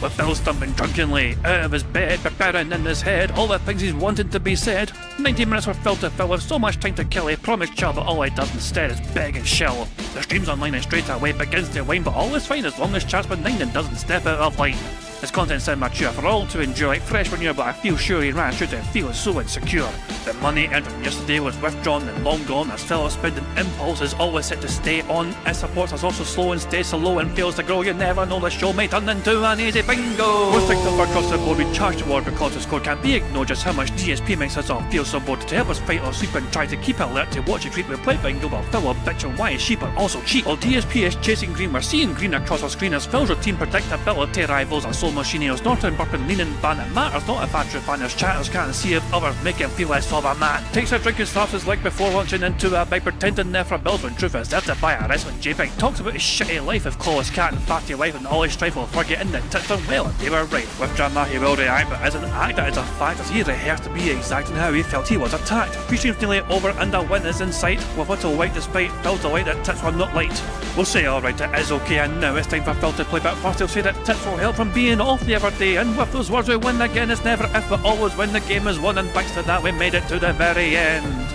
with Phil stumbling drunkenly out of his bed, preparing in his head all the things he's wanted to be said. 90 minutes for Phil to fill with so much time to kill. He promised Char, but all he does instead is beg and shell. The stream's online and straight away begins to wane, but all is fine as long as Char's benign and doesn't step out of line. His content's sound mature for all to enjoy, like fresh manure, but I feel sure he ran through to feel so insecure. The money earned from yesterday was withdrawn and long gone, as Phil's spending impulse is always set to stay on. His supports us also slow and stays so low and fails to grow. You never know, the show may turn into an easy bingo. We're ticked off across the board, we charge the ward because the score can't be ignored. Just how much DSP makes us all feel so bored. To help us fight or sleep and try to keep alert to watch a creep, we play bingo, but Phil will bitch on why his sheep are also cheap. While DSP is chasing green, we're seeing green across our screen as Phil's routine predictability rivals our soul machineers. Norton, burping, leaning, ban, it matters not if Andrew fanners chatters can't see if others make him feel less of a man. Takes a drink and slaps his leg before launching into a bike, pretending there for bills when truth is there to buy a wrestling JPEG. Talks about his shitty life of Claw's cat and fatty wife and all his strife while forgetting that tits are well and they were right. With drama he will react, but as an actor it's a fact as he rehearsed to be exact in how he felt he was attacked. Pre-stream's nearly over and a win is in sight, with little white despite Phil's delight that tits were not light. We'll say alright, it is okay, and now it's time for Phil to play, but first he'll say that tits will help from being off the other day, and with those words we win again. It's never if but always when the game is won, and thanks to that we made it to the very end.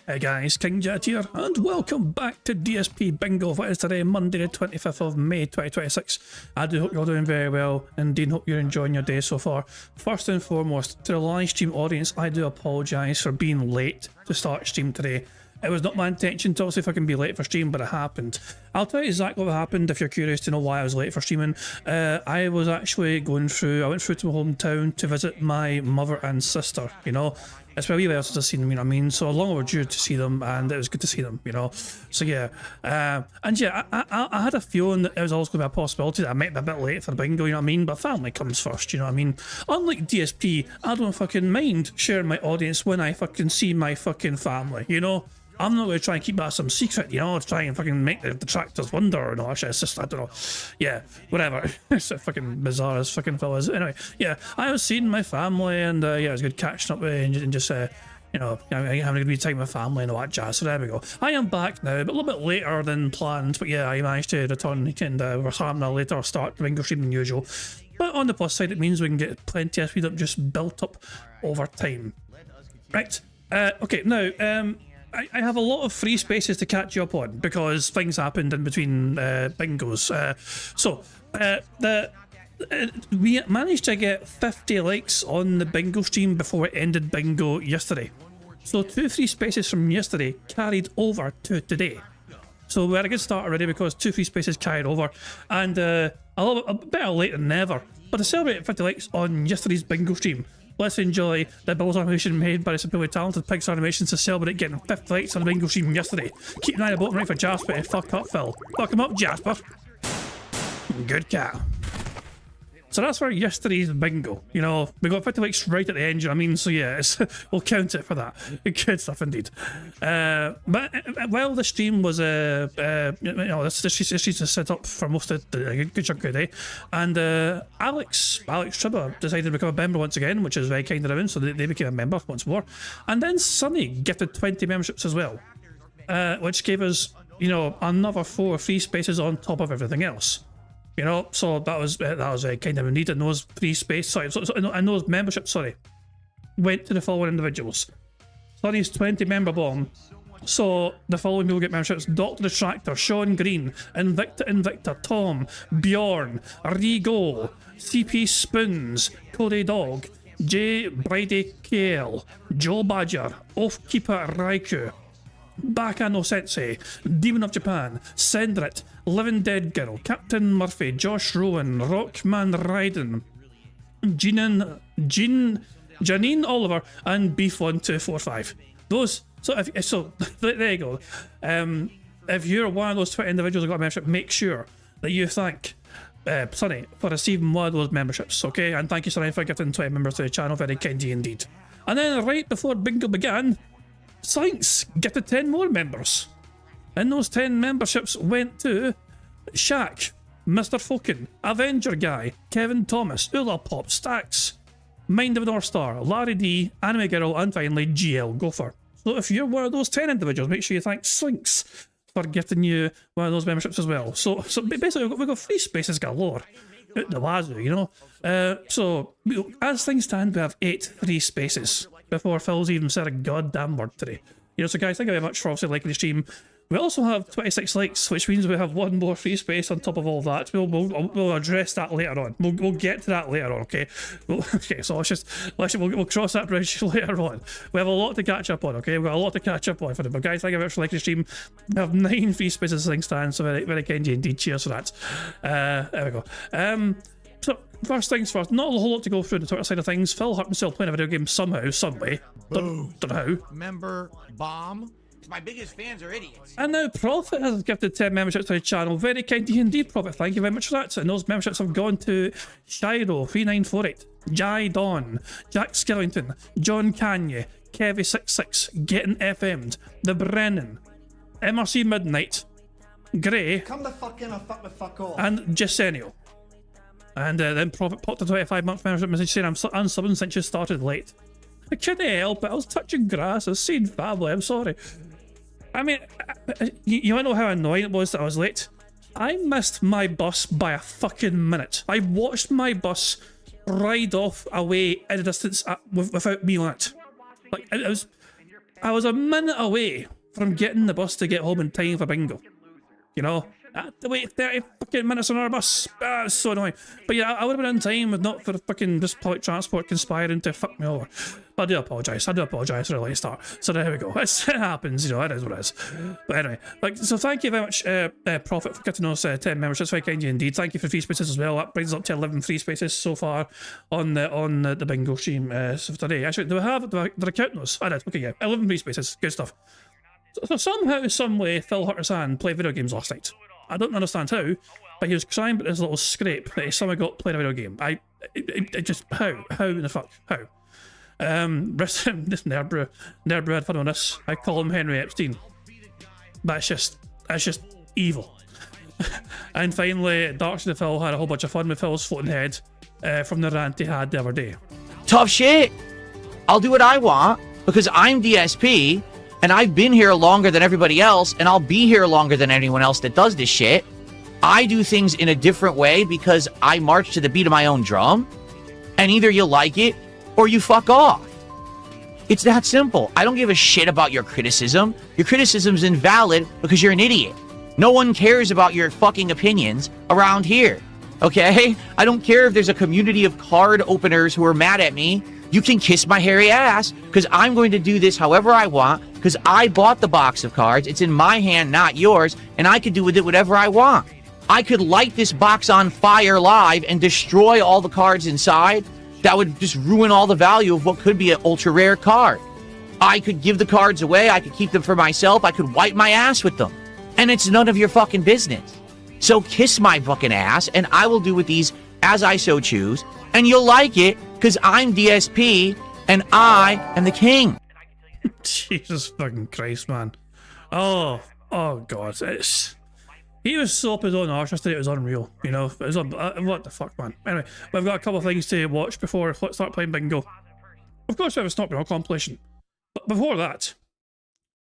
Hey guys, King Jet here, and welcome back to DSP Bingo. What is today, Monday the 25th of May 2026. I do hope you're doing very well, and indeed hope you're enjoying your day so far. First and foremost, to the live stream audience, I do apologise for being late to start stream today. It was not my intention to obviously fucking be late for stream, but it happened. I'll tell you exactly what happened if you're curious to know why I was late for streaming. I was actually I went through to my hometown to visit my mother and sister, you know. It's where we else to see them, you know what I mean? So long overdue to see them, and it was good to see them, you know? So yeah, and yeah, I had a feeling that it was always going to be a possibility that I might be a bit late for the bingo, you know what I mean? But family comes first, you know what I mean? Unlike DSP, I don't fucking mind sharing my audience when I fucking see my fucking family, you know? I'm not going to try and keep that some secret, you know, to try and fucking make the detractors wonder and all that shit. It's just, I don't know. Yeah, whatever. It's so fucking bizarre as fucking fellas. Anyway, yeah, I was seeing my family, and yeah, it was good catching up with and just, you know, having a good time with family and all that jazz. So there we go. I am back now, but a little bit later than planned. But yeah, I managed to return, and we're having a later start to bingo stream than usual. But on the plus side, it means we can get plenty of speed up just built up over time. Right. Okay, now, I have a lot of free spaces to catch you up on because things happened in between bingos. We managed to get 50 likes on the bingo stream before it ended bingo yesterday. So 2 free spaces from yesterday carried over to today. So we had a good start already because 2 free spaces carried over, and a better late than never. But to celebrate 50 likes on yesterday's bingo stream, let's enjoy the Bills animation made by the simply talented Pigs Animations to celebrate getting 50 likes on the bingo stream yesterday. Keep an eye on the bottom right for Jasper to fuck up Phil. Fuck him up, Jasper. Good cat. So that's for yesterday's bingo. You know, we got 50 likes right at the end, you know what I mean? So yeah, we'll count it for that. Good stuff indeed. But while the stream was, you know, this is set up for most of the good chunk of the day, and Alex Tribber decided to become a member once again, which is very kind of him, so they became a member once more. And then Sunny gifted 20 memberships as well, which gave us, you know, another 4 free spaces on top of everything else. You know, so that was kind of neat, and those free space, and those memberships, went to the following individuals. Sonny's 20 member bomb. So the following people get memberships: Dr. Distractor, Sean Green, Invicta, Tom, Bjorn, Rigo, CP Spoons, Cody Dog, J. Brady Kale, Joe Badger, Oathkeeper Raiku, Bakano Sensei, Demon of Japan, Sendrit, Living Dead Girl, Captain Murphy, Josh Rowan, Rockman Ryden, Janine Oliver, and Beef1245. Those, so there you go. If you're one of those 20 individuals who got a membership, make sure that you thank Sonny for receiving one of those memberships, okay? And thank you, Sonny, for gifting 20 members to the channel. Very kind indeed. And then right before bingo began, Science gifted 10 more members, and those 10 memberships went to Shaq, Mr. Fokin, Avenger Guy, Kevin Thomas, Ula Pop, Stacks, Mind of an North Star, Larry D, Anime Girl, and finally GL Gopher. So if you're one of those 10 individuals, make sure you thank Slinks for getting you one of those memberships as well. So basically, we've got free spaces galore out the wazoo, you know. So as things stand, we have 8 free spaces before Phil's even said a goddamn word today. You know, so guys, thank you very much for obviously liking the stream. We also have 26 likes, which means we have 1 more free space on top of all that. We'll address that later on. We'll get to that later on, okay? Okay, so we'll cross that bridge later on. We have a lot to catch up on, okay? We've got a lot to catch up on for them. But guys, thank you very much for liking the stream. We have 9 free spaces as things stand, so very, very kind indeed. Cheers for that. There we go. So, first things first, not a whole lot to go through the Twitter side of things. Phil hurt himself playing a video game somehow, some way. Don't know how. Member bomb. My biggest fans are idiots. And now Prophet has gifted 10 memberships to the channel. Very kind indeed, Prophet. Thank you very much for that. And those memberships have gone to Shiro3948, Jai Don, Jack Skellington, John Kanye, Kevy66, Getting FM'd, The Brennan, MRC Midnight, Grey, Come the fuck in or fuck the fuck off. and Jasenio. And then Prophet popped a 25-month membership message saying, I'm unsubbing since you started late. I couldn't help it. I was touching grass. I was seeing family. I'm sorry. I mean, you want to know how annoying it was that I was late? I missed my bus by a fucking minute. I watched my bus ride off away in a distance without me on it. Like, I was a minute away from getting the bus to get home in time for bingo. You know? I had to wait 30 fucking minutes on our bus. It's so annoying. But yeah, I would have been on time if not for the fucking just public transport conspiring to fuck me over. But I do apologise for the late start. So there we go. It happens, you know, it is what it is. But anyway, like, so thank you very much, Prophet, for getting us 10 members. That's very kind of you indeed. Thank you for free spaces as well. That brings us up to 11 free spaces so far on the bingo stream so for today. Actually, did I count those? I did. Okay, yeah. 11 free spaces. Good stuff. So somehow, some way, Phil Hutter's played video games last night. I don't understand how, but he was crying about his little scrape that he somehow got playing a video game. It just, how in the fuck, how? This Nerdbrew had fun on this. I call him Henry Epstein. But it's just evil. And finally, Dark Side of Phil had a whole bunch of fun with Phil's floating head from the rant he had the other day. Tough shit. I'll do what I want because I'm DSP and I've been here longer than everybody else and I'll be here longer than anyone else that does this shit. I do things in a different way because I march to the beat of my own drum and either you like it or you fuck off. It's that simple. I don't give a shit about your criticism. Your criticism's invalid because you're an idiot. No one cares about your fucking opinions around here, okay? I don't care if there's a community of card openers who are mad at me. You can kiss my hairy ass because I'm going to do this however I want because I bought the box of cards. It's in my hand, not yours, and I could do with it whatever I want. I could light this box on fire live and destroy all the cards inside. That would just ruin all the value of what could be an ultra rare card. I could give the cards away. I could keep them for myself. I could wipe my ass with them. And it's none of your fucking business. So kiss my fucking ass and I will do with these as I so choose. And you'll like it because I'm DSP and I am the king. Jesus fucking Christ, man. Oh God. He was so up his own arse yesterday, it was unreal. You know, it was what the fuck, man. Anyway, we've got a couple of things to watch before we start playing bingo. Of course, we have a Stop Bingo compilation. But before that,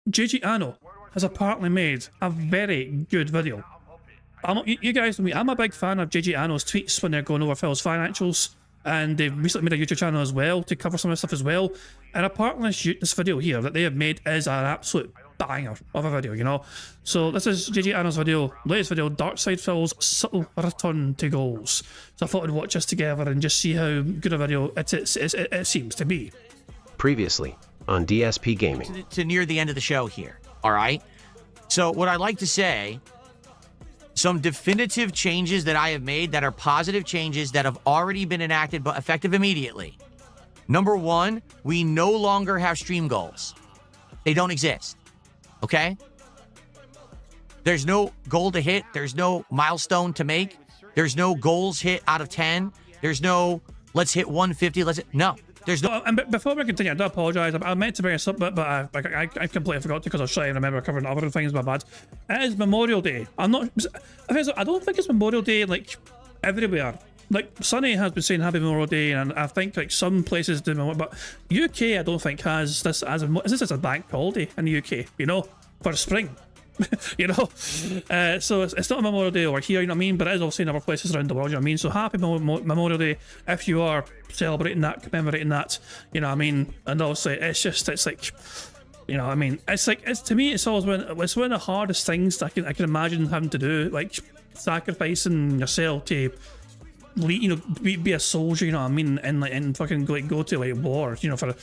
JG Anno has apparently made a very good video. You guys know me, I'm a big fan of JG Anno's tweets when they're going over Phil's financials, and they've recently made a YouTube channel as well to cover some of the stuff as well. And apparently this video here that they have made is an absolute banger of a video, you know. So this is JG Anno's video, latest video, Dark Side Phil's subtle return to goals. So I thought I'd watch this together and just see how good a video it seems to be. Previously on DSP Gaming. To near the end of the show here, all right? So what I'd like to say, some definitive changes that I have made that are positive changes that have already been enacted but effective immediately. Number one, we no longer have stream goals. They don't exist, okay? There's no goal to hit. There's no milestone to make. There's no goals hit out of 10. There's no, let's hit 150. No, There's no. And before we continue, I do apologise. I meant to bring this up, but I completely forgot to because I was trying to remember covering other things. My bad. It is Memorial Day. I don't think it's Memorial Day like everywhere. Like Sunny has been saying Happy Memorial Day, and I think like some places do, but UK I don't think has this as a bank holiday in the UK. You know, for spring. You know, so it's not a Memorial Day over here, you know what I mean, but it is obviously in other places around the world, you know what I mean. So happy Memorial Day if you are celebrating that, commemorating that, you know what I mean. And obviously it's like, you know what I mean, it's to me it's always one of the hardest things that I can imagine having to do, like sacrificing yourself to you know, be a soldier, you know what I mean, and fucking go to like war, you know, for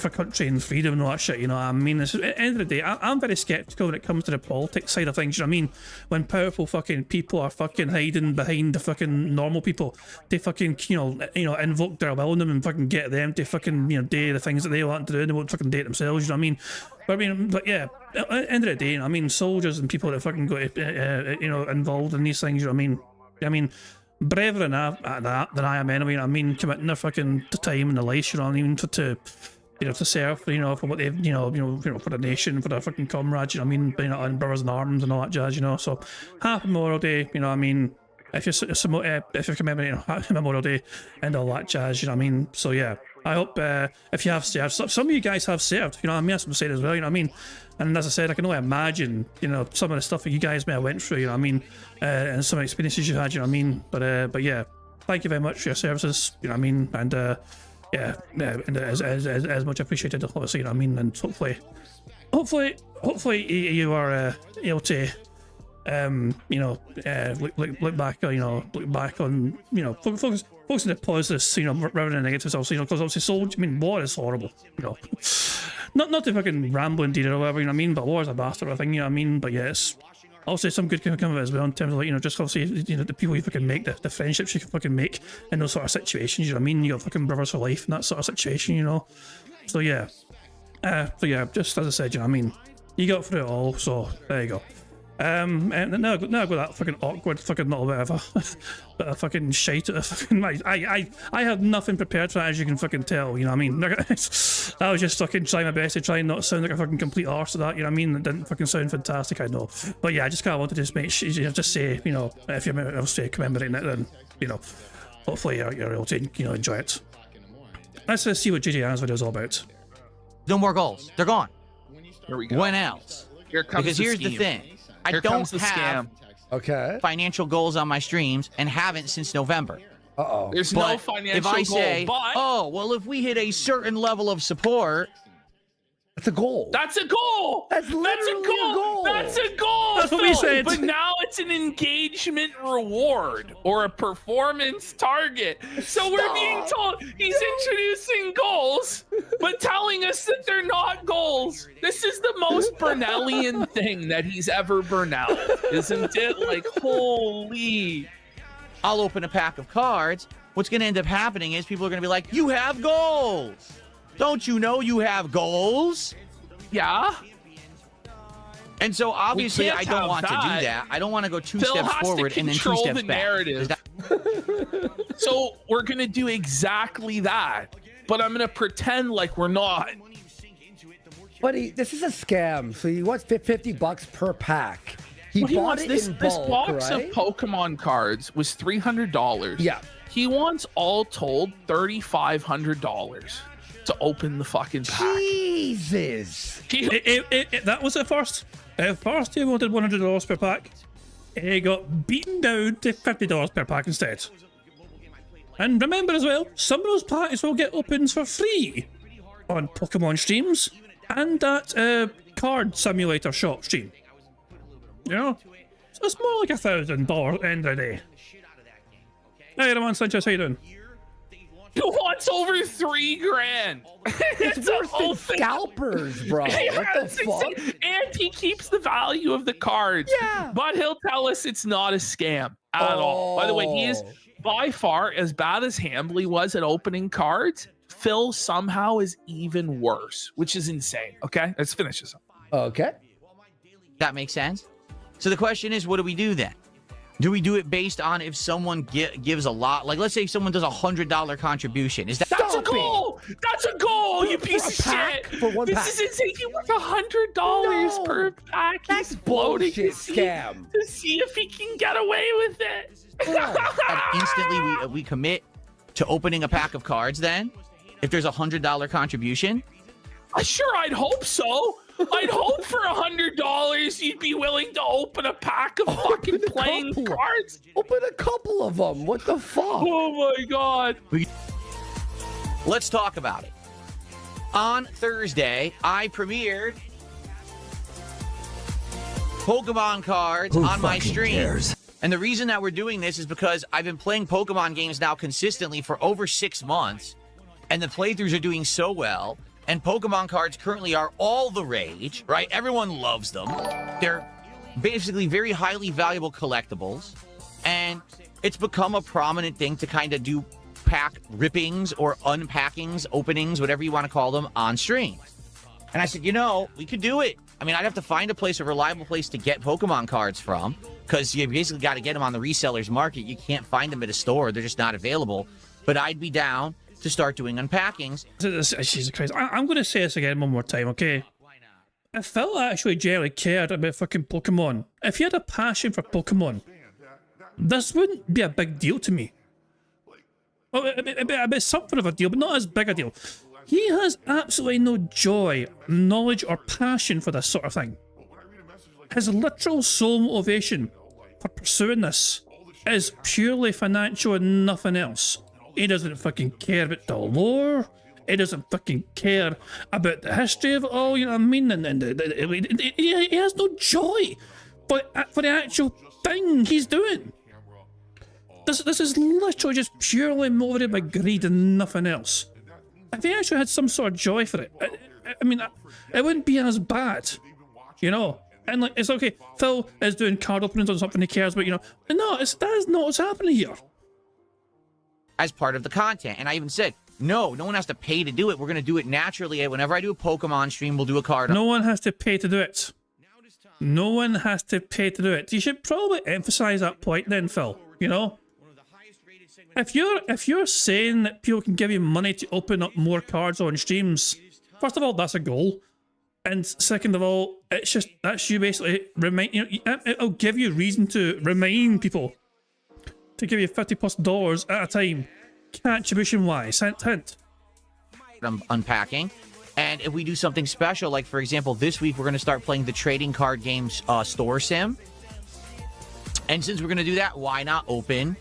country and freedom and all that shit, you know what I mean. At the end of the day, I'm very skeptical when it comes to the politics side of things, you know what I mean. When powerful fucking people are fucking hiding behind the fucking normal people, they fucking, you know, invoke their will in them and fucking get them to fucking, you know, do the things that they want to do, and they won't fucking do it themselves, you know what I mean. But yeah, at the end of the day, you know, I mean, soldiers and people that fucking got you know, involved in these things, you know what I mean, braver than I am anyway, you know what I mean, committing their fucking time and the life, you know what I mean, to you know, to serve, you know, for what they've, you know, for the nation, for their fucking comrades, you know what I mean, you know, and brothers in arms and all that jazz, you know. So happy Memorial Day, you know what I mean, if you're commemorating Memorial Day and all that jazz, you know what I mean. So yeah, I hope if you have served, some of you guys have served, you know what I mean, that's what I'm saying as well, you know what I mean. And as I said, I can only imagine, you know, some of the stuff that you guys may have went through, you know what I mean, and some experiences you've had, you know what I mean. But yeah, thank you very much for your services, you know what I mean, and yeah, and as much appreciated, obviously, you know what I mean, and hopefully you are able to, you know, look back on, you know, focus on the positives, you know, rather than the negatives, obviously, you know, because obviously, I mean, war is horrible, you know, not to fucking ramble indeed or whatever, you know what I mean, but war is a bastard, I think, you know what I mean, but yes. Also, some good can come of it as well in terms of, like, you know, just obviously, you know, the people you fucking make, the friendships you can fucking make in those sort of situations, you know what I mean? You got fucking brothers for life in that sort of situation, you know? So yeah. Just as I said, you know what I mean? You got through it all, so there you go. And now I got that fucking awkward fucking little bit of a fucking shite. I had nothing prepared for that, as you can fucking tell, you know what I mean? I was just fucking trying my best to try and not sound like a fucking complete arse of that, you know what I mean? It didn't fucking sound fantastic, I know. But yeah, I just kind of wanted to just make sure, just say, you know, if you're obviously commemorating it, then, you know, hopefully you're able to, you know, enjoy it. Let's see what JJ Ann's video is all about. No more goals. They're gone. Here we go. When else? Here comes because here's the thing. I don't have financial goals on my streams and haven't since November. There's no financial if I goal, say, but oh, well, if we hit a certain level of support, that's a goal. That's a goal. That's literally a goal. That's a goal. That's what we said. But now it's an engagement reward or a performance target. So we're being told he's introducing goals, but telling us that they're not goals. This is the most Burnellian thing that he's ever Burnell, isn't it? Like, holy. I'll open a pack of cards. What's going to end up happening is people are going to be like, you have goals. Don't you know you have goals? Yeah. And so obviously I don't want to do that. I don't want to go two steps forward and then two steps back. So we're going to do exactly that. But I'm going to pretend like we're not. Buddy, this is a scam. So he wants $50 per pack. He bought it in bulk, this box right? of Pokemon cards was $300. Yeah. He wants all told $3,500 to open the fucking pack. Jesus. That was at first. At first, he wanted $100 per pack. He got beaten down to $50 per pack instead. And remember as well, some of those packs will get opens for free on Pokemon streams and that card simulator shop stream. You know? So it's more like $1,000 end of the day. Hey, Roman Sanchez, how you doing? He wants over $3,000. It's worse than scalpers, bro. What the fuck? And he keeps the value of the cards. Yeah. But he'll tell us it's not a scam at all. By the way, he is by far as bad as Hambly was at opening cards. Phil somehow is even worse, which is insane. Okay, let's finish this up. Okay. That makes sense. So the question is, what do we do then? Do we do it based on if someone gives a lot? Like, let's say someone does $100 contribution. Is that That's a a goal. That's a goal, you piece of pack? shit. For one this pack? is insane. He worth $100 No. per pack. That's He's bloating bullshit to see, scam. to see if he can get away with it. And instantly we commit to opening a pack of cards then? If there's a $100 contribution? Sure, I'd hope so. I'd hope for $100 you'd be willing to open a pack of fucking playing cards. Open a couple of them. What the fuck? Oh my god. Let's talk about it. On Thursday, I premiered Pokemon cards on my stream. And the reason that we're doing this is because I've been playing Pokemon games now consistently for over 6 months, and the playthroughs are doing so well, and Pokemon cards currently are all the rage, right? Everyone loves them. They're basically very highly valuable collectibles, and it's become a prominent thing to kind of do pack rippings or unpackings, openings, whatever you want to call them, on stream. And I said, you know, we could do it. I mean, I'd have to find a reliable place to get Pokemon cards from, because you basically got to get them on the resellers market. You can't find them at a store. They're just not available. But I'd be down to start doing unpackings. Jesus Christ. I'm going to say this again one more time, okay? If Phil actually generally cared about fucking Pokemon, if he had a passion for Pokemon, this wouldn't be a big deal to me. Well, it'd be something of a deal, but not as big a deal. He has absolutely no joy, knowledge, or passion for this sort of thing. His literal sole motivation for pursuing this is purely financial and nothing else. He doesn't fucking care about the lore. He doesn't fucking care about the history of it all, you know what I mean? And he has no joy for the actual thing he's doing. This is literally just purely motivated by greed and nothing else. If he actually had some sort of joy for it, I mean, it wouldn't be as bad, you know? And like, it's okay, Phil is doing card openings on something he cares about, you know? No, that is not what's happening here. As part of the content. And I even said, no one has to pay to do it. We're going to do it naturally. Whenever I do a Pokemon stream, we'll do a card. No one has to pay to do it. No one has to pay to do it. You should probably emphasize that point then, Phil, you know? If you're saying that people can give you money to open up more cards on streams, first of all, that's a goal. And second of all, it's just, that's you basically it'll give you reason to remind people to give you $50+ at a time, contribution wise. Hint, hint. I'm unpacking. And if we do something special, like for example, this week we're going to start playing the trading card games store sim. And since we're going to do that, why not open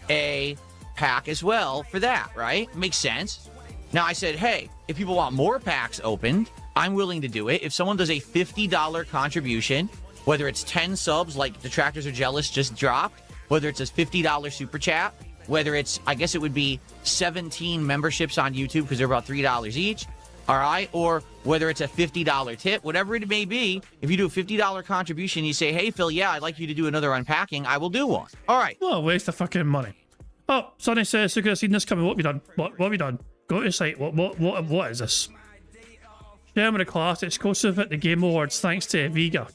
a pack as well for that, right? Makes sense. Now I said, hey, if people want more packs opened, I'm willing to do it. If someone does a $50 contribution, whether it's 10 subs like Detractors Are Jealous just dropped, whether it's a $50 super chat, whether it's, I guess it would be 17 memberships on YouTube because they're about $3 each, all right? Or whether it's a $50 tip, whatever it may be, if you do a $50 contribution, you say, hey, Phil, yeah, I'd like you to do another unpacking, I will do one. All right. What a waste of fucking money. Oh, Sonny says, so could have seen this coming. What have you done? What have you done? Go to the site. What is this? Germany class exclusive at the Game Awards thanks to Vega.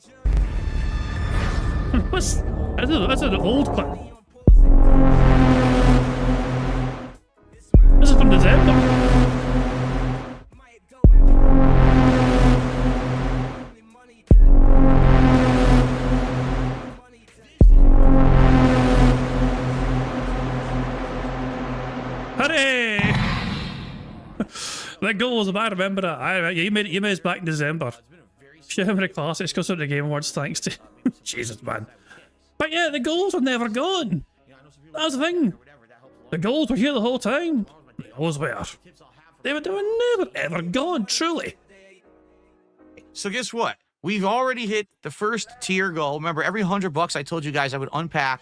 That's an old clip. This is from December. Hurry! That goal was, I remember that. You made it back in December. Germany Classics goes to the Game Awards thanks to Jesus, man. But yeah, the goals were never gone. That was the thing. The goals were here the whole time. They always were. They were never ever gone, truly. So guess what? We've already hit the first tier goal. Remember, every $100 I told you guys I would unpack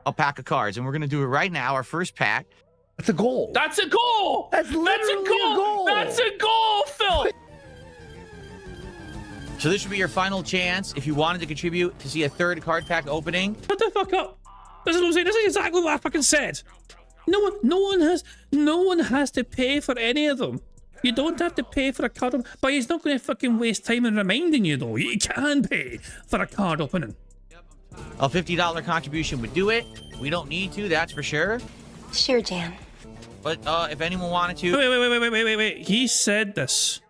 a pack of cards, and we're gonna do it right now. Our first pack. That's a goal. That's a goal. That's literally a goal. That's a goal, Phil. So this would be your final chance if you wanted to contribute to see a third card pack opening. Shut the fuck up. This is what I'm saying. This is exactly what I fucking said. No one has to pay for any of them. You don't have to pay for a card opening, but he's not going to fucking waste time in reminding you though. You can pay for a card opening. A $50 contribution would do it. We don't need to, that's for sure. Sure, Jan. but if anyone wanted to, Wait. He said this.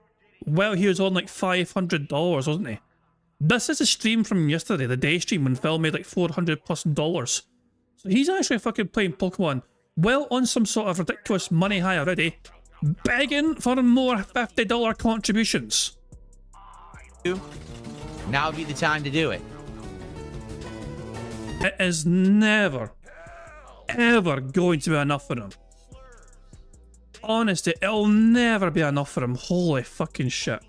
Well, he was on like $500, wasn't he? This is a stream from yesterday, the day stream, when Phil made like $400+. So he's actually fucking playing Pokemon well on some sort of ridiculous money high already, begging for more $50 contributions. now would be the time to do it. It is never, ever going to be enough for him. Honestly, it'll never be enough for him. Holy fucking shit.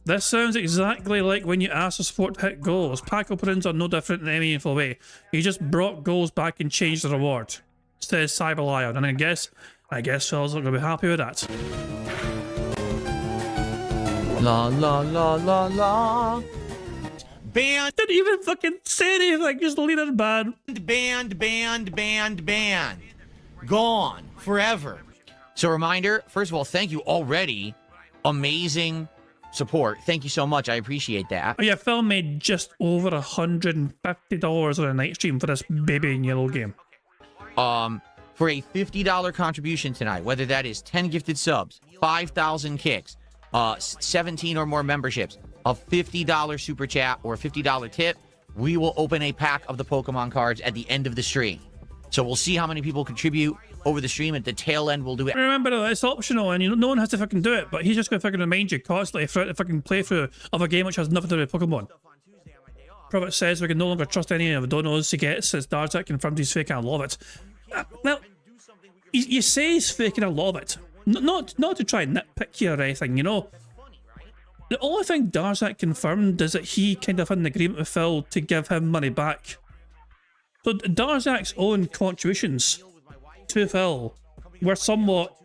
This sounds exactly like when you ask the support to hit goals. Pack openings are no different in any meaningful way. You just brought goals back and changed the reward, says Cyber Lion, and I guess Phil's not going to be happy with that. La la la la la. Banned, Didn't even fucking say anything, just leaning bad. banned. Gone forever. So reminder, first of all, thank you already. Amazing support. Thank you so much. I appreciate that. Oh yeah, Phil made just over $150 on a night stream for this baby in yellow game. For a $50 contribution tonight, whether that is 10 gifted subs, 5,000 kicks, 17 or more memberships, a $50 super chat, or a $50 tip, we will open a pack of the Pokemon cards at the end of the stream. So we'll see how many people contribute over the stream. At the tail end, we'll do it. Remember, it's optional, and no one has to fucking do it, but he's just going to fucking remind you constantly throughout the fucking playthrough of a game which has nothing to do with Pokemon. Prophet says we can no longer trust any of the donos he gets, says Darzak confirmed he's fake, and I love it. Well, you say he's fake and I love it. Not to try and nitpick you or anything, you know. The only thing Darzak confirmed is that he kind of had an agreement with Phil to give him money back. So Darzak's own contributions to Phil were somewhat,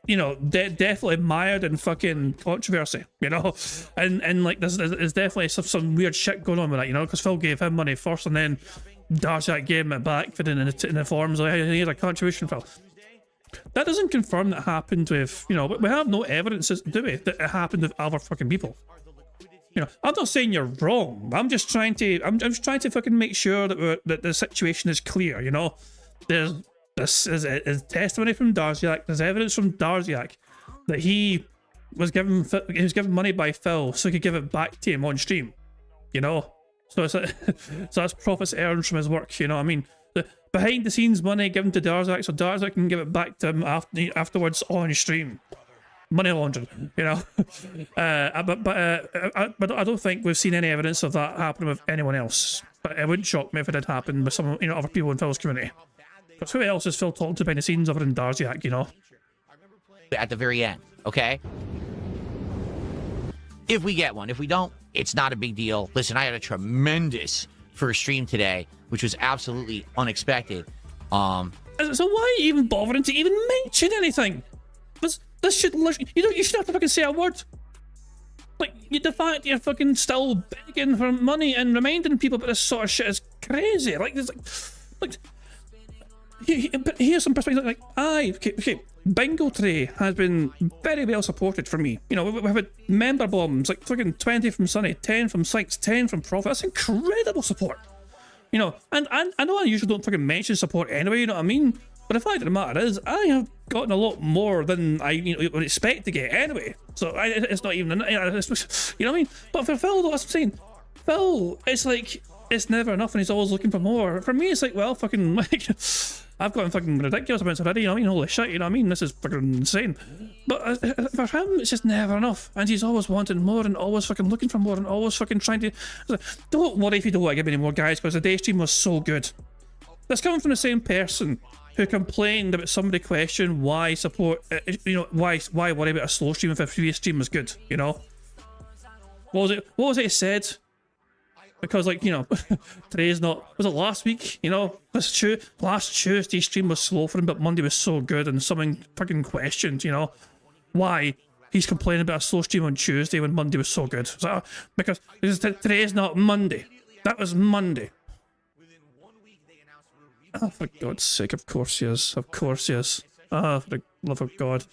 you know, definitely mired in fucking controversy, you know, and like there's definitely some weird shit going on with that, you know, because Phil gave him money first and then Darzak gave him it back for in the forms like, hey, here's a contribution, Phil. That doesn't confirm that happened with, you know, we have no evidence, do we, that it happened with other fucking people. You know, I'm not saying you're wrong. I'm just trying to fucking make sure that the situation is clear. You know, this is testimony from Darzak. There's evidence from Darzak that he was given money by Phil so he could give it back to him on stream. You know, so so that's profits earned from his work. You know what I mean? The behind the scenes money given to Darzak so Darzak can give it back to him afterwards on stream. Money laundering, you know. But I don't think we've seen any evidence of that happening with anyone else. But it wouldn't shock me if it did happen with some, you know, other people in Phil's community. Because who else is Phil talking to behind the scenes other than Darzak, you know? At the very end, okay? If we get one. If we don't, it's not a big deal. Listen, I had a tremendous first stream today, which was absolutely unexpected. So why even bothering to even mention anything? This should literally, you shouldn't have to fucking say a word. Like, the fact you're fucking still begging for money and reminding people about this sort of shit is crazy. Like, there's like here's some perspective. Like, okay, Bingo today has been very well supported for me. You know, we've had member bombs, like fucking 20 from Sunny, 10 from Sykes, 10 from Profit. That's incredible support. You know, and I know I usually don't fucking mention support anyway, you know what I mean? But the fact of the matter is, I have gotten a lot more than I would expect to get anyway. So it's not even, you know what I mean? But for Phil, though, that's what I'm saying. Phil, it's like, it's never enough and he's always looking for more. For me, it's like, well, fucking, like, I've gotten fucking ridiculous amounts already, you know what I mean? Holy shit, you know what I mean? This is fucking insane. But for him, it's just never enough. And he's always wanting more and always fucking looking for more and always fucking trying to... Don't worry if you don't want to give me any more, guys, because the day stream was so good. That's coming from the same person who complained about somebody questioning why support, you know, why worry about a slow stream if a previous stream was good, you know? What was it he said? Because, like, you know, today's not, was it last week? You know, last Tuesday stream was slow for him, but Monday was so good, and someone fucking questioned, you know, why he's complaining about a slow stream on Tuesday when Monday was so good. So, because today's not Monday. That was Monday. Oh, for God's sake, of course he is. Of course he is. Oh, for the love of God.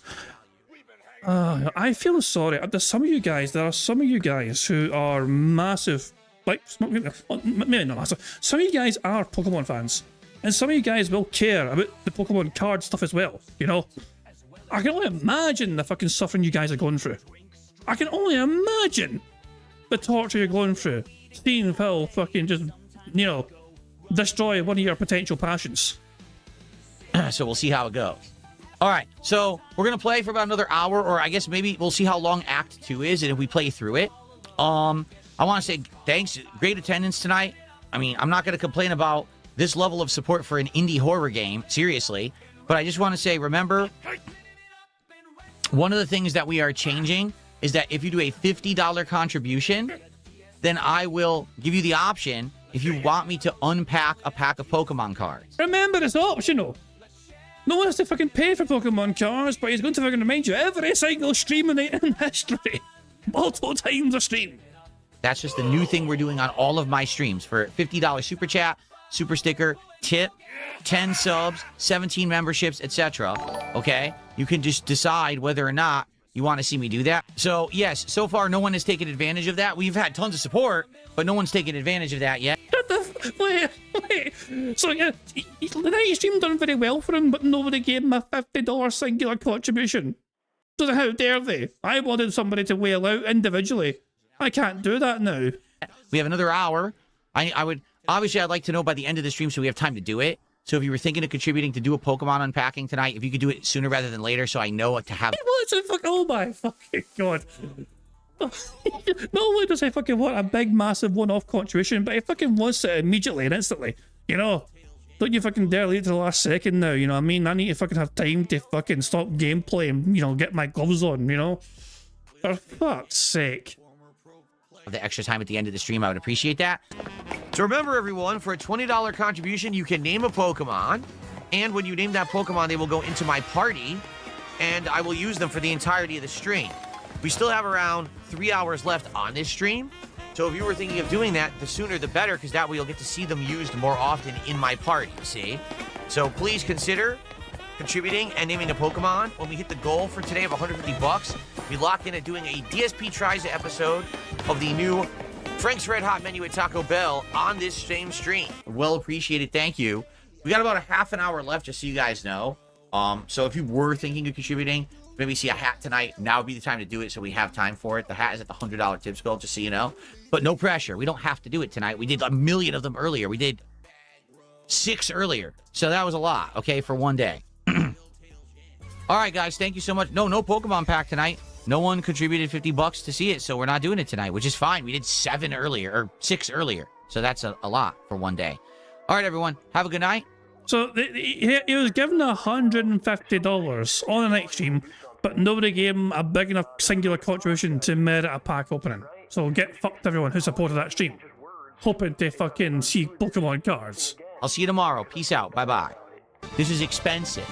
I feel sorry. There are some of you guys who are massive, like, maybe not massive. Some of you guys are Pokemon fans. And some of you guys will care about the Pokemon card stuff as well, you know? I can only imagine the fucking suffering you guys are going through. I can only imagine the torture you're going through. Seeing Phil fucking just, you know, destroy one of your potential passions. So we'll see how it goes. All right, so we're going to play for about another hour, or I guess maybe we'll see how long Act 2 is, and if we play through it. I want to say thanks. Great attendance tonight. I mean, I'm not going to complain about this level of support for an indie horror game, seriously. But I just want to say, remember, one of the things that we are changing is that if you do a $50 contribution, then I will give you the option if you want me to unpack a pack of Pokemon cards. Remember, it's optional. No one has to fucking pay for Pokemon cards, but he's going to fucking remind you every single stream in history. Multiple times a stream. That's just the new thing we're doing on all of my streams. For $50 super chat, super sticker, tip, 10 subs, 17 memberships, etc. Okay? You can just decide whether or not you want to see me do that. So, yes, so far no one has taken advantage of that. We've had tons of support, but no one's taken advantage of that yet. Wait. So, yeah, the night stream done very well for him, but nobody gave him a $50 singular contribution. So how dare they? I wanted somebody to wail out individually. I can't do that now. We have another hour. I would, obviously, I'd like to know by the end of the stream so we have time to do it. So if you were thinking of contributing to do a Pokemon unpacking tonight, if you could do it sooner rather than later so I know what to have. Oh my fucking god. Not only does he fucking want a big, massive one-off contribution, but he fucking wants it immediately and instantly. You know? Don't you fucking dare leave to the last second now, you know what I mean? I need to fucking have time to fucking stop gameplay and, you know, get my gloves on, you know? For fuck's sake. The extra time at the end of the stream, I would appreciate that. So remember, everyone, for a $20 contribution, you can name a Pokemon, and when you name that Pokemon, they will go into my party, and I will use them for the entirety of the stream. We still have around 3 hours left on this stream, so if you were thinking of doing that, the sooner the better, because that way you'll get to see them used more often in my party, see? So please consider contributing and naming a Pokemon. When we hit the goal for today of 150 bucks, we lock in at doing a DSP Tries It episode of the new Frank's Red Hot menu at Taco Bell on this same stream. Well appreciated, thank you. We got about a half an hour left, just so you guys know. So if you were thinking of contributing, maybe see a hat tonight, now would be the time to do it so we have time for it. The hat is at the $100 tips goal, just so you know. But no pressure. We don't have to do it tonight. We did a million of them earlier. We did 6 earlier. So that was a lot, okay, for one day. All right, guys, thank you so much. No Pokemon pack tonight. No one contributed 50 bucks to see it, so we're not doing it tonight, which is fine. We did 7 earlier, or 6 earlier. So that's a lot for one day. All right, everyone, have a good night. So he was given $150 on a night stream, but nobody gave him a big enough singular contribution to merit a pack opening. So get fucked, everyone who supported that stream. Hoping to fucking see Pokemon cards. I'll see you tomorrow. Peace out. Bye-bye. This is expensive.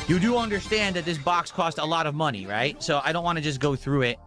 You do understand that this box cost a lot of money, right? So I don't want to just go through it.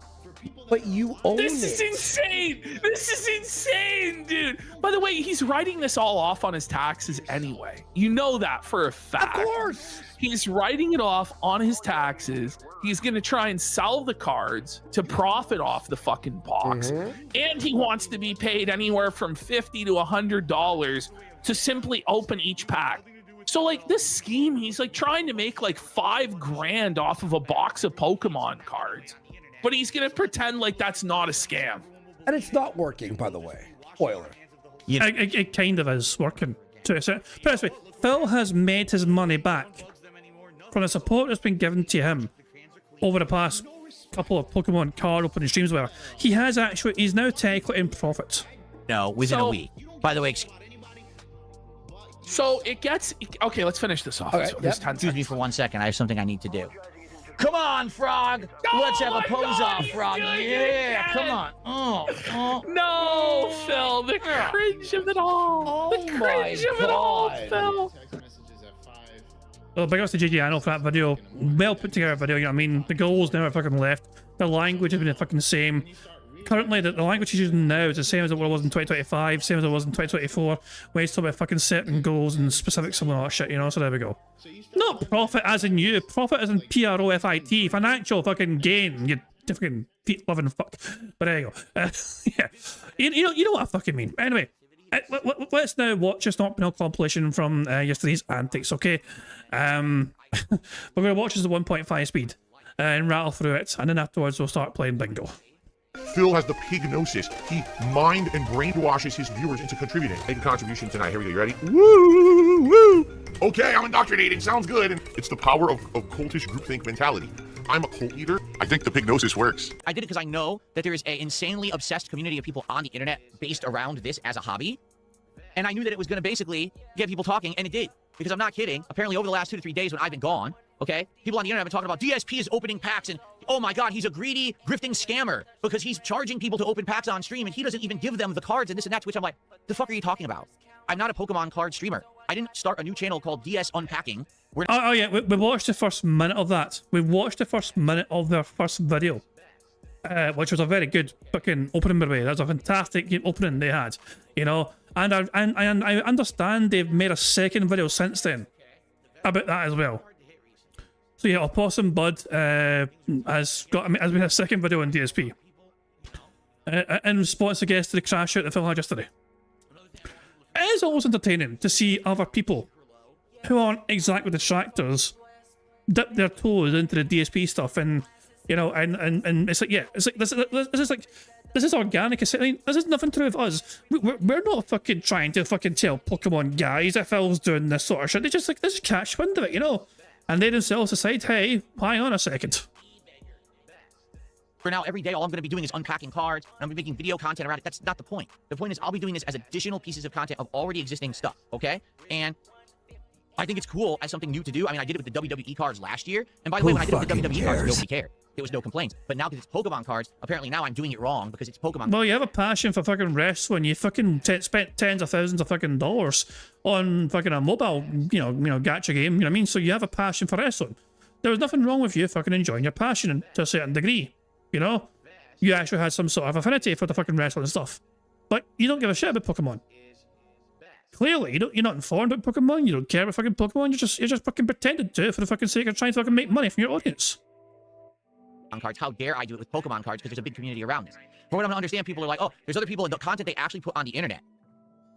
But you own This is insane! This is insane, dude! By the way, he's writing this all off on his taxes anyway. You know that for a fact. Of course! He's writing it off on his taxes. He's gonna try and sell the cards to profit off the fucking box. And he wants to be paid anywhere from $50 to $100 to simply open each pack. So like this scheme, he's like trying to make like $5 grand off of a box of Pokemon cards. But he's gonna pretend like that's not a scam. And it's not working, by the way. Spoiler. You know, It kind of is working. To a certain, put it this way, Phil has made his money back from the support that's been given to him over the past couple of Pokemon card opening streams. Where he's now technically in profit. no, within a week. By the way, So it gets okay. Let's finish this off. Okay, So yep. this 10 excuse me for 1 second. I have something I need to do. Come on, Frog. Let's have a my pose God, off, he's Frog. doing it Yeah, again. come on. Oh. No, Phil, the cringe of it all. The cringe of it all, Phil. Well, big ups to JJ for that video. Well put together video, you know what I mean? The goals never fucking left. The language has been the fucking same. Currently, the language he's using now is the same as it was in 2025, same as it was in 2024, when he's talking about fucking setting goals and specifics and all that shit, you know? So there we go. Not profit as in you, profit as in PROFIT, financial fucking gain, you fucking feet loving fuck. But there you go. Yeah. You know what I fucking mean. Anyway, Let's now watch a Snot Panel compilation from yesterday's antics, okay? We're going to watch this at 1.5 speed and rattle through it, and then afterwards we'll start playing bingo. Phil has the pignosis. He mind and brainwashes his viewers into contributing. Making contribution tonight. Here we go. You ready? Woo! Woo! Okay, I'm indoctrinating. Sounds good. And it's the power of cultish groupthink mentality. I'm a cult leader. I think the pignosis works. I did it because I know that there is an insanely obsessed community of people on the internet based around this as a hobby. And I knew that it was going to basically get people talking, and it did. Because I'm not kidding. Apparently over the last 2 to 3 days when I've been gone, okay, people on the internet have been talking about DSP is opening packs, and oh my god, he's a greedy, grifting scammer because he's charging people to open packs on stream, and he doesn't even give them the cards and this and that, to which I'm like, the fuck are you talking about? I'm not a Pokemon card streamer. I didn't start a new channel called DS Unpacking. Oh yeah, we watched the first minute of that. We watched the first minute of their first video, which was a very good fucking opening, by the way. That was a fantastic opening they had, you know. And I understand they've made a second video since then about that as well. So yeah, Opossum Bud has made a second video on DSP in response, I guess, to the crash out that Phil had yesterday. It is always entertaining to see other people who aren't exactly detractors dip their toes into the DSP stuff, and you know, and it's like, yeah, it's like this is organic. I mean, this is nothing to do with us. We're not fucking trying to fucking tell Pokemon guys that Phil's doing this sort of shit. They just like, this catch wind of it, you know, and they themselves decide, hey, hang on a second. For now, every day, all I'm going to be doing is unpacking cards, and I'm going to be making video content around it. That's not the point. The point is I'll be doing this as additional pieces of content of already existing stuff, okay? And I think it's cool as something new to do. I mean, I did it with the WWE cards last year, and by the way, when I did it with the WWE cards, nobody cared. There was no complaints. But now because it's Pokemon cards, apparently now I'm doing it wrong because it's Pokemon. Well, you have a passion for fucking wrestling. You fucking spent tens of thousands of fucking dollars on fucking a mobile, you know, gacha game. You know what I mean? So you have a passion for wrestling. There was nothing wrong with you fucking enjoying your passion to a certain degree. You know, you actually had some sort of affinity for the fucking wrestling stuff, but you don't give a shit about Pokemon. Clearly, you're not informed about Pokemon. You don't care about fucking Pokemon. You're just fucking pretending to for the fucking sake of trying to fucking make money from your audience. Cards. How dare I do it with Pokemon cards because there's a big community around this. For what I'm gonna understand, people are like, oh, there's other people, and the content they actually put on the internet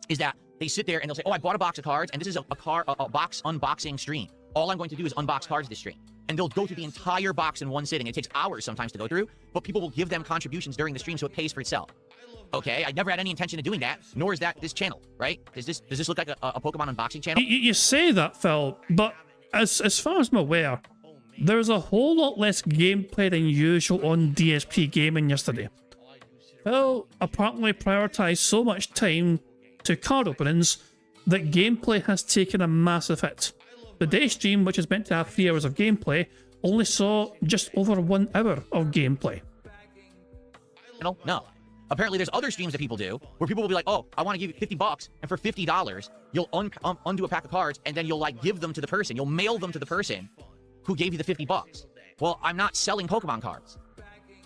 is that they sit there and they'll say, oh, I bought a box of cards, and this is a box unboxing stream. All I'm going to do is unbox cards this stream. And they'll go through the entire box in one sitting. It takes hours sometimes to go through, but people will give them contributions during the stream so it pays for itself. Okay, I never had any intention of doing that, nor is that this channel, right? Does this look like a Pokemon unboxing channel? You say that, Phil, but as far as I'm aware, there's a whole lot less gameplay than usual on DSP Gaming yesterday. Phil apparently prioritized so much time to card openings that gameplay has taken a massive hit. The day stream, which is meant to have 3 hours of gameplay, only saw just over 1 hour of gameplay. No. Apparently there's other streams that people do where people will be like, oh, I want to give you $50, and for $50, you'll undo a pack of cards, and then you'll like give them to the person. You'll mail them to the person who gave you the $50. Well, I'm not selling Pokemon cards.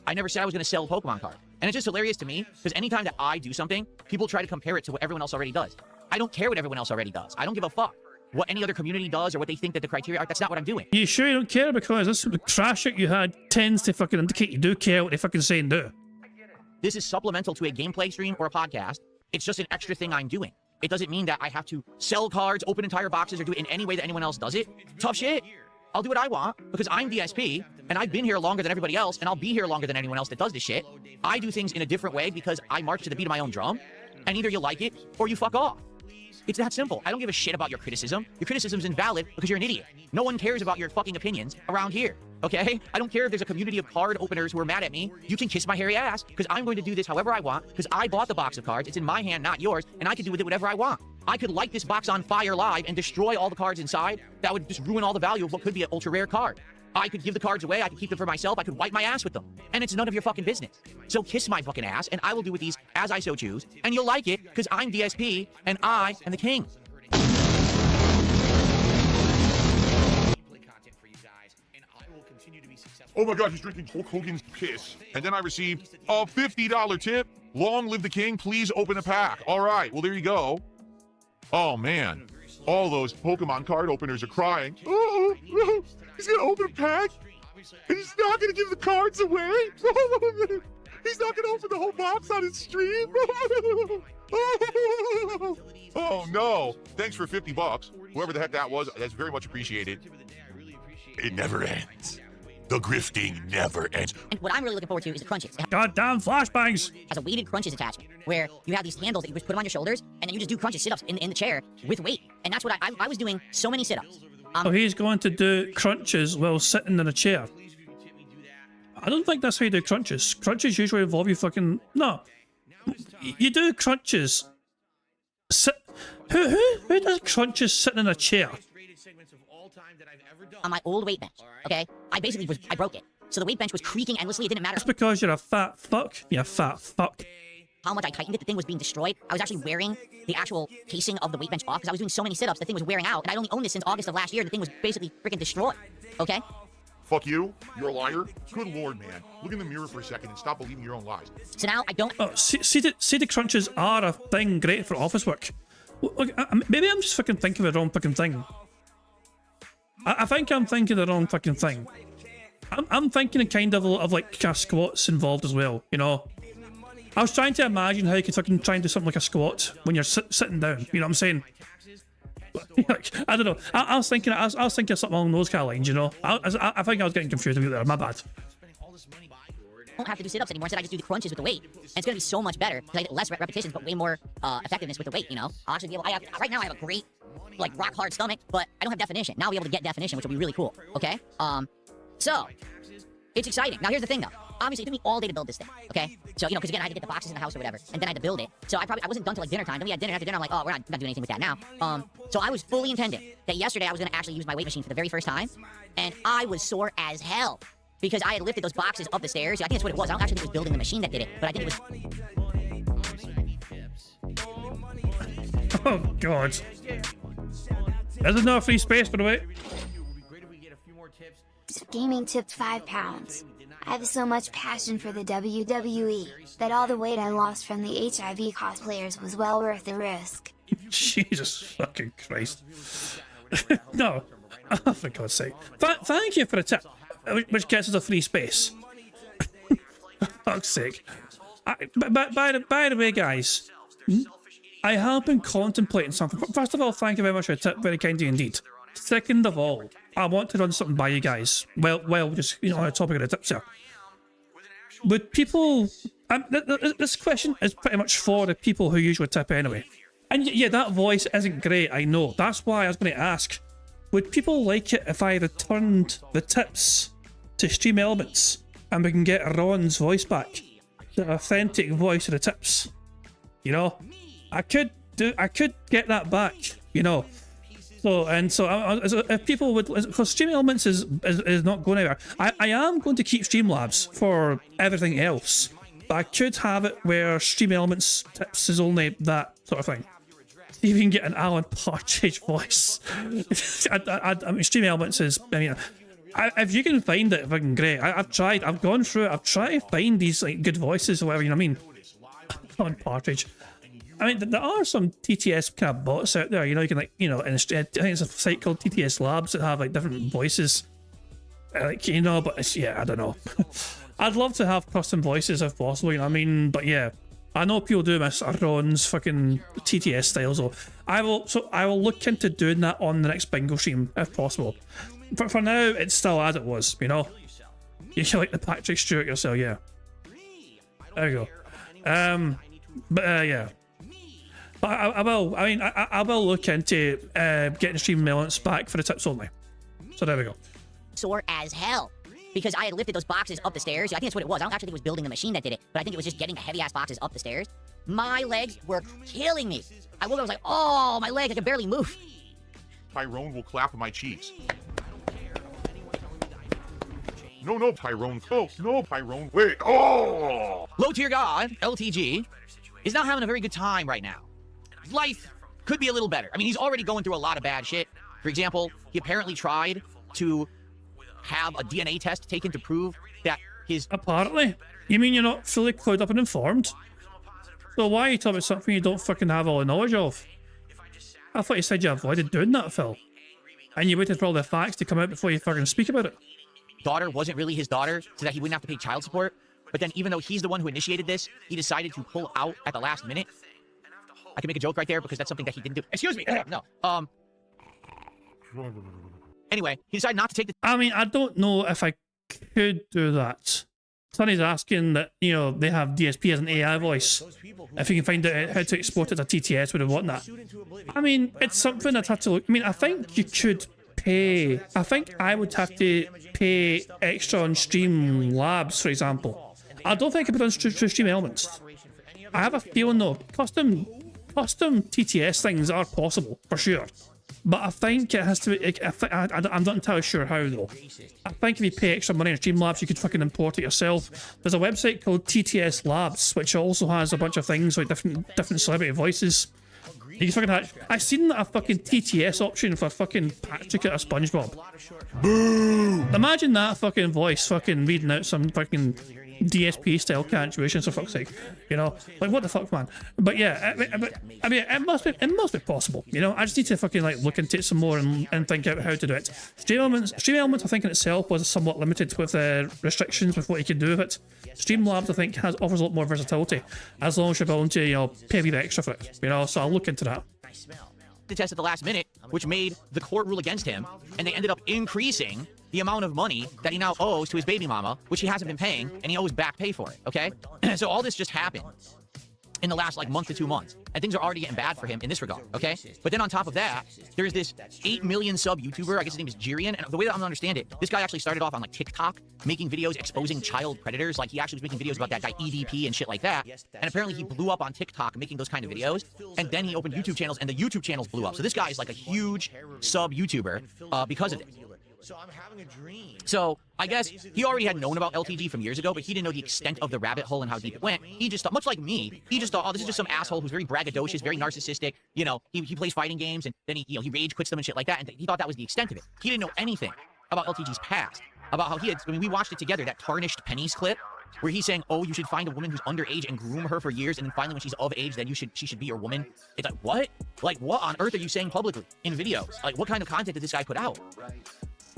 I never said I was going to sell a Pokemon card. And it's just hilarious to me because anytime that I do something, people try to compare it to what everyone else already does. I don't care what everyone else already does. I don't give a fuck what any other community does or what they think that the criteria are. That's not what I'm doing. You sure you don't care? Because this trash out you had tends to fucking indicate you do care what they fucking say and do. This is supplemental to a gameplay stream or a podcast. It's just an extra thing I'm doing. It doesn't mean that I have to sell cards, open entire boxes, or do it in any way that anyone else does it. Tough shit. I'll do what I want because I'm DSP, and I've been here longer than everybody else, and I'll be here longer than anyone else that does this shit. I do things in a different way because I march to the beat of my own drum, and either you like it or you fuck off. It's that simple. I don't give a shit about your criticism. Your criticism's invalid because you're an idiot. No one cares about your fucking opinions around here, okay? I don't care if there's a community of card openers who are mad at me. You can kiss my hairy ass because I'm going to do this however I want because I bought the box of cards. It's in my hand, not yours, and I can do with it whatever I want. I could light this box on fire live and destroy all the cards inside. That would just ruin all the value of what could be an ultra rare card. I could give the cards away, I could keep them for myself, I could wipe my ass with them. And it's none of your fucking business. So kiss my fucking ass, and I will do with these as I so choose, and you'll like it, because I'm DSP, and I am the king. Oh my god, he's drinking Hulk Hogan's piss. And then I received a $50 tip. Long live the king, please open a pack. All right, well, there you go. Oh man, all those Pokemon card openers are crying. Oh, he's gonna open a pack, and he's not gonna give the cards away. He's not gonna open the whole box on his stream. no. Thanks for 50 bucks. Whoever the heck that was, that's very much appreciated. It never ends. The grifting never ends. And what I'm really looking forward to is the crunches. It Goddamn flashbangs. has a weighted crunches attachment where you have these handles that you just put them on your shoulders and then you just do crunches, sit-ups in the chair with weight. And that's what I was doing so many sit-ups. So he's going to do crunches while sitting in a chair. I don't think that's how you do crunches. Crunches usually involve you fucking... No. You do crunches... Sit... Who does crunches sitting in a chair? On my old weight bench, okay? I broke it. So the weight bench was creaking endlessly. It didn't matter That's because you're a fat fuck. You fat fuck. how much I tightened it. The thing was being destroyed. I was actually wearing the actual casing of the weight bench off because I was doing so many sit-ups. The thing was wearing out, and I'd only owned this since August of last year. The thing was basically freaking destroyed, okay? Fuck you. You're a liar. Good lord, man. Look in the mirror for a second and stop believing your own lies. So now I don't... Oh, see the crunches are a thing great for office work. Look, maybe I'm just fucking thinking of the wrong fucking thing. I think I'm thinking of the wrong fucking thing. I'm thinking of kind of like squats involved as well, you know? I was trying to imagine how you could fucking try and do something like a squat when you're sitting down, you know what I'm saying? Like, I don't know. I was thinking of something along those kind of lines, you know? I think I was getting confused a bit there, my bad. I don't have to do sit-ups anymore. Instead, I just do the crunches with the weight. And it's going to be so much better because I get less repetitions, but way more effectiveness with the weight, you know? I'll actually be able... right now, I have a great, like, rock-hard stomach, but I don't have definition. Now I'll be able to get definition, which will be really cool, okay? So, it's exciting. Now, here's the thing, though. Obviously, it took me all day to build this thing, okay? So, you know, because again, I had to get the boxes in the house or whatever, and then I had to build it. So I wasn't done till like dinner time. Then we had dinner. After dinner, I'm like, oh, we're not doing anything with that now. So I was fully intending that yesterday I was going to actually use my weight machine for the very first time, and I was sore as hell because I had lifted those boxes up the stairs. I think that's what it was. I don't actually think it was building the machine that did it, but I think it was... Oh, God. There's no free space, by the way. Gaming tipped £5. I have so much passion for the WWE, that all the weight I lost from the HIV cosplayers was well worth the risk. Jesus fucking Christ. No. Oh, for God's sake. Thank you for the tip, which gets us a free space. For fuck's sake. By the way, guys, I have been contemplating something. First of all, thank you very much for the tip. Very kind of you indeed. Second of all, I want to run something by you guys. Well, just, you know, on the topic of the tips here. Would people... this question is pretty much for the people who usually tip anyway. And yeah, that voice isn't great, I know. That's why I was going to ask. Would people like it if I returned the tips to Stream Elements and we can get Ron's voice back? The authentic voice of the tips. You know? I could get that back, you know. So if people would, because Stream Elements is not going anywhere. I am going to keep Streamlabs for everything else, but I could have it where Stream Elements tips is only that sort of thing. See if you can get an Alan Partridge voice. I mean, Stream Elements is, I mean, if you can find it, fucking great. I've tried, I've gone through it, I've tried to find these like good voices or whatever, you know what I mean? Alan Partridge. I mean, there are some TTS kind of bots out there, you know, you can like, you know, I think it's a site called TTS Labs that have like different voices, like, you know, but it's, yeah, I don't know. I'd love to have custom voices if possible, you know what I mean, but yeah, I know people do miss Ron's fucking TTS style, so I will look into doing that on the next bingo stream if possible. For now, it's still as it was, you know. You like the Patrick Stewart yourself, yeah. There you go. Yeah. But I will. I mean, I will look into getting Stream Elements back for the tips only. So there we go. Sore as hell because I had lifted those boxes up the stairs. I think that's what it was. I don't actually think it was building the machine that did it, but I think it was just getting the heavy ass boxes up the stairs. My legs were killing me. I woke up, I was like, oh, my legs, I could barely move. Tyrone will clap on my cheeks. No, Tyrone. Oh, no, Tyrone. Wait. Oh! Low tier god, LTG, is not having a very good time right now. Life could be a little better. I mean, he's already going through a lot of bad shit. For example, he apparently tried to have a DNA test taken to prove that his... Apparently? You mean you're not fully clued up and informed? So why are you talking about something you don't fucking have all the knowledge of? I thought you said you avoided doing that, Phil. And you waited for all the facts to come out before you fucking speak about it. Daughter wasn't really his daughter, so that he wouldn't have to pay child support. But then even though he's the one who initiated this, he decided to pull out at the last minute. I can make a joke right there because that's something that he didn't do. Excuse me. No. Anyway, he decided not to take the. I mean, I don't know if I could do that. Sonny's asking that, you know, they have DSP as an AI voice. If you can find out how to export it to TTS, would have want that. I mean, it's something I'd have to look. I mean, I think you could pay. I think I would have to pay extra on Stream Labs, for example. I don't think I could put on Stream Elements. I have a feeling though, custom TTS things are possible for sure. But I think it has to be. I'm not entirely sure how though. I think if you pay extra money on Streamlabs, you could fucking import it yourself. There's a website called TTS Labs, which also has a bunch of things like different celebrity voices. You can fucking have. I seen a fucking TTS option for fucking Patrick at a SpongeBob. Boo! Imagine that fucking voice fucking reading out some fucking DSP style cantuations, for fuck's sake, you know, like what the fuck, man. But yeah, I mean, it must be possible, you know. I just need to fucking like look into it some more and think out how to do it. Stream Elements, I think in itself was somewhat limited with restrictions with what you can do with it. Streamlabs, I think, offers a lot more versatility as long as you're willing to, you know, pay a wee bit extra for it, you know. So I'll look into that. The test at the last minute, which made the court rule against him, and they ended up increasing the amount of money that he now owes to his baby mama, which he hasn't been paying, and he owes back pay for it, okay? So all this just happened in the last like month to 2 months, and things are already getting bad for him in this regard, okay? But then on top of that, there's this 8 million sub YouTuber, I guess his name is Jirian, and the way that I'm gonna understand it, this guy actually started off on like TikTok, making videos exposing child predators. Like he actually was making videos about that guy EDP and shit like that, and apparently he blew up on TikTok making those kind of videos, and then he opened YouTube channels, and the YouTube channels blew up. So this guy is like a huge sub YouTuber because of it. So I'm having a dream. So I guess he already had known about LTG from years ago, but he didn't know the extent of the rabbit hole and how deep it went. He just thought, much like me, he just thought, oh, this is just some asshole who's very braggadocious, very narcissistic. You know, he plays fighting games and then he rage quits them and shit like that. And he thought that was the extent of it. He didn't know anything about LTG's past, about how he had. I mean, we watched it together, that Tarnished Pennies clip, where he's saying, oh, you should find a woman who's underage and groom her for years, and then finally when she's of age, then she should be your woman. It's like, what? Like, what on earth are you saying publicly in videos? Like, what kind of content did this guy put out?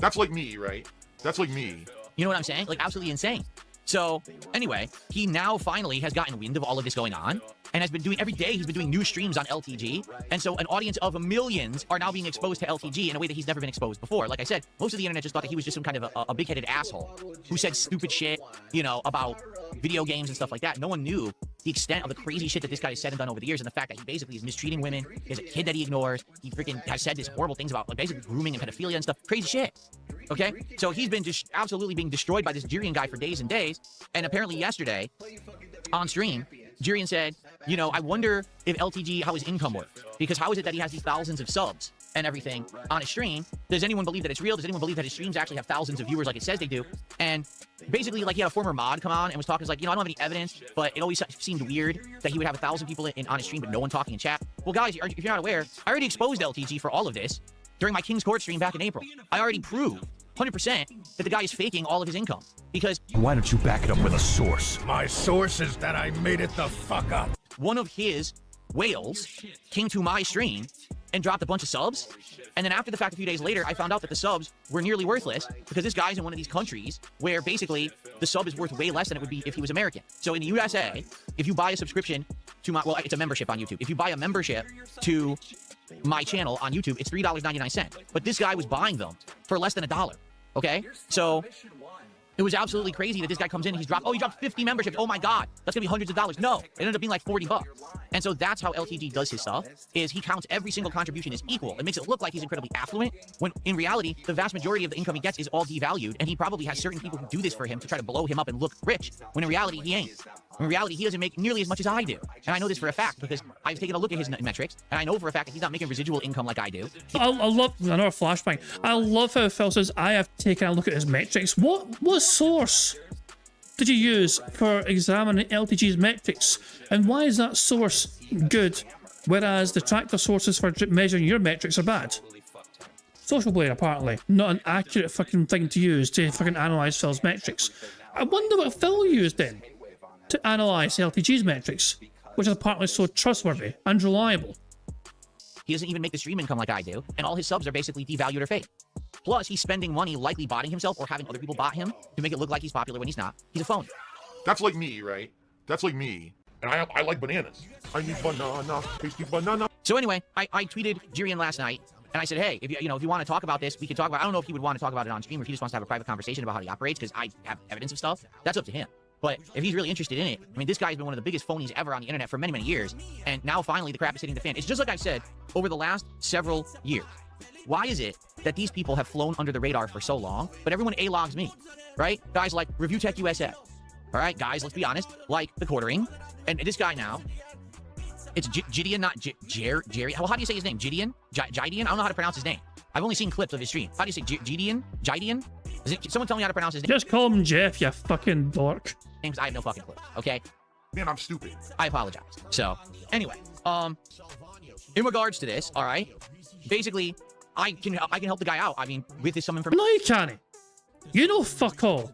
That's like me, right? That's like me. You know what I'm saying? Like, absolutely insane. So, anyway, he now finally has gotten wind of all of this going on and has been doing, every day he's been doing new streams on LTG. And so an audience of millions are now being exposed to LTG in a way that he's never been exposed before. Like I said, most of the internet just thought that he was just some kind of a big-headed asshole who said stupid shit, you know, about video games and stuff like that. No one knew the extent of the crazy shit that this guy has said and done over the years, and the fact that he basically is mistreating women. He has a kid that he ignores. He freaking has said these horrible things about, like, basically grooming and pedophilia and stuff. Crazy shit. Okay? So he's been just absolutely being destroyed by this Jirian guy for days and days. And apparently yesterday, on stream, Jirian said, you know, I wonder if LTG, how his income works. Because how is it that he has these thousands of subs and everything on his stream? Does anyone believe that it's real? Does anyone believe that his streams actually have thousands of viewers like it says they do? And basically, like, he had a former mod come on and was talking, like, you know, I don't have any evidence, but it always seemed weird that he would have 1,000 people on his stream, but no one talking in chat. Well, guys, if you're not aware, I already exposed LTG for all of this during my King's Court stream back in April. I already proved 100% that the guy is faking all of his income. Because why don't you back it up with a source? My source is that I made it the fuck up. One of his whales came to my stream and dropped a bunch of subs, and then after the fact, a few days later, I found out that the subs were nearly worthless because this guy's in one of these countries where basically the sub is worth way less than it would be if he was American. So in the USA, if you buy a subscription to my, well, it's a membership on YouTube. If you buy a membership to my channel on YouTube, it's $3.99. But this guy was buying them for less than $1. Okay? So it was absolutely crazy that this guy comes in and he dropped 50 memberships. Oh my God, that's gonna be hundreds of dollars. No, it ended up being like 40 bucks. And so that's how LTG does his stuff, is he counts every single contribution as equal. It makes it look like he's incredibly affluent, when in reality, the vast majority of the income he gets is all devalued, and he probably has certain people who do this for him to try to blow him up and look rich, when in reality, he ain't. In reality, he doesn't make nearly as much as I do. And I know this for a fact because I've taken a look at his metrics, and I know for a fact that he's not making residual income like I do. I love another flashbang. I love how Phil says, I have taken a look at his metrics. What source did you use for examining LTG's metrics? And why is that source good, whereas the tractor sources for measuring your metrics are bad? Social Blade, apparently. Not an accurate fucking thing to use to fucking analyse Phil's metrics. I wonder what Phil used then to analyse LTG's metrics, which are apparently so trustworthy and reliable. He doesn't even make the stream income like I do, and all his subs are basically devalued or fake. Plus, he's spending money likely botting himself or having other people bot him to make it look like he's popular when he's not. He's a phony. That's like me, right? That's like me. And I like bananas. I need banana, tasty banana. So anyway, I tweeted Jirian last night, and I said, hey, if you want to talk about this, we can talk about. I don't know if he would want to talk about it on stream, or if he just wants to have a private conversation about how he operates, because I have evidence of stuff. That's up to him. But if he's really interested in it, I mean, this guy's been one of the biggest phonies ever on the internet for many, many years, and now finally the crap is hitting the fan. It's just like I've said over the last several years. Why is it that these people have flown under the radar for so long, but everyone A-logs me, right? Guys like Review Tech USA. All right, guys, let's be honest, like the quartering. And this guy now, it's Gideon, not Jerry. Well, how do you say his name? Gideon? Gideon? I don't know how to pronounce his name. I've only seen clips of his stream. How do you say Gideon? Gideon? Someone tell me how to pronounce his name. Just call him Jeff, you fucking dork. Names, I have no fucking clue, okay? Man, I'm stupid. I apologize. So, anyway, in regards to this, all right, basically, I can help the guy out. I mean, with this some information. No, you can't. You know fuck all.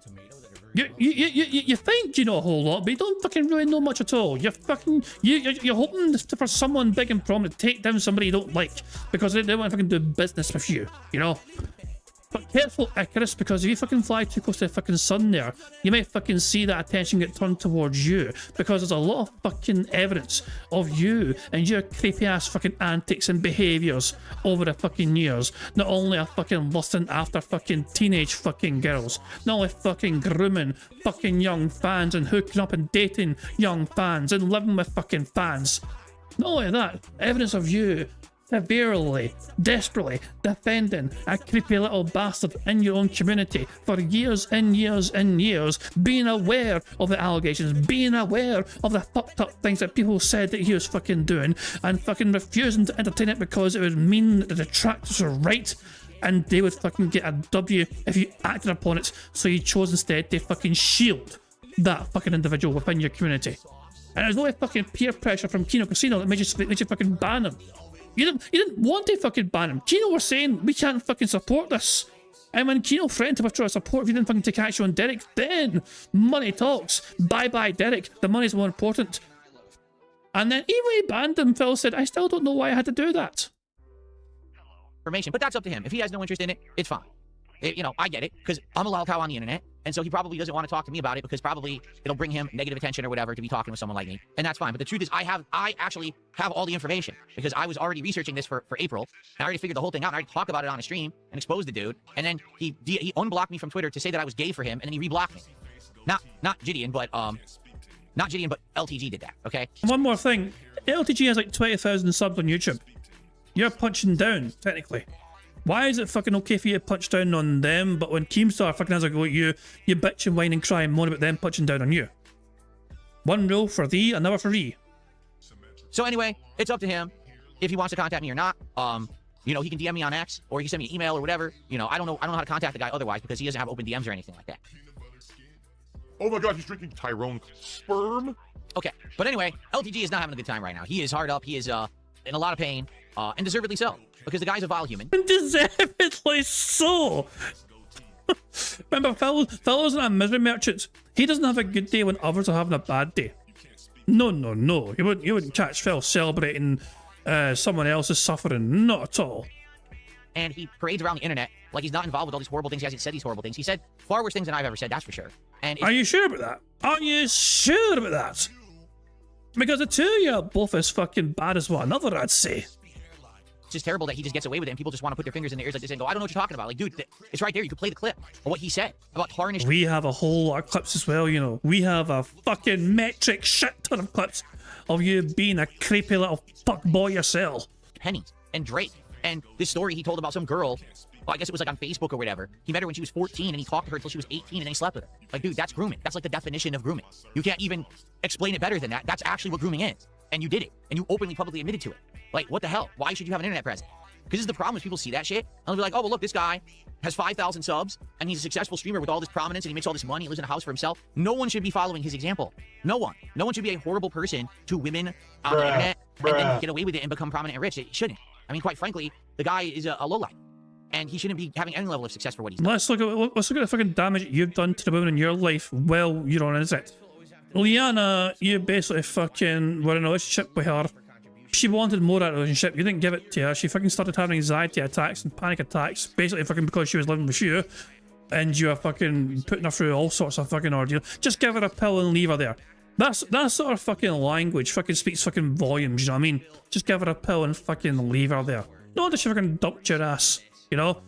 You think you know a whole lot, but you don't fucking really know much at all. You're hoping for someone big and prominent to take down somebody you don't like because they want to fucking do business with you, you know? But careful, Icarus, because if you fucking fly too close to the fucking sun there, you might fucking see that attention get turned towards you, because there's a lot of fucking evidence of you and your creepy ass fucking antics and behaviours over the fucking years. Not only are fucking lusting after fucking teenage fucking girls, not only fucking grooming fucking young fans and hooking up and dating young fans and living with fucking fans. Not only that, evidence of you severely, desperately defending a creepy little bastard in your own community for years and years and years, being aware of the allegations, being aware of the fucked up things that people said that he was fucking doing, and fucking refusing to entertain it because it would mean that the detractors were right and they would fucking get a W if you acted upon it, so you chose instead to fucking shield that fucking individual within your community. And there's no fucking peer pressure from Kino Casino that made you fucking ban him. You didn't want to fucking ban him. Kino were saying, we can't fucking support this. And when Kino threatened to withdraw support if you didn't fucking take action on Derek, then money talks. Bye-bye, Derek. The money's more important. And then even when he banned him, Phil said, I still don't know why I had to do that. Information, but that's up to him. If he has no interest in it, it's fine. I get it, because I'm a loud cow on the internet, and so he probably doesn't want to talk to me about it because probably it'll bring him negative attention or whatever to be talking with someone like me, and that's fine. But the truth is, I actually have all the information because I was already researching this for April, and I already figured the whole thing out, and I already talked about it on a stream and exposed the dude, and then he unblocked me from Twitter to say that I was gay for him, and then he reblocked me. Not Gideon, but LTG did that, okay? One more thing, LTG has like 20,000 subs on YouTube. You're punching down, technically. Why is it fucking okay for you to punch down on them, but when Keemstar fucking has a go at you, you bitch and whine and cry and moan about them punching down on you? One rule for thee, another for thee. So anyway, it's up to him if he wants to contact me or not. He can DM me on X, or he can send me an email or whatever. I don't know how to contact the guy otherwise because he doesn't have open DMs or anything like that. Oh my god, he's drinking Tyrone sperm? Okay, but anyway, LTG is not having a good time right now. He is hard up, he is in a lot of pain, and deservedly so. Because the guy's a vile human. Deservedly so. Remember, Phil isn't a misery merchant. He doesn't have a good day when others are having a bad day. No. You wouldn't catch Phil celebrating someone else's suffering. Not at all. And he parades around the internet like he's not involved with all these horrible things. He hasn't said these horrible things. He said far worse things than I've ever said, that's for sure. And are you sure about that? Are you sure about that? Because the two of you are both as fucking bad as one another, I'd say. It's just terrible that he just gets away with it and people just want to put their fingers in their ears like this and go, I don't know what you're talking about. Like, dude, it's right there. You could play the clip of what he said about tarnished. We have a whole lot of clips as well, We have a fucking metric shit ton of clips of you being a creepy little fuckboy yourself. Pennies and Drake. And this story he told about some girl, I guess it was like on Facebook or whatever. He met her when she was 14 and he talked to her until she was 18 and then he slept with her. Like, dude, that's grooming. That's like the definition of grooming. You can't even explain it better than that. That's actually what grooming is. And you did it. And you openly, publicly admitted to it. Like, what the hell? Why should you have an internet presence? Because this is the problem is people see that shit and they'll be like, oh, well, look, this guy has 5,000 subs and he's a successful streamer with all this prominence and he makes all this money, he lives in a house for himself. No one should be following his example. No one. No one should be a horrible person to women on the internet and then get away with it and become prominent and rich. It shouldn't. I mean, quite frankly, the guy is a lowlife. And he shouldn't be having any level of success for what he's done. Let's look at the fucking damage you've done to the women in your life while you're on it. Liana, you basically fucking were in a relationship with her. She wanted more out of the relationship. You didn't give it to her. She fucking started having anxiety attacks and panic attacks, basically fucking because she was living with you. And you were fucking putting her through all sorts of fucking ordeal. Just give her a pill and leave her there. That sort of fucking language fucking speaks fucking volumes, you know what I mean? Just give her a pill and fucking leave her there. Not that she fucking dumped your ass, you know?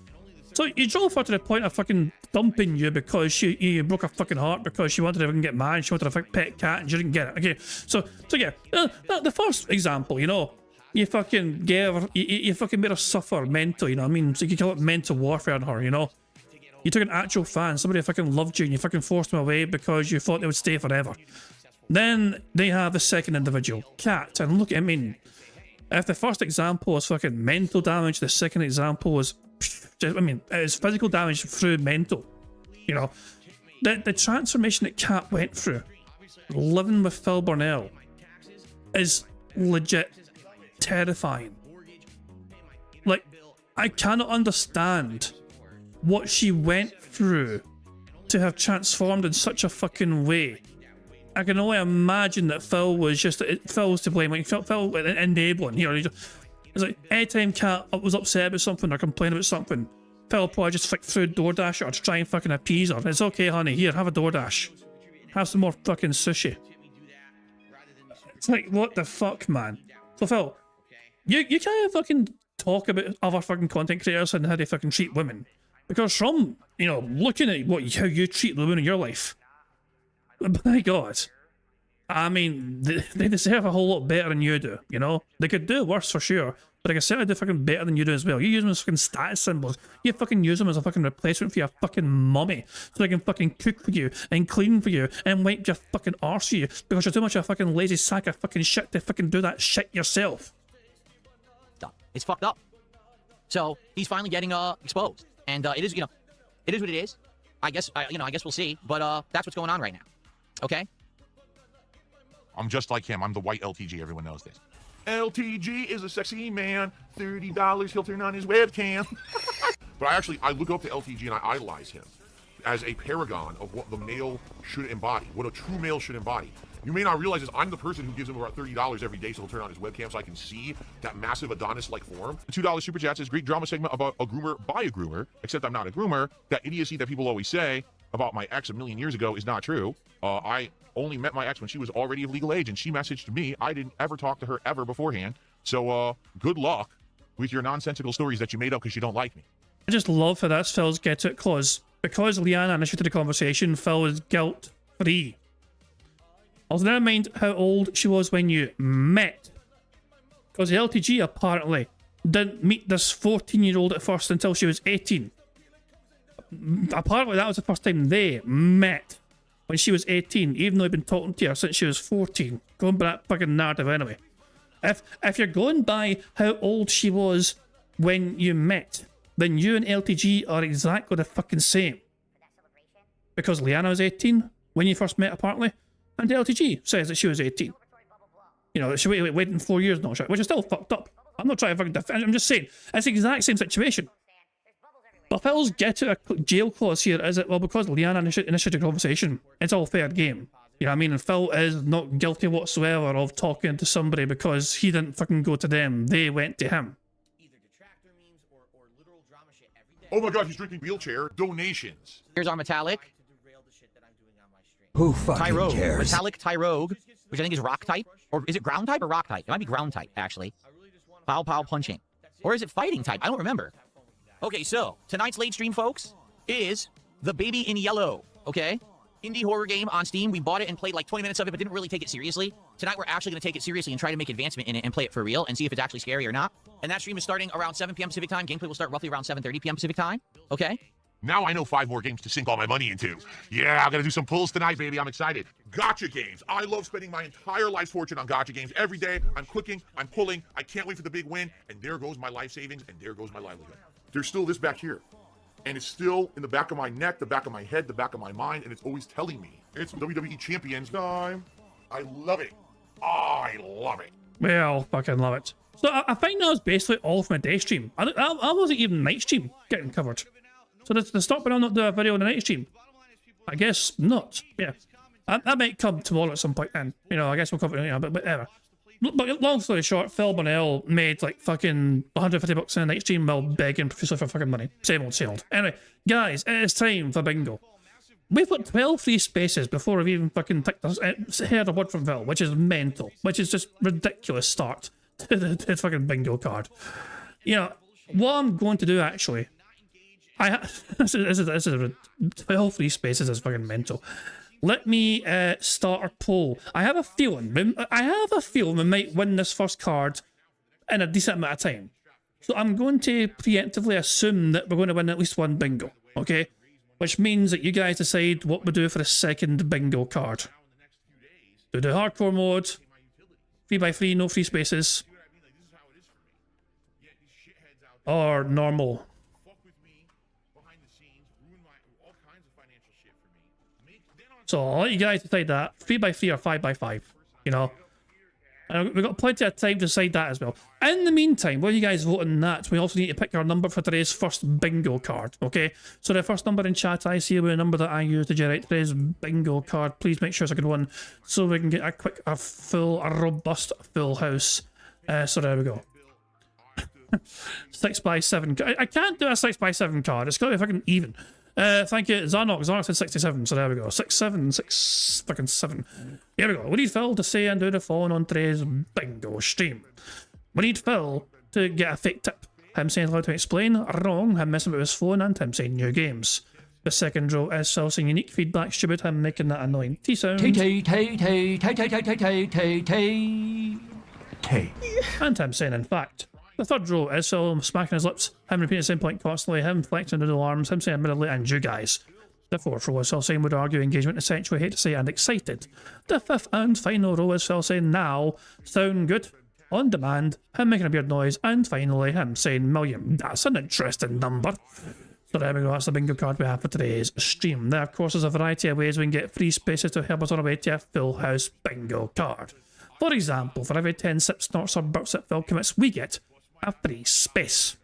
So you drove her to the point of fucking dumping you because you broke her fucking heart because she wanted to fucking get married, she wanted a fucking pet cat and she didn't get it. Okay, so yeah, the first example, you know, you fucking gave her, you fucking made her suffer mental, you know what I mean? So you could call it mental warfare on her, you know? You took an actual fan, somebody who fucking loved you, and you fucking forced them away because you thought they would stay forever. Then they have the second individual, Cat, and look, I mean, if the first example was fucking mental damage, the second example was, I mean, it's physical damage through mental. You know, the transformation that Cat went through, living with Phil Burnell, is legit terrifying. Like, I cannot understand what she went through to have transformed in such a fucking way. I can only imagine that Phil was to blame. Like, Phil enabling, you know. It's like anytime Cat was upset about something or complained about something, Phil probably just like threw DoorDash at her to try and fucking appease her. It's okay, honey. Here, have a DoorDash. Have some more fucking sushi. It's like, what the fuck, man? So Phil, you can't fucking talk about other fucking content creators and how they fucking treat women, because from, you know, looking at how you treat the women in your life, my God, I mean, they deserve a whole lot better than you do, you know? They could do worse for sure, but they could certainly do fucking better than you do as well. You use them as fucking status symbols. You fucking use them as a fucking replacement for your fucking mummy, so they can fucking cook for you, and clean for you, and wipe your fucking arse for you, because you're too much of a fucking lazy sack of fucking shit to fucking do that shit yourself. It's fucked up. So he's finally getting exposed, and it is, you know, it is what it is. I guess we'll see, but that's what's going on right now. Okay. I'm just like him. I'm the white LTG. Everyone knows this. LTG is a sexy man. $30, he'll turn on his webcam. But I look up to LTG and I idolize him as a paragon of what the male should embody, what a true male should embody. You may not realize this, I'm the person who gives him about $30 every day so he'll turn on his webcam so I can see that massive Adonis-like form. The $2 Super Chats is a great drama segment about a groomer by a groomer, except I'm not a groomer. That idiocy that people always say about my ex a million years ago is not true. I only met my ex when she was already of legal age, and she messaged me. I didn't ever talk to her ever beforehand. So good luck with your nonsensical stories that you made up because you don't like me. I just love how that's Phil's get it clause. Because Leanna initiated the conversation, Phil is guilt-free. Also, never mind how old she was when you met. Because the LTG apparently didn't meet this 14-year-old at first until she was 18. Apparently that was the first time they met, when she was 18, even though he'd been talking to her since she was 14. Going by that fucking narrative anyway. If you're going by how old she was when you met, then you and LTG are exactly the fucking same. Because Leanna was 18 when you first met, apparently, and LTG says that she was 18. You know, she waited 4 years now, which is still fucked up. I'm not trying to fucking defend, I'm just saying, it's the exact same situation. But Phil's get to a jail clause here is it, well, because Leanna initiated the conversation, it's all fair game. You know what I mean? And Phil is not guilty whatsoever of talking to somebody because he didn't fucking go to them, they went to him. Oh my God, he's drinking wheelchair donations. Here's our metallic. Who fucking cares? Metallic Tyrogue, which I think is rock type. Or is it ground type or rock type? It might be ground type, actually. Pow pow punching. Or is it fighting type? I don't remember. Okay, so tonight's late stream, folks, is The Baby in Yellow, okay? Indie horror game on Steam. We bought it and played like 20 minutes of it, but didn't really take it seriously. Tonight, we're actually going to take it seriously and try to make advancement in it and play it for real and see if it's actually scary or not. And that stream is starting around 7 p.m. Pacific time. Gameplay will start roughly around 7:30 p.m. Pacific time, okay? Now I know 5 more games to sink all my money into. Yeah, I'm going to do some pulls tonight, baby. I'm excited. Gacha games. I love spending my entire life's fortune on gacha games. Every day, I'm clicking, I'm pulling. I can't wait for the big win. And there goes my life savings, and there goes my livelihood. There's still this back here. And it's still in the back of my neck, the back of my head, the back of my mind, and it's always telling me it's WWE Champions time. I love it. I love it. Well, fucking love it. So I think that was basically all from a day stream. I wasn't even night stream getting covered. So the stop and I'll not do a video on the night stream. I guess not. Yeah. That might come tomorrow at some point then. You know, I guess we'll cover it, you know, but whatever. But long story short, Phil Bonnell made like fucking $150 in a night stream while begging profusely for fucking money. Same old, same old. Anyway, guys, it is time for bingo. We've got 12 free spaces before we've even fucking heard a word from Phil, which is mental, which is just ridiculous start to the fucking bingo card. You know, what I'm going to do actually, this is 12 free spaces is fucking mental. Let me start a poll. I have a feeling we might win this first card in a decent amount of time. So I'm going to preemptively assume that we're going to win at least one bingo, okay? Which means that you guys decide what we do for a second bingo card. Do the hardcore mode, 3x3, no free spaces, or normal. So I'll let you guys decide that. 3x3 or 5x5, you know. And we've got plenty of time to decide that as well. In the meantime, while you guys vote on that, we also need to pick our number for today's first bingo card, okay? So the first number in chat I see will be the number that I use to generate today's bingo card. Please make sure it's a good one so we can get a robust full house. So there we go. 6x7. I can't do a 6x7 card. It's got to be fucking even. Thank you, Zarnock. Zarnock said 67, so there we go. 7. Here we go. We need Phil to say and do the phone on today's bingo stream. We need Phil to get a fake tip. Him saying how to explain, wrong, him messing with his phone, and him saying new games. The second row is Phil saying unique feedback, stupid, him making that annoying T sound. And him saying in fact. The third row is Phil smacking his lips, him repeating the same point constantly, him flexing the arms, him saying admittedly, and you guys. The fourth row is Phil saying would argue engagement, essentially, hate to say, and excited. The fifth and final row is Phil saying now, sound good, on demand, him making a weird noise, and finally him saying million. That's an interesting number. So there we go, that's the bingo card we have for today's stream. There, of course, is a variety of ways we can get free spaces to help us on our way to a full house bingo card. For example, for every 10 sip snorts or burps that Phil commits, we get a free space.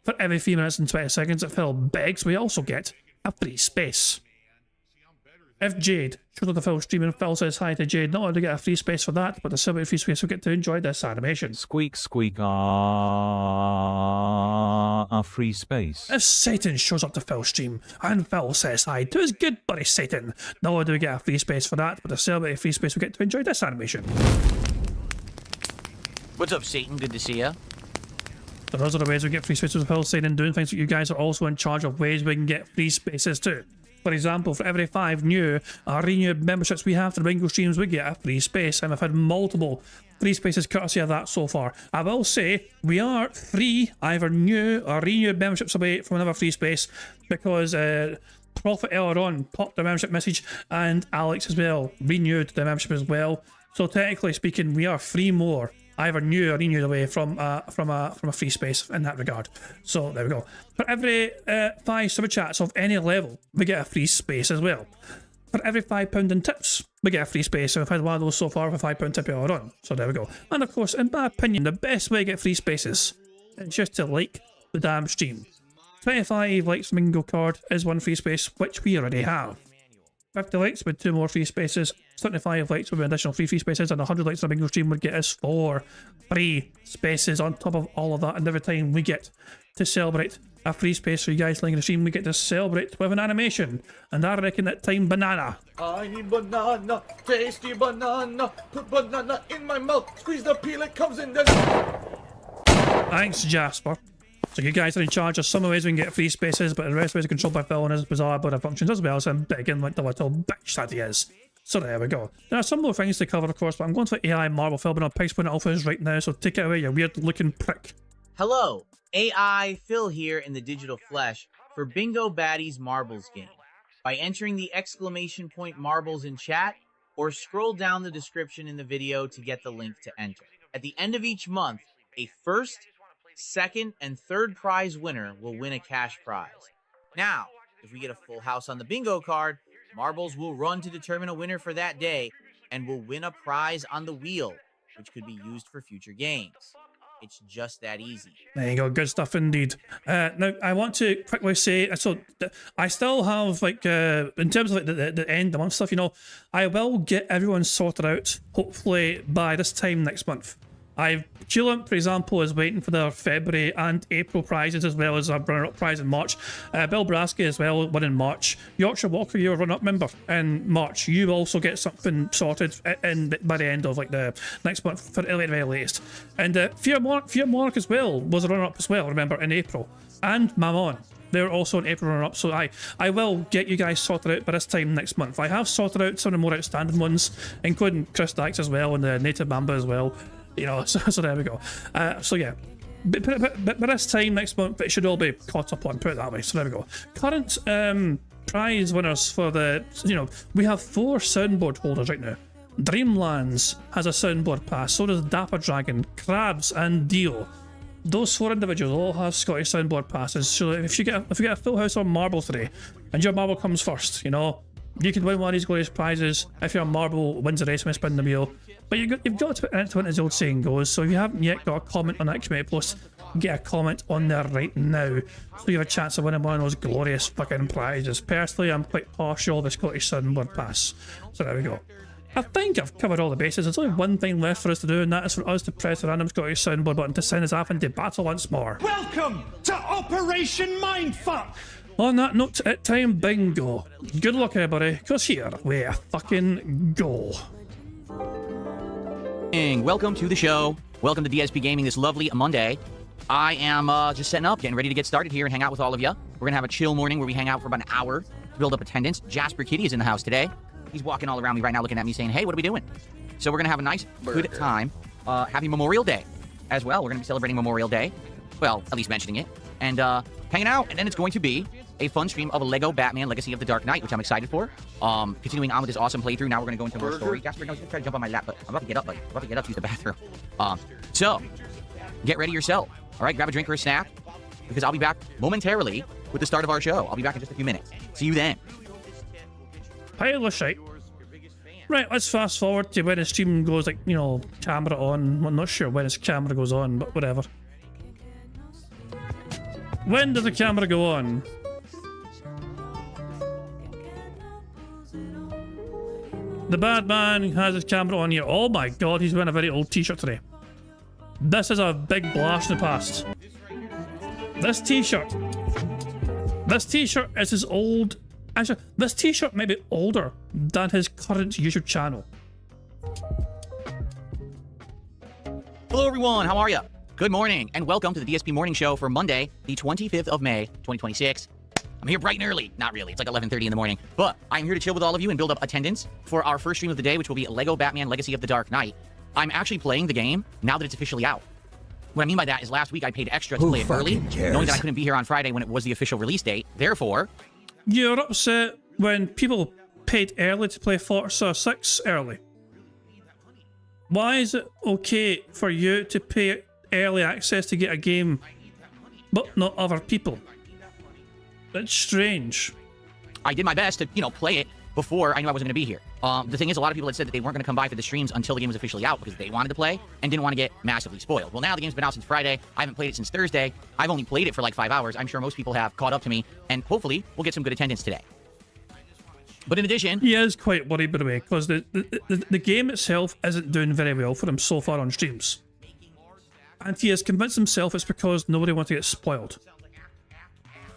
For every 3 minutes and 20 seconds that Phil begs, we also get a free space. If Jade shows up the Phil stream and Phil says hi to Jade, not only do we get a free space for that, but the celebrity free space we get to enjoy this animation. Squeak, squeak, a free space. If Satan shows up to Phil's stream and Phil says hi to his good buddy Satan, not only do we get a free space for that, but the celebrity free space we get to enjoy this animation. What's up, Satan? Good to see ya. So those are the ways we get free spaces with Phil saying and doing things that you guys are also in charge of ways we can get free spaces too. For example, for every 5 new or renewed memberships we have to the bingo streams, we get a free space. And I've had multiple free spaces courtesy of that so far. I will say we are 3 either new or renewed memberships away from another free space because Prophet earlier on popped the membership message and Alex as well renewed the membership as well. So technically speaking, we are 3 more either new or renewed away from a free space in that regard. So there we go. For every 5 super chats of any level, we get a free space as well. For every £5 in tips, we get a free space. So we've had one of those so far with a £5 tip earlier on. So there we go. And of course, in my opinion, the best way to get free spaces is just to like the damn stream. 25 likes from bingo card is 1 free space, which we already have. 50 likes with 2 more free spaces, 75 likes with an additional 3 free spaces, and 100 likes on a bingo stream would get us 4 free spaces on top of all of that. And every time we get to celebrate a free space for you guys liking the stream, we get to celebrate with an animation. And I reckon that time banana. I need banana, tasty banana, put banana in my mouth, squeeze the peel, it comes in the... Thanks, Jasper. So you guys are in charge of some of the ways we can get free spaces, but the rest of the ways are controlled by Phil and his bizarre but functions as well, so I'm begging like the little bitch that he is. So there we go. There are some more things to cover, of course, but I'm going to AI Marvel filming on Pig's Point Alphas right now, so take it away, you weird looking prick. Hello, AI Phil here in the digital flesh for Bingo Baddies Marbles game. By entering the exclamation point marbles in chat, or scroll down the description in the video to get the link to enter. At the end of each month, a first, second, and third prize winner will win a cash prize. Now, if we get a full house on the bingo card, marbles will run to determine a winner for that day and will win a prize on the wheel, which could be used for future games. It's just that easy. There you go, good stuff indeed. Now, I want to quickly say, so I still have, like, in terms of like, the end of the month stuff, you know, I will get everyone sorted out, hopefully by this time next month. Julian, for example, is waiting for their February and April prizes as well as a runner-up prize in March. Bill Brasky as well won in March. Yorkshire Walker, you're a runner-up member in March. You also get something sorted by the end of like the next month for the very latest. And Fear Monarch as well was a runner-up as well, remember, in April. And Mammon. They're also an April runner-up, so I will get you guys sorted out by this time next month. I have sorted out some of the more outstanding ones, including Chris Dax as well and the Native Mamba as well. You know, so there we go. So yeah, but by this time next month, it should all be caught up on, put it that way. So there we go. Current prize winners for the, we have 4 soundboard holders right now. Dreamlands has a soundboard pass, so does Dapper Dragon, Krabs, and Dio. Those 4 individuals all have Scottish soundboard passes. So if you get a full house on marble today, and your marble comes first, you can win one of these glorious prizes. If your marble wins the race when you spin the wheel. But you've got to put it into it, as the old saying goes. So if you haven't yet got a comment on that community post, get a comment on there right now, so you have a chance of winning one of those glorious fucking prizes. Personally, I'm quite partial to the Scottish soundboard pass. So there we go. I think I've covered all the bases. There's only one thing left for us to do, and that is for us to press the random Scottish soundboard button to send us off into battle once more. Welcome to Operation Mindfuck! On that note, it's time bingo. Good luck, everybody, because here we fucking go. Welcome to the show. Welcome to DSP Gaming this lovely Monday. I am just setting up, getting ready to get started here and hang out with all of you. We're going to have a chill morning where we hang out for about an hour, build up attendance. Jasper Kitty is in the house today. He's walking all around me right now looking at me saying, hey, what are we doing? So we're going to have a nice, good time. Happy Memorial Day as well. We're going to be celebrating Memorial Day. Well, at least mentioning it. And hanging out. And then it's going to be a fun stream of Lego Batman Legacy of the Dark Knight, which I'm excited for. Continuing on with this awesome playthrough. Now we're going to go into more story. Jasper, no, he's going to try to jump on my lap, but I'm about to get up, buddy. I'm about to get up to use the bathroom. So, get ready yourself. All right, grab a drink or a snack, because I'll be back momentarily with the start of our show. I'll be back in just a few minutes. See you then. Pile of shite. Right, let's fast forward to when the stream goes, like, camera on. I'm not sure when his camera goes on, but whatever. When does the camera go on? The bad man has his camera on here. Oh my god, he's wearing a very old t-shirt today. This is a big blast in the past. This t-shirt is his old... Actually, this t-shirt may be older than his current YouTube channel. Hello everyone, how are you? Good morning, and welcome to the DSP Morning Show for Monday, the 25th of May, 2026. I'm here bright and early. Not really, it's like 11:30 in the morning. But I'm here to chill with all of you and build up attendance for our first stream of the day, which will be Lego Batman Legacy of the Dark Knight. I'm actually playing the game now that it's officially out. What I mean by that is last week I paid extra to play it early, knowing that I couldn't be here on Friday when it was the official release date. Therefore... You're upset when people paid early to play Forza 6 early. Why is it okay for you to pay early access to get a game, but not other people? That's strange. I did my best to, play it before I knew I wasn't going to be here. The thing is, a lot of people had said that they weren't going to come by for the streams until the game was officially out because they wanted to play and didn't want to get massively spoiled. Well, now the game's been out since Friday. I haven't played it since Thursday. I've only played it for like 5 hours. I'm sure most people have caught up to me, and hopefully we'll get some good attendance today. But in addition... He is quite worried, by the way, because the game itself isn't doing very well for him so far on streams. And he has convinced himself it's because nobody wants to get spoiled.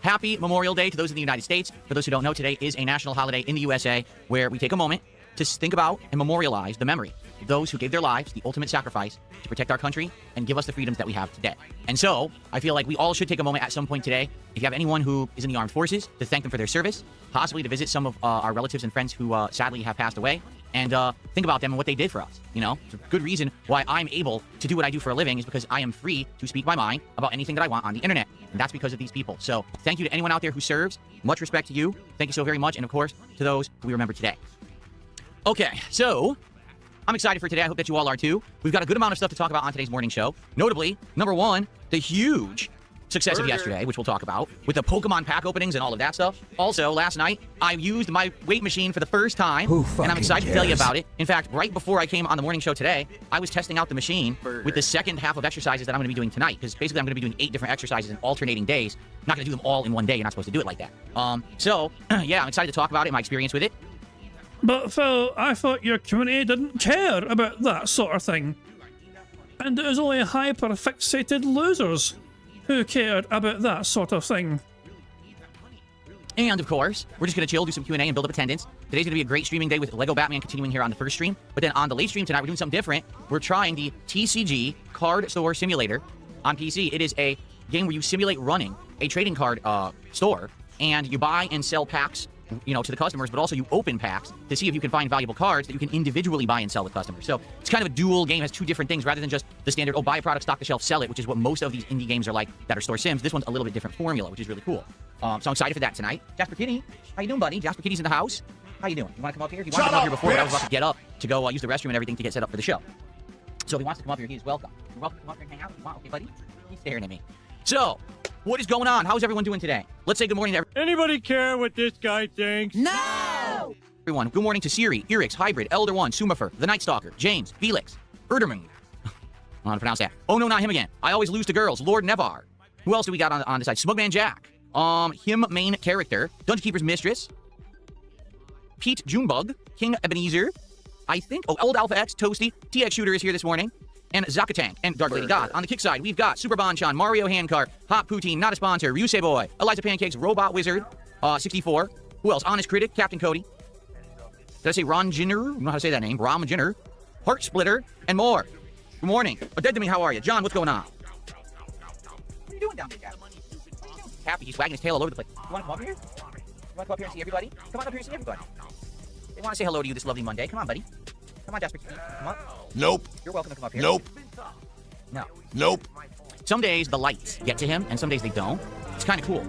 Happy Memorial Day to those in the United States. For those who don't know, today is a national holiday in the USA where we take a moment to think about and memorialize the memory of those who gave their lives, the ultimate sacrifice, to protect our country and give us the freedoms that we have today. And so, I feel like we all should take a moment at some point today, if you have anyone who is in the armed forces, to thank them for their service, possibly to visit some of our relatives and friends who sadly have passed away, and think about them and what they did for us. It's a good reason why I'm able to do what I do for a living is because I am free to speak my mind about anything that I want on the internet. And that's because of these people. So thank you to anyone out there who serves. Much respect to you. Thank you so very much. And of course, to those who we remember today. Okay, so I'm excited for today. I hope that you all are too. We've got a good amount of stuff to talk about on today's morning show. Notably, number one, the huge success of yesterday, which we'll talk about, with the Pokemon pack openings and all of that stuff. Also, last night, I used my weight machine for the first time, and I'm excited to tell you about it. In fact, right before I came on the morning show today, I was testing out the machine with the second half of exercises that I'm going to be doing tonight, because basically I'm going to be doing 8 different exercises in alternating days. I'm not going to do them all in one day. You're not supposed to do it like that. Yeah, I'm excited to talk about it, my experience with it. But Phil, I thought your community didn't care about that sort of thing. and it was only hyper-fixated losers who cared about that sort of thing. And, of course, we're just going to chill, do some Q&A, and build up attendance. Today's going to be a great streaming day with Lego Batman continuing here on the first stream. But then on the late stream tonight, we're doing something different. We're trying the TCG Card Store Simulator on PC. It is a game where you simulate running a trading card store, and you buy and sell packs, you know, to the customers, but also you open packs to see if you can find valuable cards that you can individually buy and sell with customers. So it's kind of a dual game, has two different things rather than just the standard, oh, buy a product, stock the shelf, sell it, which is what most of these indie games are like that are store sims. This one's a little bit different formula, which is really cool. So I'm excited for that tonight. Jasper Kitty, how you doing, buddy? Jasper Kitty's in the house. How you doing? You want to come up here? He wanted to come up here before, but I was about to get up to go use the restroom and everything to get set up for the show. So if he wants to come up here, he's welcome. You're welcome to come up here and hang out if you want, okay, buddy? He's staring at me. So, what is going on? How's everyone doing today? Let's say good morning to Anybody care what this guy thinks? No! everyone. Good morning to Siri, Irix, Hybrid, Elder One, Sumafer, The Night Stalker, James, Felix, Erdermung. I don't know how to pronounce that. Oh no, not him again. I always lose to girls. Lord Nevar. Who else do we got on the side? Smugman Jack. Him main character. Dungeon Keeper's Mistress. Pete Junebug. King Ebenezer. I think. Oh, Old Alpha X, Toasty. TX Shooter is here this morning. And Zakatank and Dark Lady God. On the kick side, we've got Super Bonchan, Mario Handcar, Hot Poutine, not a sponsor, Ryusei Boy, Eliza Pancakes, Robot Wizard, 64. Who else? Honest Critic, Captain Cody. Did I say Ron Jinner? I don't know how to say that name. Rom Jinner. Heart Splitter, and more. Good morning. Dead to Me, how are you? John, what's going on? What are you doing down there, Jack? Happy, he's wagging his tail all over the place. You want to come up here? You want to come up here and see everybody? Come on up here and see everybody. They want to say hello to you this lovely Monday. Come on, buddy. Come on, Jasper. Come on. Nope. You're welcome to come up here. Nope. No. Nope. Some days the lights get to him, and some days they don't. It's kind of cool.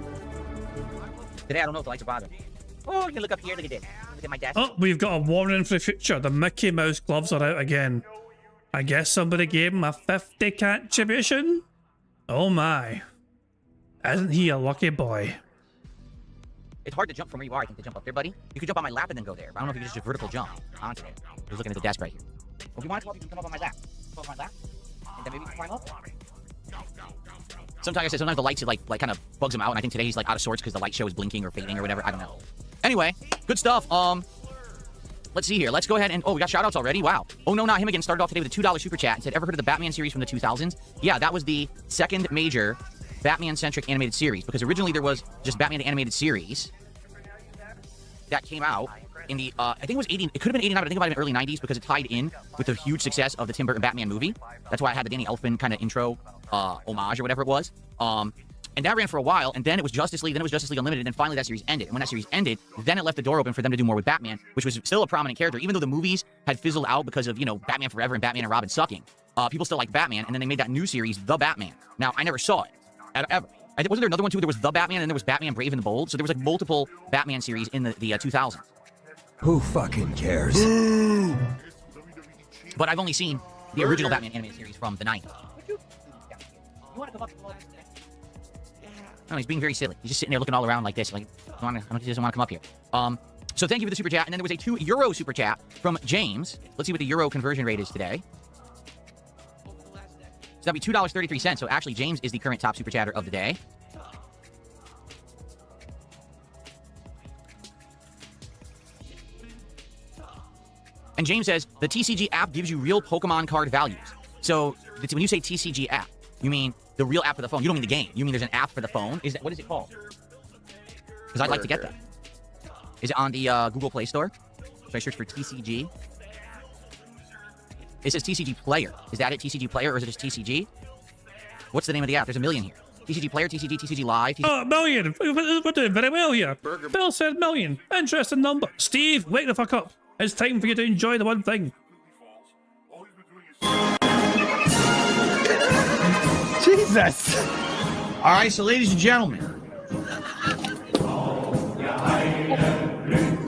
Today, I don't know if the lights are bothering me. Oh, you can look up here. Look at this. Look at my desk. Oh, we've got a warning for the future. The Mickey Mouse gloves are out again. I guess somebody gave him a 50 contribution? Oh my. Isn't he a lucky boy? It's hard to jump from where you are, I think, to jump up there, buddy. You could jump on my lap and then go there. But I don't know if you could just vertical jump onto it. I was looking at the desk right here. Well, if you want to come up, you can come up on my lap. Come up on my lap. And then maybe you can climb up. Sometimes I say sometimes the lights like kind of bugs him out, and I think today he's like out of sorts because the light show is blinking or fading or whatever. I don't know. Anyway, good stuff. Let's see here. Let's go ahead and we got shoutouts already. Wow. Oh no, not him again. Started off today with a $2 super chat and said, "Ever heard of the Batman series from the 2000s?" Yeah, that was the second major Batman-centric animated series, because originally there was just Batman the animated series that came out in the I think it was 80. It could have been 89, but I think it might have been early 90s because it tied in with the huge success of the Tim Burton Batman movie. That's why I had the Danny Elfman kind of intro homage or whatever it was. And that ran for a while, and then it was Justice League, then it was Justice League Unlimited, and finally that series ended. And when that series ended, then it left the door open for them to do more with Batman, which was still a prominent character, even though the movies had fizzled out because of, you know, Batman Forever and Batman and Robin sucking. People still like Batman, and then they made that new series, The Batman. Now, I never saw it, ever. Wasn't there another one, too? There was The Batman, and there was Batman Brave and the Bold, so there was, like, multiple Batman series in the 2000s. Who fucking cares? But I've only seen the original Batman animated series from the 90s. You want to come up? No, he's being very silly. He's just sitting there looking all around like this. Like, he doesn't want to come up here. So thank you for the super chat. And then there was a €2 super chat from James. Let's see what the euro conversion rate is today. So that'd be $2.33. So actually, James is the current top super chatter of the day. And James says, the TCG app gives you real Pokemon card values. So when you say TCG app, you mean the real app for the phone. You don't mean the game. You mean there's an app for the phone? What is it called? Because I'd like to get that. Is it on the Google Play Store? Should I search for TCG? It says TCG Player. Is that it, TCG Player, or is it just TCG? What's the name of the app? There's a million here. TCG Player, TCG Live. Oh, million. We're doing very well here. Bill said million. Interesting number. Steve, wake the fuck up. It's time for you to enjoy the one thing. Jesus. All right, so ladies and gentlemen,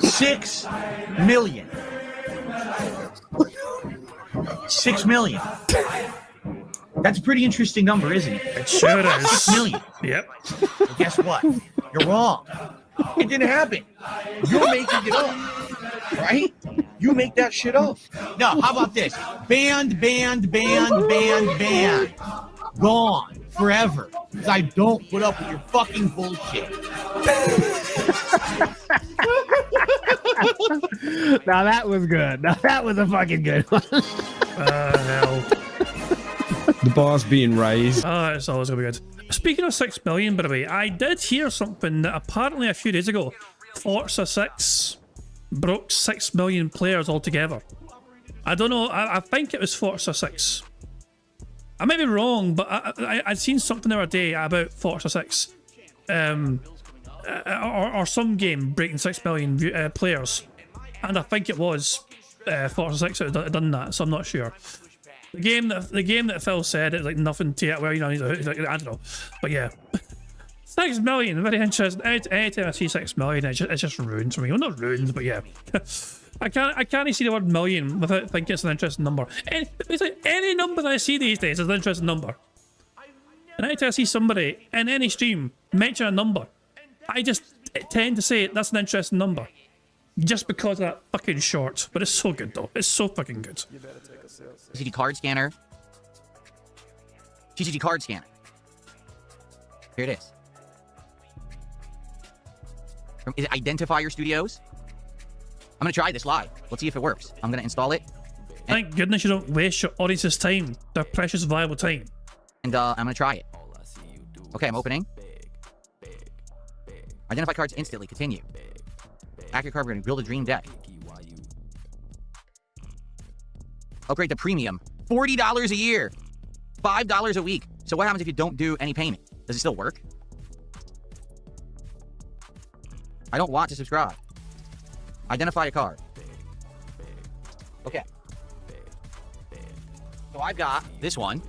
6 million. 6 million. That's a pretty interesting number, isn't it? It sure is. 6 million. Yep. Well, guess what? You're wrong. It didn't happen. You're making it up, right? You make that shit up. No, how about this? Banned. Gone forever. Because I don't put up with your fucking bullshit. Now that was good. Now that was a fucking good one. Hell. The bar's being raised. Oh, it's always gonna be good. Speaking of 6 million, by the way, I did hear something that apparently a few days ago, Forza 6 broke 6 million players altogether. I don't know, I think it was Forza 6. I might be wrong, but I'd seen something the other day about Forza 6. Or some game breaking 6 million players. And I think it was Forza 6 that had done that, so I'm not sure. The game that Phil said, it's like nothing to it, well, you know, he's like, I don't know. But yeah. 6 million, very interesting. Anytime I see 6 million, it just ruins for me. Well, not ruins, but yeah. I can't see the word million without thinking it's an interesting number. It's like any number that I see these days is an interesting number. And anytime I see somebody in any stream mention a number, I just tend to say that's an interesting number. Just because of that fucking short. But it's so good though. It's so fucking good. TCG card scanner. TCG card scanner. Here it is. Is it Identifier Studios? I'm gonna try this live. Let's see if it works. I'm gonna install it. Thank goodness you don't waste your audience's time. Their precious, valuable time. And I'm gonna try it. Okay, I'm opening. Identify cards instantly. Continue. Accurate card. We're gonna build a dream deck. Upgrade to premium. $40 a year. $5 a week. So what happens if you don't do any payment? Does it still work? I don't want to subscribe. Identify a card. Okay. So I've got this one.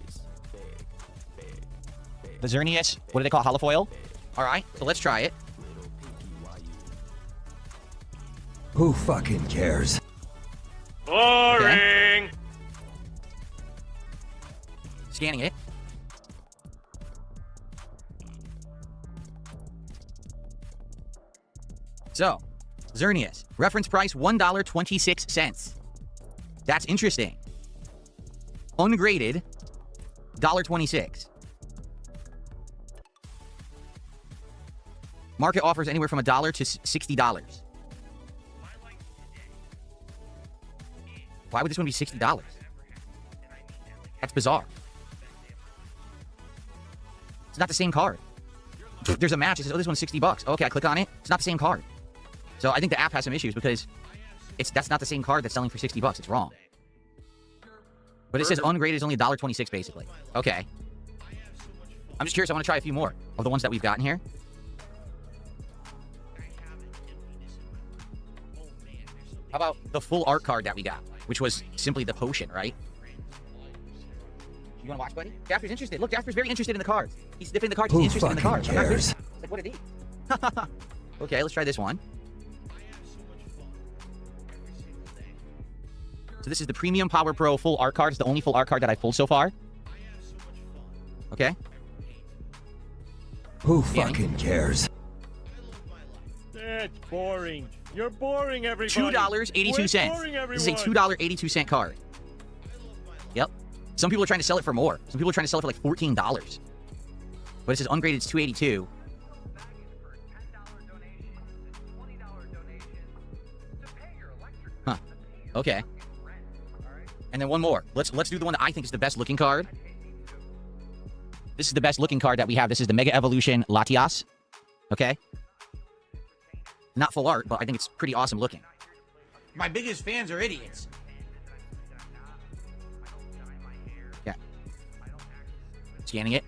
The Xerneas, what do they call it? Holofoil? Alright, so let's try it. Who fucking cares? Boring! Okay. Scanning it. So, Xerneas, reference price $1.26. That's interesting. Ungraded, $1.26. Market offers anywhere from $1 to $60. Why would this one be $60? That's bizarre. It's not the same card. There's a match. It says, oh, this one's $60. Okay, I click on it. It's not the same card. So I think the app has some issues because that's not the same card that's selling for $60. It's wrong. But it says ungraded is only $1.26 basically. Okay. I'm just curious. I want to try a few more of the ones that we've gotten here. How about the full art card that we got, which was simply the potion, right? You want to watch, buddy? Jasper's interested. Look, Jasper's very interested in the cards. He's sniffing the cards. He's interested in the cards. Cares? It's like, what did he? Okay, let's try this one. So this is the Premium Power Pro full art card. It's the only full art card that I've pulled so far. Okay. Who fucking cares? That's boring. You're boring, everybody. $2.82. This is a $2.82 card. Yep. Some people are trying to sell it for more. Some people are trying to sell it for like $14. But it says ungraded, it's $2.82. Huh. Okay. And then one more. Let's do the one that I think is the best looking card. This is the best looking card that we have. This is the Mega Evolution Latias. Okay. Not full art, but I think it's pretty awesome looking. My biggest fans are idiots. Yeah. Scanning it.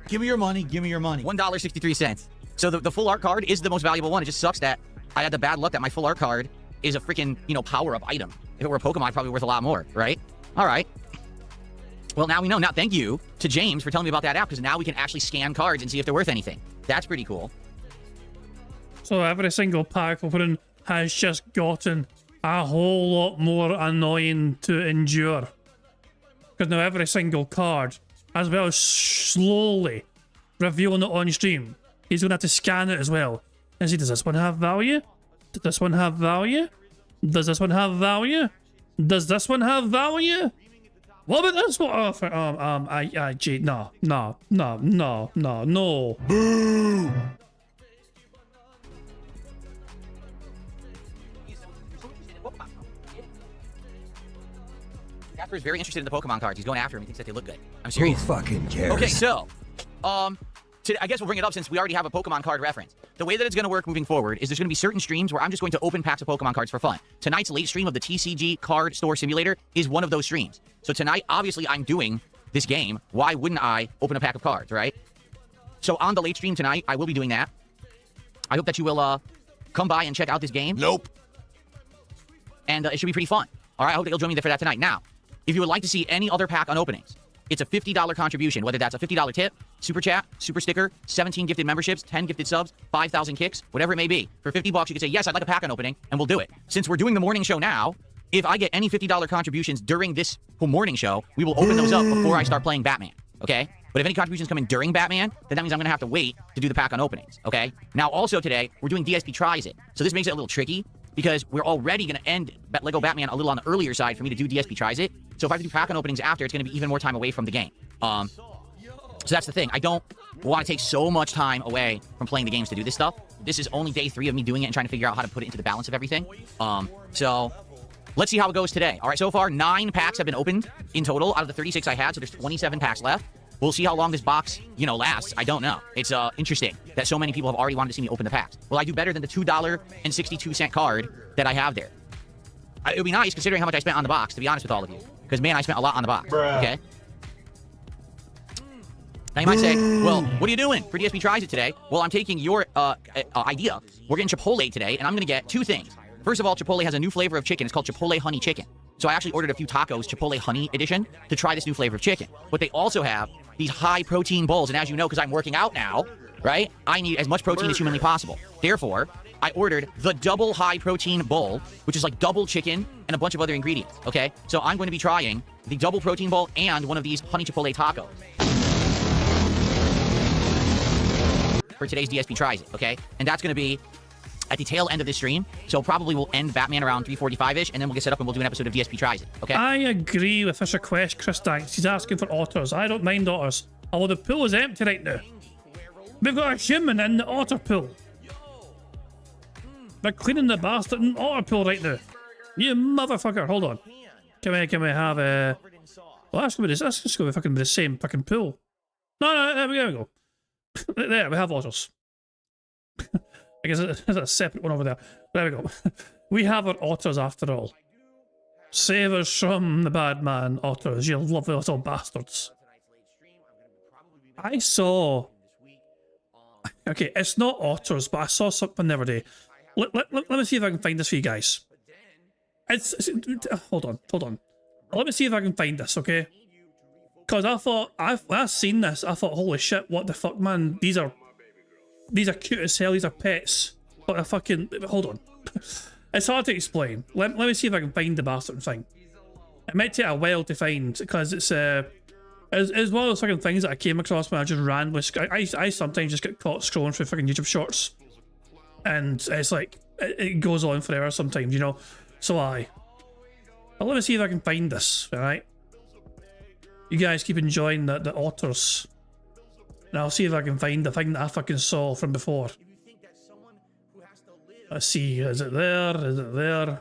Give me your money. Give me your money. $1.63. So the full art card is the most valuable one. It just sucks that I had the bad luck that my full art card is a freaking, power-up item. If it were a Pokemon, it's probably worth a lot more, right? All right. Well, now we know. Now, thank you to James for telling me about that app, because now we can actually scan cards and see if they're worth anything. That's pretty cool. So every single pack opening has just gotten a whole lot more annoying to endure. Because now every single card, as well as slowly revealing it on stream, he's going to have to scan it as well. And see, does this one have value? Does this one have value? Does this one have value? Does this one have value? What about this one? Oh, gee, no. Boo! Casper's very interested in the Pokemon cards. He's going after him. He thinks that they look good. I'm serious. Who fucking cares? Okay, so, I guess we'll bring it up since we already have a Pokemon card reference. The way that it's going to work moving forward is there's going to be certain streams where I'm just going to open packs of Pokemon cards for fun. Tonight's late stream of the TCG Card Store Simulator is one of those streams. So tonight, obviously, I'm doing this game. Why wouldn't I open a pack of cards, right? So on the late stream tonight, I will be doing that. I hope that you will come by and check out this game. Nope. And it should be pretty fun. All right, I hope that you'll join me there for that tonight. Now, if you would like to see any other pack unopenings, it's a $50 contribution, whether that's a $50 tip, super chat, super sticker, 17 gifted memberships, 10 gifted subs, 5,000 kicks, whatever it may be. For 50 bucks, you can say, yes, I'd like a pack unopening, and we'll do it. Since we're doing the morning show now, if I get any $50 contributions during this whole morning show, we will open those up before I start playing Batman, okay? But if any contributions come in during Batman, then that means I'm going to have to wait to do the pack unopenings, okay? Now, also today, we're doing DSP Tries It. So this makes it a little tricky because we're already going to end Lego Batman a little on the earlier side for me to do DSP Tries It. So if I have to do pack unopenings after, it's going to be even more time away from the game. So that's the thing. I don't want to take so much time away from playing the games to do this stuff. This is only day 3 of me doing it and trying to figure out how to put it into the balance of everything. So let's see how it goes today. All right, so far, 9 packs have been opened in total out of the 36 I had, so there's 27 packs left. We'll see how long this box, lasts. I don't know. It's interesting that so many people have already wanted to see me open the packs. Will I do better than the $2.62 card that I have there? It would be nice considering how much I spent on the box, to be honest with all of you. Because, man, I spent a lot on the box. Bruh. Okay? Now you might say, well, what are you doing for DSP Tries It today? Well, I'm taking your idea. We're getting Chipotle today, and I'm going to get 2 things. First of all, Chipotle has a new flavor of chicken. It's called Chipotle Honey Chicken. So I actually ordered a few tacos, Chipotle Honey Edition, to try this new flavor of chicken. But they also have these high-protein bowls, and as you know, because I'm working out now, right, I need as much protein as humanly possible. Therefore, I ordered the double high-protein bowl, which is like double chicken and a bunch of other ingredients, okay? So I'm going to be trying the double protein bowl and one of these honey chipotle tacos for today's DSP Tries It, okay? And that's going to be at the tail end of this stream, so probably we'll end Batman around 3:45-ish, and then we'll get set up and we'll do an episode of DSP Tries It, okay? I agree with this request, Chris Danks. He's asking for otters. I don't mind otters. Although the pool is empty right now. We've got a human in the otter pool. They're cleaning the bastard in the otter pool right now. You motherfucker, hold on. Can we have a... Well, that's just going to be the same fucking pool. No, there we go. There, we have otters. I guess there's a separate one over there. There we go. We have our otters after all. Save us from the bad man, otters, you lovely little bastards. I saw... Okay, it's not otters, but I saw something the other day. Let me see if I can find this for you guys. Hold on. Let me see if I can find this, okay? Because I thought, when I seen this, I thought, holy shit, what the fuck, man? These are cute as hell, these are pets. But I fucking... Hold on. It's hard to explain. Let me see if I can find the bastard thing. It might take a while to find, because it's one of those fucking things that I came across when I just ran with... I sometimes just get caught scrolling through fucking YouTube shorts. And it's like, it goes on forever sometimes, So but let me see if I can find this, alright? You guys keep enjoying the otters. And I'll see if I can find the thing that I fucking saw from before. Let's see, is it there? Is it there?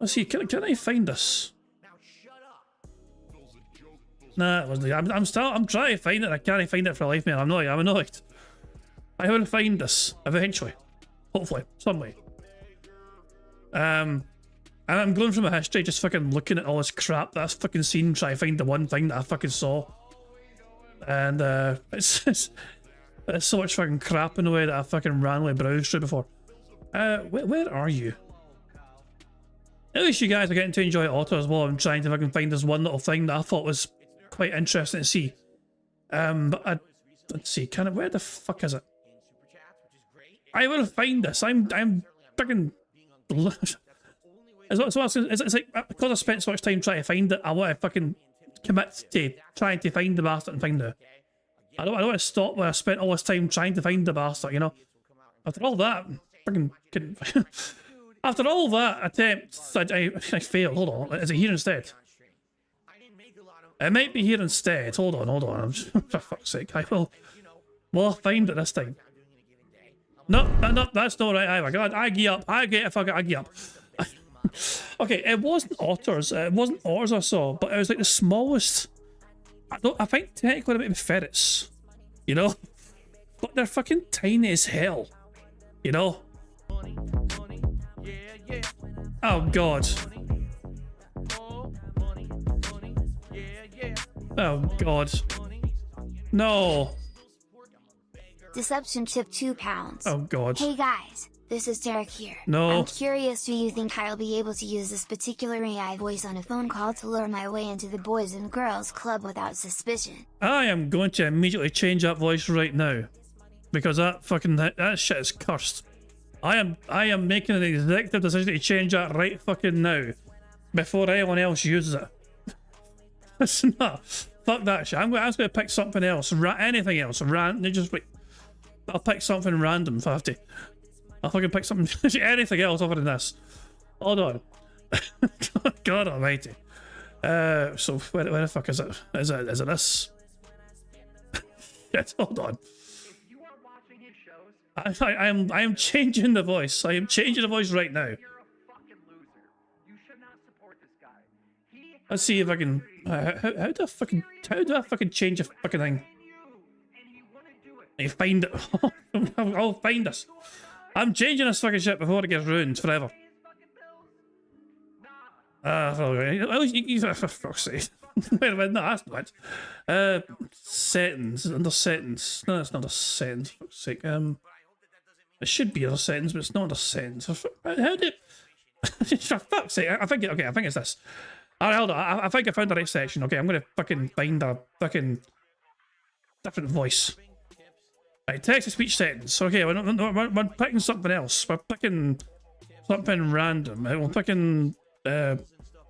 Let's see, can I find this? Nah, it wasn't. I'm trying to find it. I can't find it for life, man. I'm annoyed. I will find this eventually, hopefully, some way. And I'm going through my history, just fucking looking at all this crap that I've fucking seen, trying to find the one thing that I fucking saw. And it's so much fucking crap in the way that I fucking randomly browsed through before. Where are you? At least you guys are getting to enjoy Otter as well. I'm trying to fucking find this one little thing that I thought was quite interesting to see. But let's see, where the fuck is it? I will find this. I'm fucking... It's like, because I spent so much time trying to find it, I want to fucking commit to trying to find the bastard and find it. I don't want to stop where I spent all this time trying to find the bastard, After all that, fucking couldn't... After all that attempt, I failed. Hold on, is it here instead? It might be here instead. Hold on. For fuck's sake, I'll find it this time. No, that's not right either. God, I give up. I give up. Okay, it wasn't otters. It wasn't otters I saw, but it was like the smallest. I think technically it might be ferrets. You know? But they're fucking tiny as hell. You know? Oh god. Oh god. No. Deception chip £2. Oh god. Hey guys, this is Derek here. No. I'm curious, do you think I'll be able to use this particular AI voice on a phone call to lure my way into the Boys and Girls Club without suspicion? I am going to immediately change that voice right now. Because that shit is cursed. I am making an executive decision to change that right fucking now. Before anyone else uses it. It's not. Fuck that shit. I'm going to pick something else. Anything else. Just like, I'll pick something random if I have to. I'll fucking pick something. Anything else other than this. Hold on. God almighty. So where the fuck is it? Is it this? Yes, hold on. I am changing the voice. I am changing the voice right now. Let's see if I can. How do I fucking change a fucking thing? I find it. I'll find this. I'm changing this fucking shit before it gets ruined forever. For fuck's sake. Wait a minute, no, that's not it. Settings, under settings. No, it's not a settings, for fuck's sake. It should be under settings, but it's not under settings. How did... For fuck's sake, I think it's this. Alright, hold on, I think I found the right section. Okay, I'm gonna fucking find a fucking different voice. Right, text-to-speech settings. Okay, we're picking something else. We're picking something random. We're picking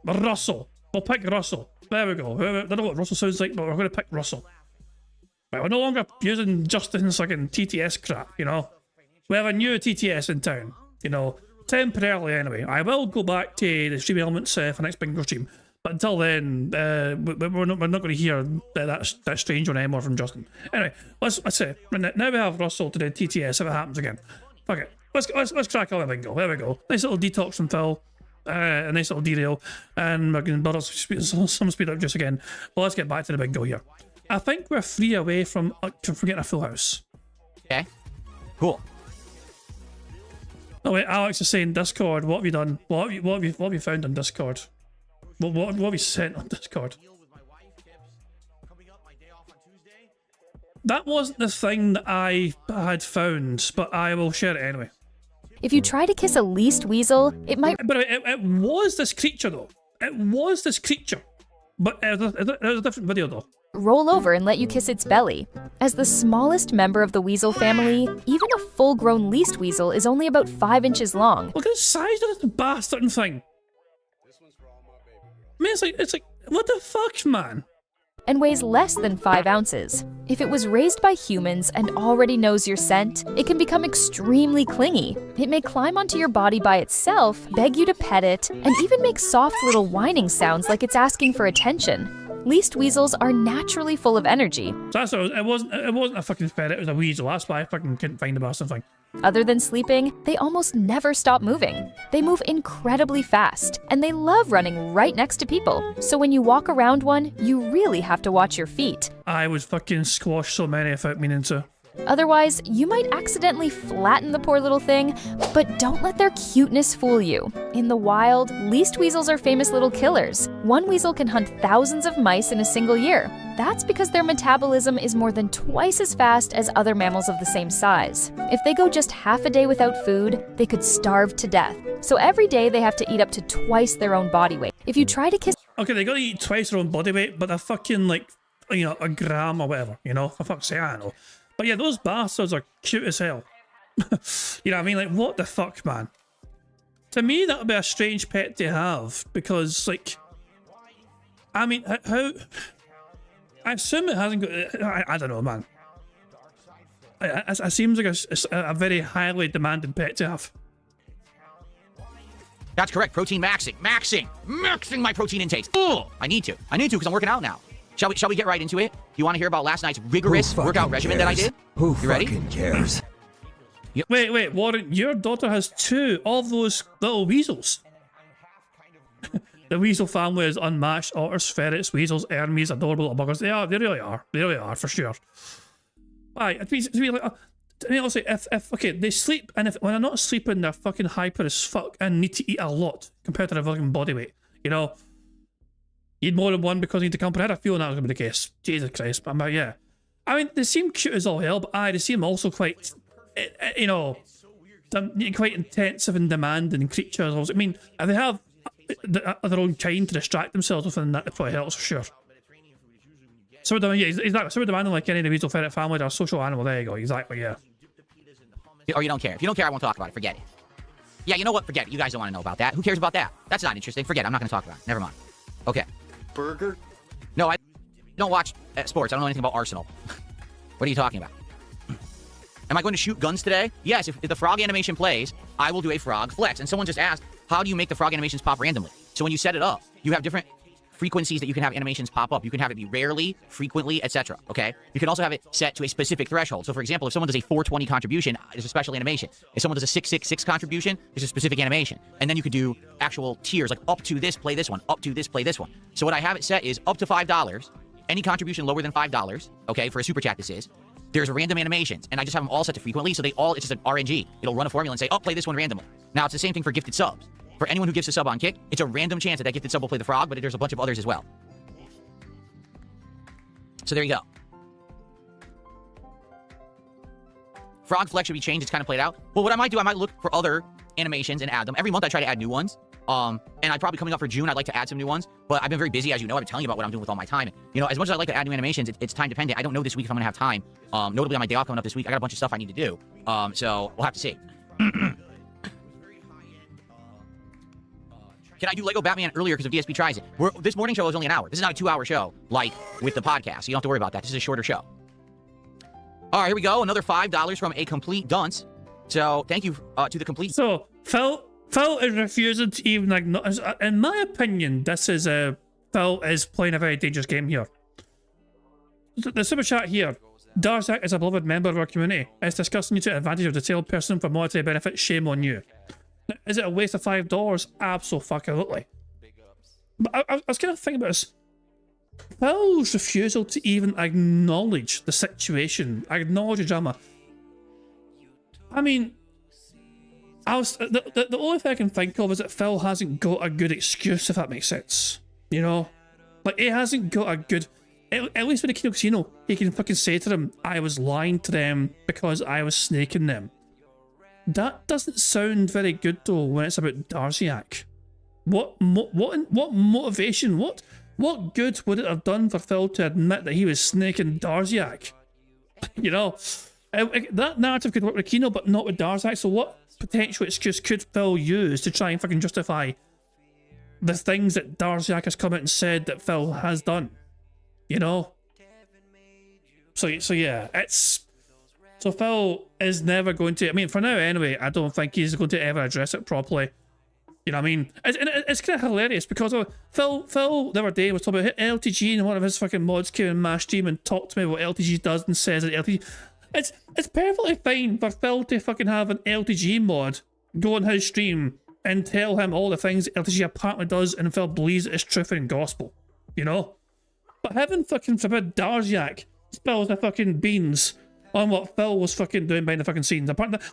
Russell. We'll pick Russell. There we go. I don't know what Russell sounds like, but we're going to pick Russell. Right, we're no longer using Justin's fucking TTS crap, you know. We have a new TTS in town, you know. Temporarily, anyway. I will go back to the stream elements for next bingo stream. But until then, we're not going to hear that strange one anymore from Justin. Anyway, let's say now we have Russell to do TTS if it happens again. Fuck it. Let's crack on the bingo. There we go. Nice little detox from Phil. A nice little derail. And we're going to build up some speed up just again. But let's get back to the bingo here. I think we're 3 away from getting a full house. Okay. Cool. Oh wait, Alex is saying Discord. What have you done? What have you found on Discord? What have you sent on Discord? That wasn't the thing that I had found, but I will share it anyway. If you try to kiss a least weasel, it might... But it was this creature, though. It was this creature. But it was a different video, though. Roll over and let you kiss its belly. As the smallest member of the weasel family, even a full-grown least weasel is only about 5 inches long. Look at the size of this bastard thing. I mean, it's like, what the fuck, man? And weighs less than 5 ounces. If it was raised by humans and already knows your scent, it can become extremely clingy. It may climb onto your body by itself, beg you to pet it, and even make soft little whining sounds like it's asking for attention. Least weasels are naturally full of energy. So that's what it wasn't a fucking ferret, it was a weasel. That's why I fucking couldn't find the bastard thing. Other than sleeping, they almost never stop moving. They move incredibly fast, and they love running right next to people. So when you walk around one, you really have to watch your feet. I would fucking squash so many without meaning to. Otherwise, you might accidentally flatten the poor little thing, but don't let their cuteness fool you. In the wild, least weasels are famous little killers. One weasel can hunt thousands of mice in a single year. That's because their metabolism is more than twice as fast as other mammals of the same size. If they go just half a day without food, they could starve to death. So every day they have to eat up to twice their own body weight. If you try to kiss... Okay, they gotta eat twice their own body weight, but they're fucking like, you know, a gram or whatever, you know? For fuck's sake, I don't know. But yeah, those bastards are cute as hell. You know what I mean? Like, what the fuck, man? To me, that would be a strange pet to have, because, like... I mean, how... I assume it hasn't got... I don't know, man. It seems like a very highly demanding pet to have. That's correct. Protein maxing. Maxing my protein intakes. Oh, I need to because I'm working out now. Shall we get right into it? You want to hear about last night's rigorous workout regimen that I did? Who you ready? fucking cares? Wait, Warren, your daughter has 2 of those little weasels. The weasel family is unmatched. Otters, ferrets, weasels, ermies, adorable little buggers. They really are. They really are, for sure. Right, also, if okay, they sleep, and when they're not sleeping, they're fucking hyper as fuck and need to eat a lot compared to their fucking body weight. You know, you need more than one because you need to comprehend. I had a feeling that was gonna be the case. Jesus Christ, but yeah. I mean, they seem cute as all hell, but they seem also quite, you know, quite intensive and demanding creatures. I mean, if they have their own kind to distract themselves within that, it probably helps for sure. So exactly. So demanding like any of the weasel ferret family, they're a social animal. There you go. Exactly. Yeah. Or you don't care. If you don't care, I won't talk about it. Forget it. Yeah, you know what? Forget it. You guys don't want to know about that. Who cares about that? That's not interesting. Forget it. I'm not going to talk about it. Never mind. Okay. Burger? No, I don't watch sports. I don't know anything about Arsenal. What are you talking about? Am I going to shoot guns today? Yes, if the frog animation plays, I will do a frog flex. And someone just asked, how do you make the frog animations pop randomly? So when you set it up, you have different frequencies that you can have animations pop up. You can have it be rarely, frequently, etc. Okay? You can also have it set to a specific threshold. So for example, if someone does a 420 contribution, there's a special animation. If someone does a 666 contribution, there's a specific animation. And then you could do actual tiers, like up to this, play this one, up to this, play this one. So what I have it set is up to $5, any contribution lower than $5, okay, for a super chat this is, there's random animations, and I just have them all set to frequently, so it's just an RNG. It'll run a formula and say, oh, play this one randomly. Now, it's the same thing for gifted subs. For anyone who gives a sub on Kick, it's a random chance that gifted sub will play the frog, but there's a bunch of others as well. So there you go. Frog Flex should be changed. It's kind of played out. Well, what I might do, I might look for other animations and add them. Every month I try to add new ones. And I'm probably coming up for June. I'd like to add some new ones, but I've been very busy, as you know. I've been telling you about what I'm doing with all my time. You know, as much as I like to add new animations, it's time dependent. I don't know this week if I'm gonna have time. Notably on my day off coming up this week, I got a bunch of stuff I need to do. So we'll have to see. Can I do Lego Batman earlier because of DSP tries it? This morning show is only an hour. This is not a 2-hour show like with the podcast, so you don't have to worry about that. This is a shorter show. All right, here we go. Another $5 from a complete dunce. So thank you to the complete. So Phil is refusing to even acknowledge. In my opinion, this is Phil is playing a very dangerous game here. The super chat here. Darzak is a beloved member of our community. It's disgusting you to advantage of the disabled person for monetary benefit. Shame on you. Is it a waste of $5? Absolutely. But I was kind of thinking about this. Phil's refusal to even acknowledge the situation, acknowledge the drama. I mean, the only thing I can think of is that Phil hasn't got a good excuse, if that makes sense. You know? Like, he hasn't got a good... At least with the Kino Casino, he can fucking say to them, I was lying to them because I was snaking them. That doesn't sound very good, though, when it's about Darziak. What motivation, what good would it have done for Phil to admit that he was snaking Darziak? You know? That narrative could work with Kino, but not with Darziak, so what potential excuse could Phil use to try and fucking justify the things that Darziak has come out and said that Phil has done? You know? So yeah, it's... So Phil is never going to... I mean, for now anyway, I don't think he's going to ever address it properly. You know what I mean? It's kind of hilarious because Phil the other day was talking about LTG, and one of his fucking mods came in my stream and talked to me what LTG does and says that LTG... It's perfectly fine for Phil to fucking have an LTG mod go on his stream and tell him all the things LTG apparently does and Phil believes it's truth and gospel. You know? But having fucking forbid Darziak spills the fucking beans on what Phil was fucking doing behind the fucking scenes.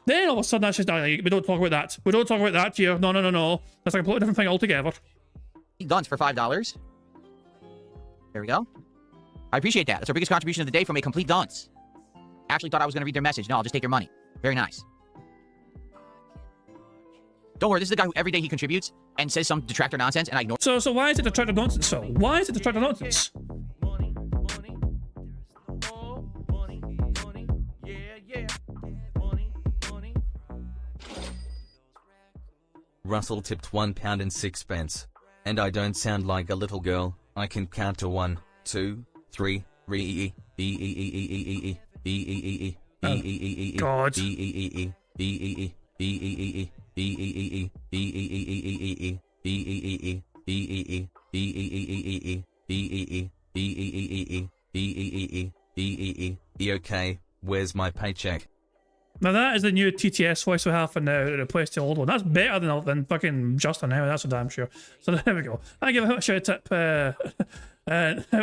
Then all of a sudden that's just, we don't talk about that. We don't talk about that here. No. That's a completely different thing altogether. Dunce for $5. There we go. I appreciate that. That's our biggest contribution of the day from a complete dunce. Actually thought I was going to read their message. No, I'll just take your money. Very nice. Don't worry, this is the guy who every day he contributes and says some detractor nonsense and I ignore. So why is it detractor nonsense, Phil? Why is it detractor nonsense? Russell tipped £1.06, and I don't sound like a little girl. I can count to 1, 2, 3, God. Okay, where's my paycheck? Now that is the new TTS voice we have, and it replaced the old one. That's better than fucking Justin now, that's for damn sure. So there we go. I give a shout tip,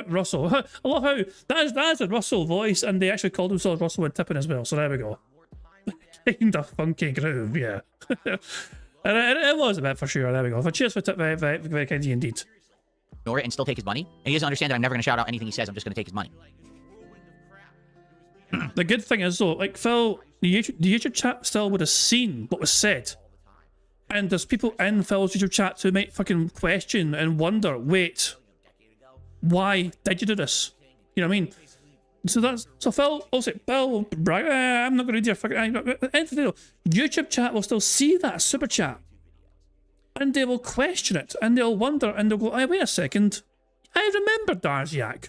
Russell. I love how that is a Russell voice, and they actually called themselves Russell and Tipping as well. So there we go. Kind of funky groove, yeah. And it was a bit for sure. There we go. So cheers for tip, very kind of you indeed. Ignore it and still take his money. And he doesn't understand that I'm never going to shout out anything he says. I'm just going to take his money. The good thing is though, like Phil, the YouTube chat still would have seen what was said. And there's people in Phil's YouTube chat who might fucking question and wonder, wait, why did you do this? You know what I mean? So Phil will say, Bill, I'm not going to read your fucking... YouTube chat will still see that super chat. And they will question it. And they'll wonder. And they'll go, hey, wait a second. I remember Darziak.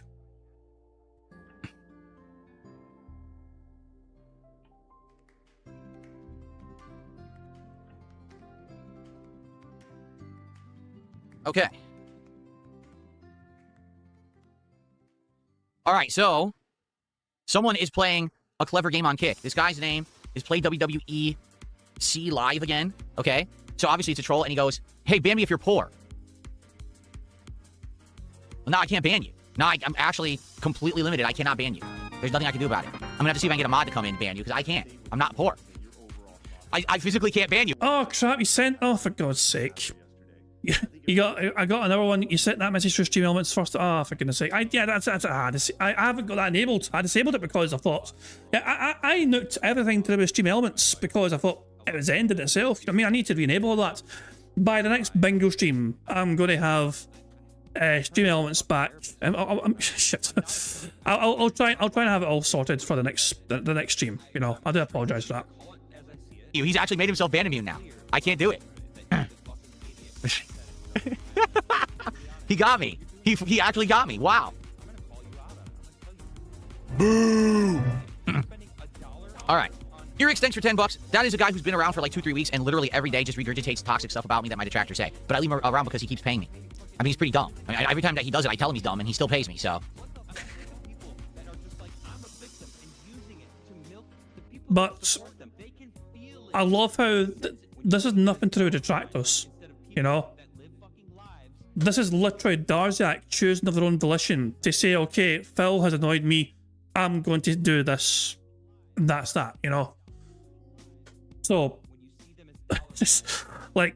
Okay. All right, so someone is playing a clever game on Kick. This guy's name is Play WWE C Live again, okay? So obviously it's a troll, and he goes, hey, ban me if you're poor. Well, now I can't ban you. Now I'm actually completely limited. I cannot ban you. There's nothing I can do about it. I'm going to have to see if I can get a mod to come in and ban you, because I can't. I'm not poor. I physically can't ban you. Oh, crap, you sent... Oh, for God's sake. I got another one. You sent that message for Stream Elements first. Oh, for goodness sake. I haven't got that enabled. I disabled it because I thought, yeah, I nuked everything to do with Stream Elements because I thought it was ended itself. You know what I mean? I need to re-enable that. By the next bingo stream, I'm going to have Stream Elements back. Shit. I'll try and have it all sorted for the next stream. You know, I do apologize for that. He's actually made himself ban immune now. I can't do it. He got me. He actually got me. Wow. Boo. All right. Erix, thanks for $10. That is a guy who's been around for like 2-3 weeks and literally every day just regurgitates toxic stuff about me that my detractors say. But I leave him around because he keeps paying me. I mean, he's pretty dumb. I mean, every time that he does it, I tell him he's dumb and he still pays me, so. But I love how this is nothing to do with detractors, you know? This is literally Darziak choosing of their own volition to say, okay, Phil has annoyed me, I'm going to do this. And that's that, you know? So, just like,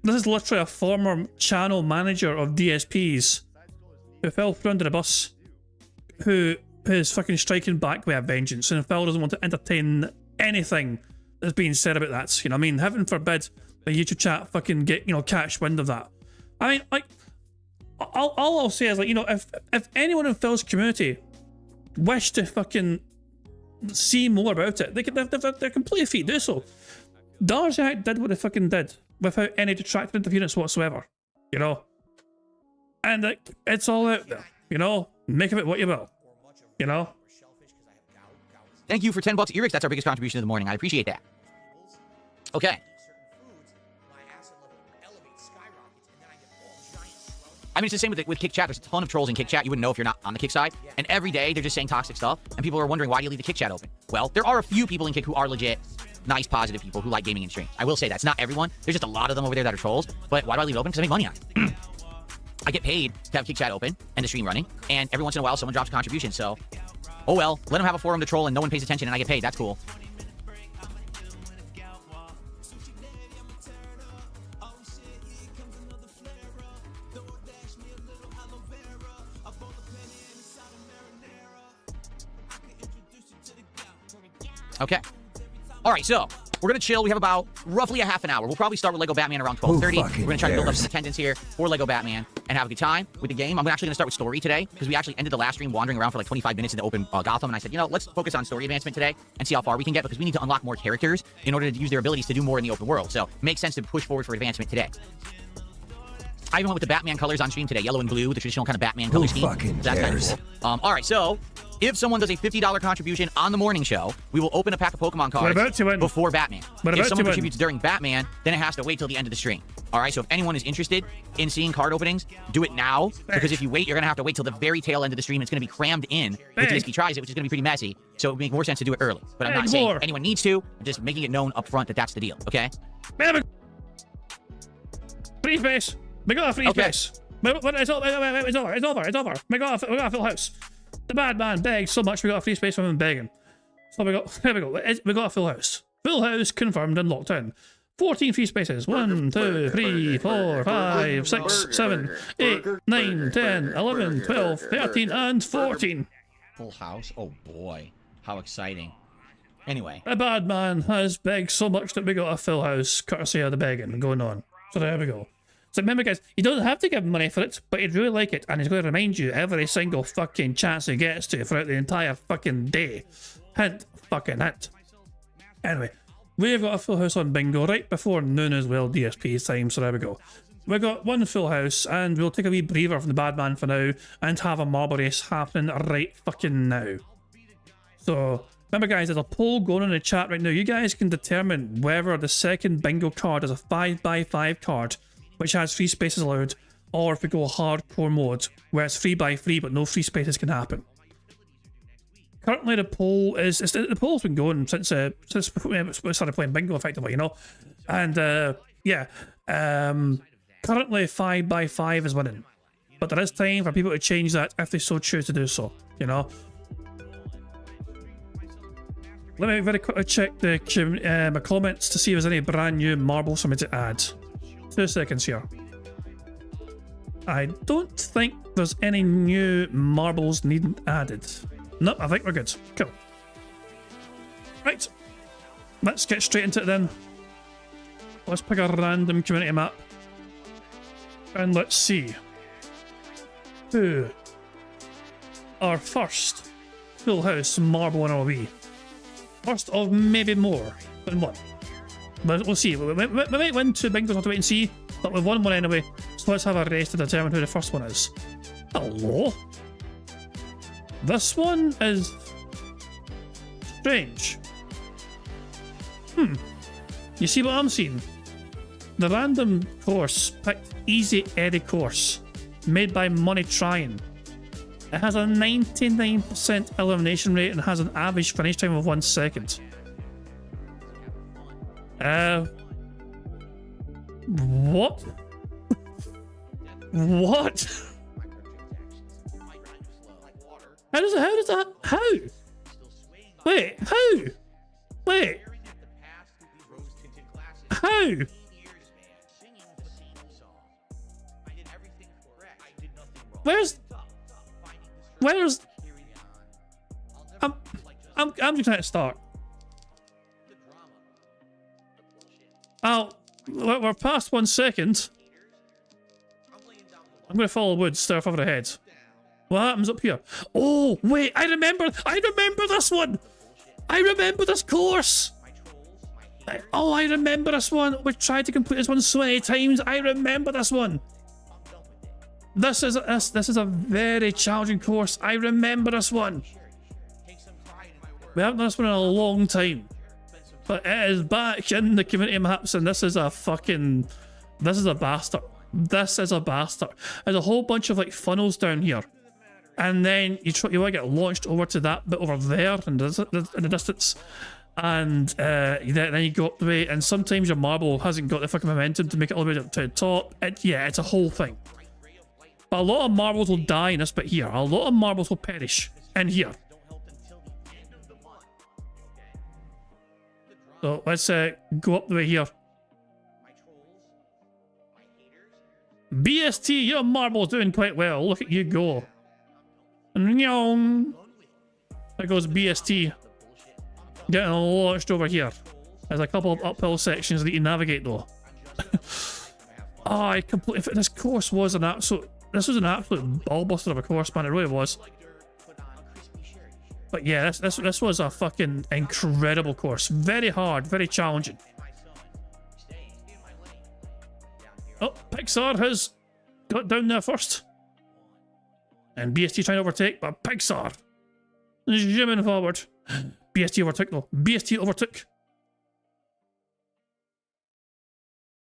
this is literally a former channel manager of DSPs who Phil threw under the bus, who is fucking striking back with a vengeance, and Phil doesn't want to entertain anything that's being said about that. You know what I mean? Heaven forbid the YouTube chat fucking get, you know, catch wind of that. I mean, like, all I'll say is, like, you know, if anyone in Phil's community wish to fucking see more about it, they're completely free to do so. Darziak did what he fucking did without any detractor interference whatsoever, you know? And like, it's all out there, you know? Make of it what you will, you know? Thank you for $10, Erix. That's our biggest contribution of the morning. I appreciate that. Okay. I mean, it's the same with Kick Chat. There's a ton of trolls in Kick Chat. You wouldn't know if you're not on the Kick side. And every day, they're just saying toxic stuff. And people are wondering, why do you leave the Kick Chat open? Well, there are a few people in Kick who are legit, nice, positive people who like gaming and stream. I will say that. It's not everyone. There's just a lot of them over there that are trolls. But why do I leave it open? Because I make money on it. I get paid to have Kick Chat open and the stream running. And every once in a while, someone drops a contribution. So, oh well. Let them have a forum to troll and no one pays attention and I get paid. That's cool. Okay. All right, so we're going to chill. We have about roughly a half an hour. We'll probably start with Lego Batman around 12:30. We're going to try to build up some attendance here for Lego Batman and have a good time with the game. I'm actually going to start with story today because we actually ended the last stream wandering around for like 25 minutes in the open Gotham. And I said, you know, let's focus on story advancement today and see how far we can get because we need to unlock more characters in order to use their abilities to do more in the open world. So it makes sense to push forward for advancement today. I even went with the Batman colors on stream today, yellow and blue, the traditional kind of Batman color scheme. That's kind of cool. All right, so if someone does a $50 contribution on the morning show, we will open a pack of Pokemon cards before Batman. If someone contributes during Batman, then it has to wait till the end of the stream. All right, so if anyone is interested in seeing card openings, do it now, because if you wait, you're going to have to wait till the very tail end of the stream. It's going to be crammed in with DSP Tries It, which is going to be pretty messy, so it would make more sense to do it early. But I'm not saying anyone needs to. I'm just making it known up front that that's the deal, okay? Free space. We got a free space. It's over. We got a full house. The bad man begged so much we got a free space from him begging. So there we go. We got a full house. Full house confirmed and locked in. 14 free spaces. 1, 2, 3, 4, 5, 6, 7, 8, 9, 10, 11, 12, 13, and 14. Full house? Oh boy. How exciting. Anyway. The bad man has begged so much that we got a full house, courtesy of the begging going on. So there we go. So remember guys, you don't have to give him money for it, but he'd really like it, and he's going to remind you every single fucking chance he gets to throughout the entire fucking day. Hint, fucking hint. Anyway, we've got a full house on bingo right before noon as well, DSP's time, so there we go. We've got one full house, and we'll take a wee breather from the bad man for now, and have a marble race happening right fucking now. So, remember guys, there's a poll going on in the chat right now. You guys can determine whether the second bingo card is a 5x5 card, which has free spaces allowed, or if we go hardcore mode, where it's 3x3 but no free spaces can happen. Currently the poll is, the poll's been going since we started playing bingo effectively, you know? And yeah, currently 5x5 is winning. But there is time for people to change that if they so choose to do so, you know? Let me very quickly check the my comments to see if there's any brand new marbles for me to add. 2 seconds here. I don't think there's any new marbles needing added. Nope, I think we're good. Cool. Right. Let's get straight into it then. Let's pick a random community map. And let's see who our first full house marble winner will be. First of maybe more than one. But we'll see. We might win 2 bingos, we'll have to wait and see. But we've won one anyway, so let's have a race to determine who the first one is. Hello? This one is strange. You see what I'm seeing? The random course picked Easy Eddie course, made by Money Trying. It has a 99% elimination rate and has an average finish time of 1 second. What? What? How does that, how? Wait, how? Wait. How? Where's I'm just trying to start. Oh, we're past 1 second. I'm gonna follow Woods, stare over the head. What happens up here? Oh, wait, I remember this one! I remember this course! I remember this one! We tried to complete this one so many times, I remember this one! This is a very challenging course, I remember this one! We haven't done this one in a long time. But it is back in the community maps, and this is a bastard. This is a bastard. There's a whole bunch of like funnels down here. And then you want to get launched over to that bit over there in the distance. And then you go up the way, and sometimes your marble hasn't got the fucking momentum to make it all the way up to the top. It's a whole thing. But a lot of marbles will die in this bit here. A lot of marbles will perish in here. So let's go up the way here. BST, your marble's doing quite well. Look at you go. There goes BST. Getting launched over here. There's a couple of uphill sections that you navigate though. Oh, I completely. This course was an absolute. This was an absolute ballbuster of a course, man. It really was. But yeah, this was a fucking incredible course. Very hard, very challenging. Oh, Pixar has got down there first. And BST trying to overtake, but Pixar zooming forward. BST overtook though. BST overtook.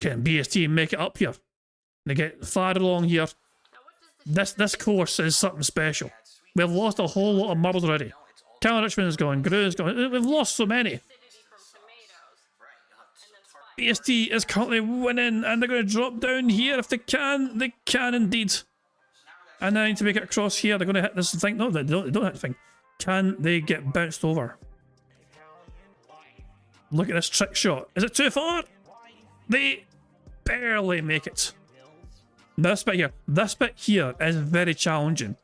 Can BST make it up here? They get far along here. This course is something special. We've lost a whole lot of marbles already. Cal Richmond is going, Gru is going. We've lost so many. BST is currently winning, and they're going to drop down here if they can. They can indeed. And they need to make it across here. They're going to hit this thing. No, they don't hit the thing. Can they get bounced over? Look at this trick shot. Is it too far? They barely make it. This bit here is very challenging.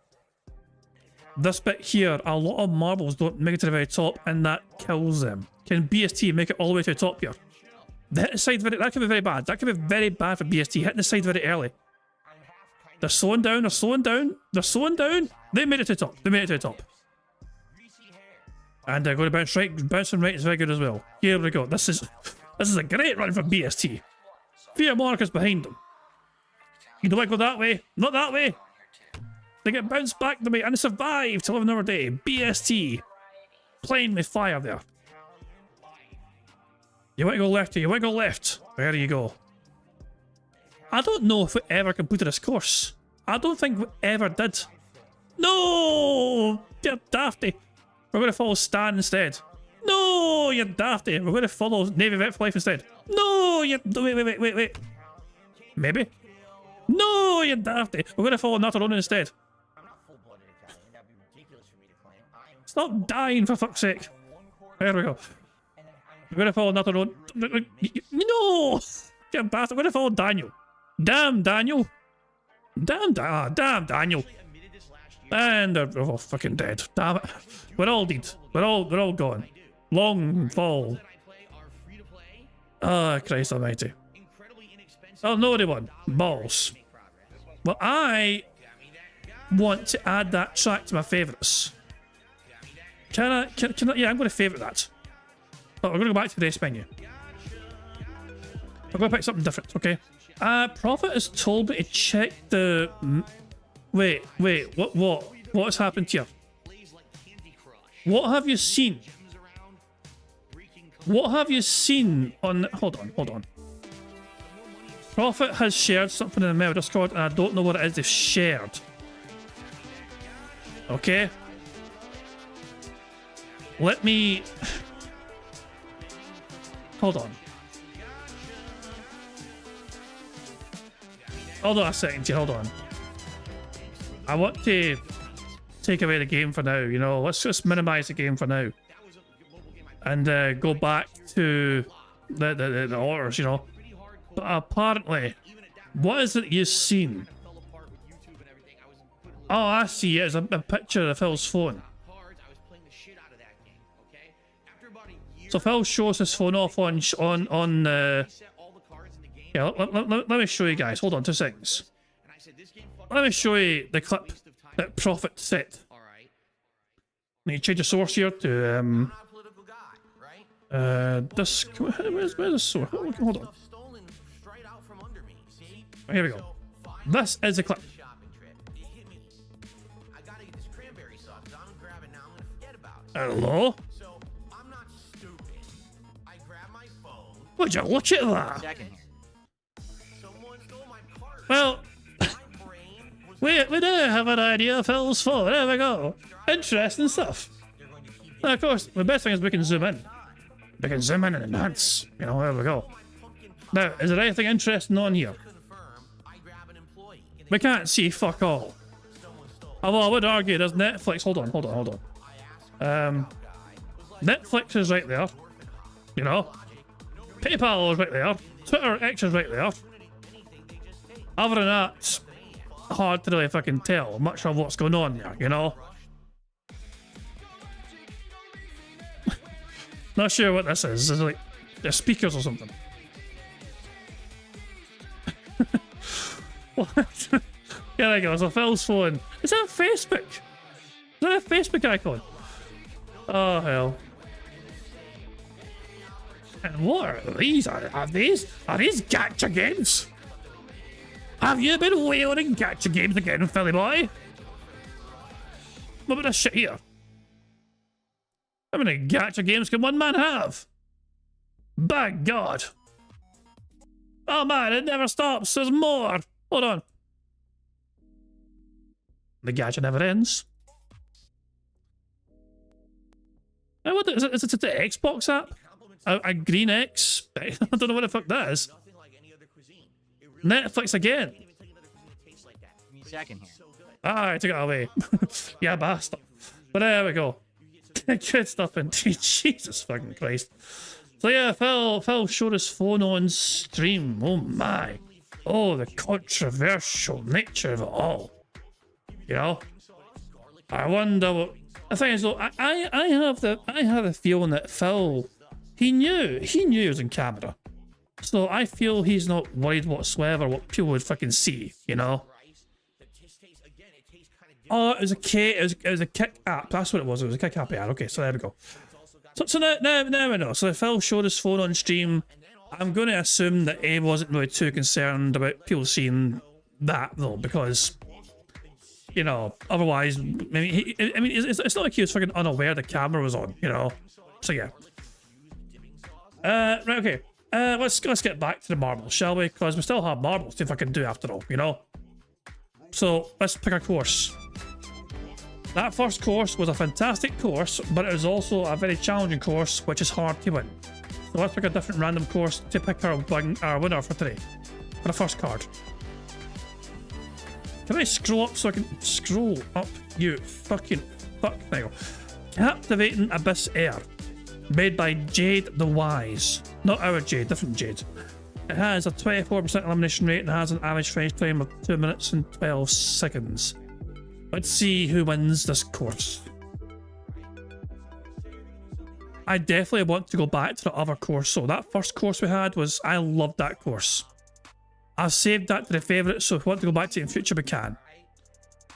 This bit here, a lot of marbles don't make it to the very top, and that kills them. Can BST make it all the way to the top here? They hit the side very, that could be very bad. That could be very bad for BST, hitting the side very early. They're slowing down, they're slowing down, they're slowing down. They made it to the top, they made it to the top. And they're going to bounce right, bouncing right is very good as well. Here we go, this is a great run for BST. Fear Marcus behind them. You don't want to go that way, not that way. They get bounced back to me and they survive to live another day. BST playing with fire there. You want to go left here, you want to go left. There you go. I don't know if we ever completed this course. I don't think we ever did. No! You're dafty. We're going to follow Stan instead. No! You're dafty. We're going to follow Navy Vet for Life instead. No! You're... Wait. Maybe? No! You're dafty. We're going to follow Natarona instead. Stop dying, for fuck's sake. There we go. We're going to follow Natarona. No! You're bastard. We're going to follow Daniel. Damn, Daniel. Damn Daniel. And they're all fucking dead. Damn it. We're all dead. We're all gone. Long fall. Ah, Christ almighty. Oh, nobody won. Balls. Well, I want to add that track to my favourites. Can I? Yeah, I'm going to favourite that. But we're going to go back to the race menu. We're going to pick something different, okay? Prophet has told me to check the... Wait, what has happened here? What have you seen? What have you seen on... Hold on. Prophet has shared something in the mail Discord, and I don't know what it is they've shared. Okay? Let me... Hold on. Hold on a second here, hold on. I want to take away the game for now, you know. Let's just minimize the game for now. And go back to the orders, you know. But apparently, what is it you've seen? Oh, I see. It's a picture of Phil's phone. So Phil shows his phone off on yeah, let me show you guys. Hold on 2 seconds. Let me show you the clip that Prophet set. Need to change the source here to this. Where's the source? Hold on. Here we go. This is the clip. Hello? Would you look at that? Well, we do have an idea of Phil's phone. There we go. Interesting stuff. Now, of course, the best thing is we can zoom in. We can zoom in and enhance. You know, there we go. Now, is there anything interesting on here? We can't see fuck all. Although I would argue there's Netflix. Hold on. Netflix is right there. You know. PayPal is right there. Twitter X is right there. Other than that, it's hard to really fucking tell much of what's going on here, you know? Not sure what this is. Is it like the speakers or something? What? Yeah, there you go. So Phil's phone. Is that Facebook? Is that a Facebook icon? Oh, hell. And what are these? Are these gacha games? Have you been whaling in gacha games again, Philly boy? What about this shit here? How many gacha games can one man have? By God. Oh man, it never stops. There's more. Hold on. The gacha never ends. Now, what is it? Is it the Xbox app? A Green X? I don't know what the fuck that is. Netflix again. Give me a second here. Ah, I took it away. Yeah, bastard. But there we go. Good stuff indeed. Jesus fucking Christ. So yeah, Phil showed his phone on stream. Oh my. Oh, the controversial nature of it all. You know? I wonder what... The thing is though, I have the feeling that Phil, he knew he was in camera. So I feel he's not worried whatsoever what people would fucking see, you know? Oh, it was a kick app. That's what it was. It was a kick app. Yeah, okay, so there we go. So now we know. So Phil showed his phone on stream. I'm going to assume that he wasn't really too concerned about people seeing that though, because, you know, otherwise, I mean, it's not like he was fucking unaware the camera was on, you know? So yeah. Right, okay. Let's get back to the marbles, shall we? Because we still have marbles to fucking do after all, you know? So let's pick a course. That first course was a fantastic course, but it was also a very challenging course, which is hard to win. So let's pick a different random course to pick our winner for today. For the first card. Can I scroll up so I can scroll up? You fucking fuck. There you go. Captivating Abyss Air. Made by Jade the Wise. Not our Jade, different Jade. It has a 24% elimination rate and has an average finish time of 2 minutes and 12 seconds. Let's see who wins this course. I definitely want to go back to the other course. So that first course we had was, I loved that course. I've saved that to the favourite, so if we want to go back to it in future, we can.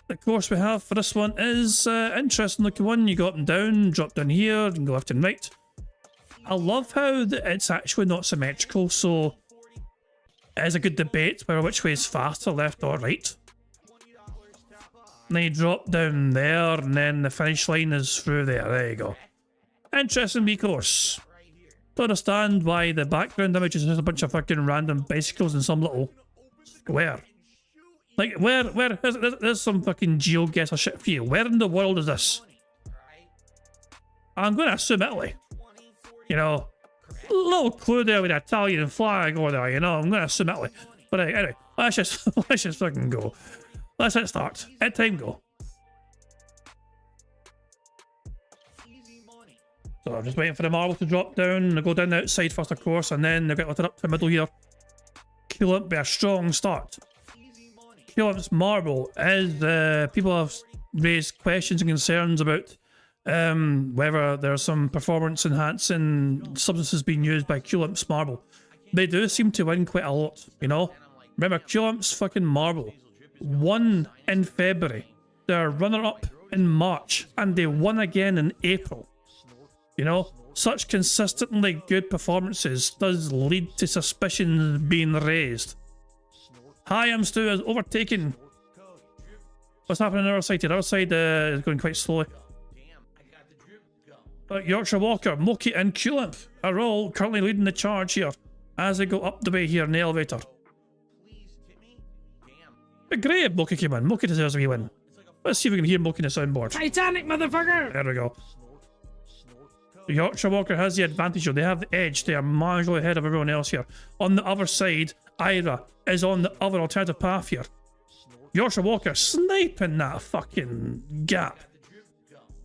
The course we have for this one is interesting looking one. You go up and down, drop down here, and go left and right. I love how it's actually not symmetrical, so it is a good debate whether which way is faster, left or right. And then you drop down there, and then the finish line is through there. There you go. Interesting wee course. Don't understand why the background image is just a bunch of fucking random bicycles in some little square. Like, there's some fucking geoguessr shit for you. Where in the world is this? I'm going to assume Italy. You know, a little clue there with the Italian flag over there, you know, I'm going to assume Italy. But anyway, let's just fucking go. Let's hit start. Hit time go. So I'm just waiting for the marble to drop down and go down the outside first, of course, and then they'll get lifted up to the middle here. Cool be a strong start. Coolup's marble is, people have raised questions and concerns about whether there's some performance enhancing substances being used by Coolup's marble. They do seem to win quite a lot, you know? Remember, Coolup's fucking marble won in February. They're runner-up in March, and they won again in April. You know, such consistently good performances does lead to suspicions being raised. Hi, I'm Stu is overtaken. What's happening on the other side here? The other side is going quite slowly. Yorkshire Walker, Moki and Coolup are all currently leading the charge here as they go up the way here in the elevator. But great, Moki came in. Moki deserves a wee win. Let's see if we can hear Moki in the soundboard. Titanic, motherfucker! There we go. The Yorkshire Walker has the advantage here. They have the edge. They are marginally ahead of everyone else here. On the other side, Ira is on the other alternative path here. Yorkshire Walker sniping that fucking gap.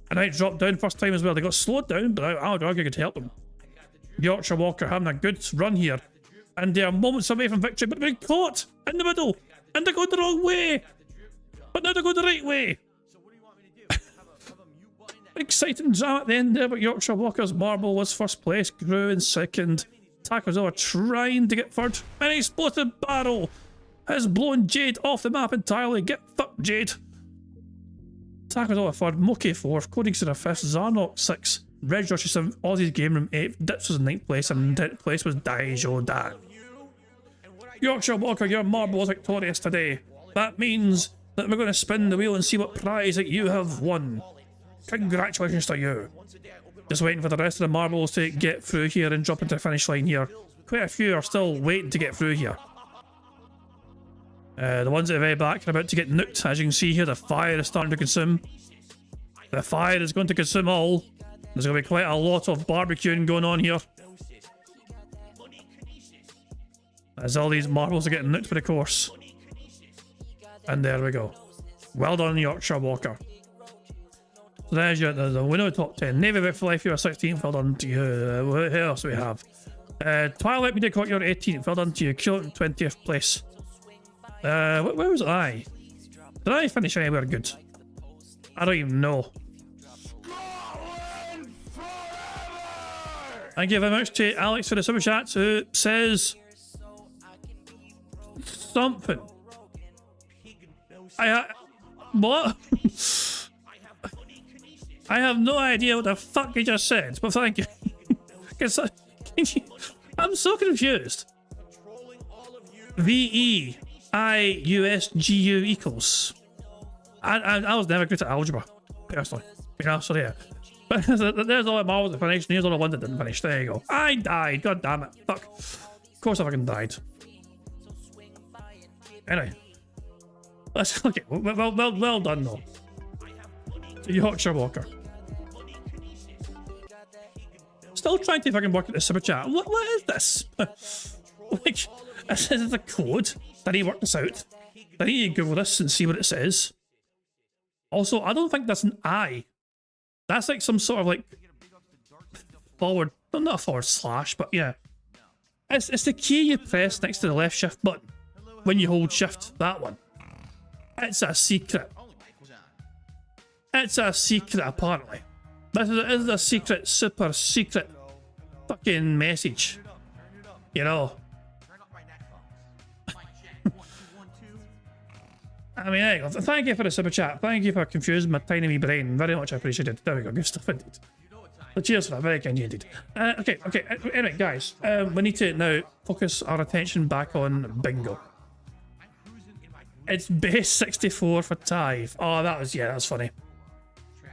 And I dropped down first time as well. They got slowed down, but I would argue I could help them. Yorkshire Walker having a good run here. And they are moments away from victory, but they've been caught in the middle. And they're going the wrong way. But now they're going the right way. Exciting drama at the end there, but Yorkshire Walker's marble was first place, grew in second. Taco's trying to get third. An explosive barrel has blown Jade off the map entirely. Get fucked, Jade. Taco's third, Moki 4th, Coding Center 5th, Zarnok 6th, Red Josh 7th, Aussie's Game Room 8th, Dips was in 9th place, and in 10th place was Daijo Dan. Yorkshire Walker, your marble was victorious today. That means that we're going to spin the wheel and see what prize that you have won. Congratulations to you. Just waiting for the rest of the marbles to get through here and drop into the finish line here. Quite a few are still waiting to get through here. The ones at the very back are about to get nuked. As you can see here, the fire is starting to consume. The fire is going to consume all. There's going to be quite a lot of barbecuing going on here. As all these marbles are getting nuked for the course. And there we go. Well done, Yorkshire Walker. So there's your the winner top 10. Navy with Life, you're 16th. Well done to you. Who else do we have? Twilight Media Court, you're 18th. Well done to you. Kill 20th place. Where was I? Did I finish anywhere good? I don't even know. Thank you very much to Alex for the super chat, who says something. What? I have no idea what the fuck he just said, but thank you. I'm so confused. VEIUSGU equals. I was never good at algebra, personally. You know, so yeah. But there's all the marbles that finished, and here's all the ones that didn't finish. There you go. I died. God damn it. Fuck. Of course I fucking died. Anyway. Let's okay. Well done though. To Yorkshire Walker. Still trying to fucking work at the super chat. What is this? Like, is this a code? Did he work this out? I need to Google this and see what it says. Also, I don't think that's an I. That's like some sort of like forward, not a forward slash, but yeah. It's the key you press next to the left shift button when you hold shift, that one. It's a secret. It's a secret, apparently. This is a secret, super secret fucking message. You know. I mean, there you go. Thank you for the super chat. Thank you for confusing my tiny wee brain. Very much appreciated. There we go. Good stuff indeed. So cheers for that. Very kind indeed. Okay. Anyway, guys, we need to now focus our attention back on bingo. It's base 64 for tithe. Oh, that's funny.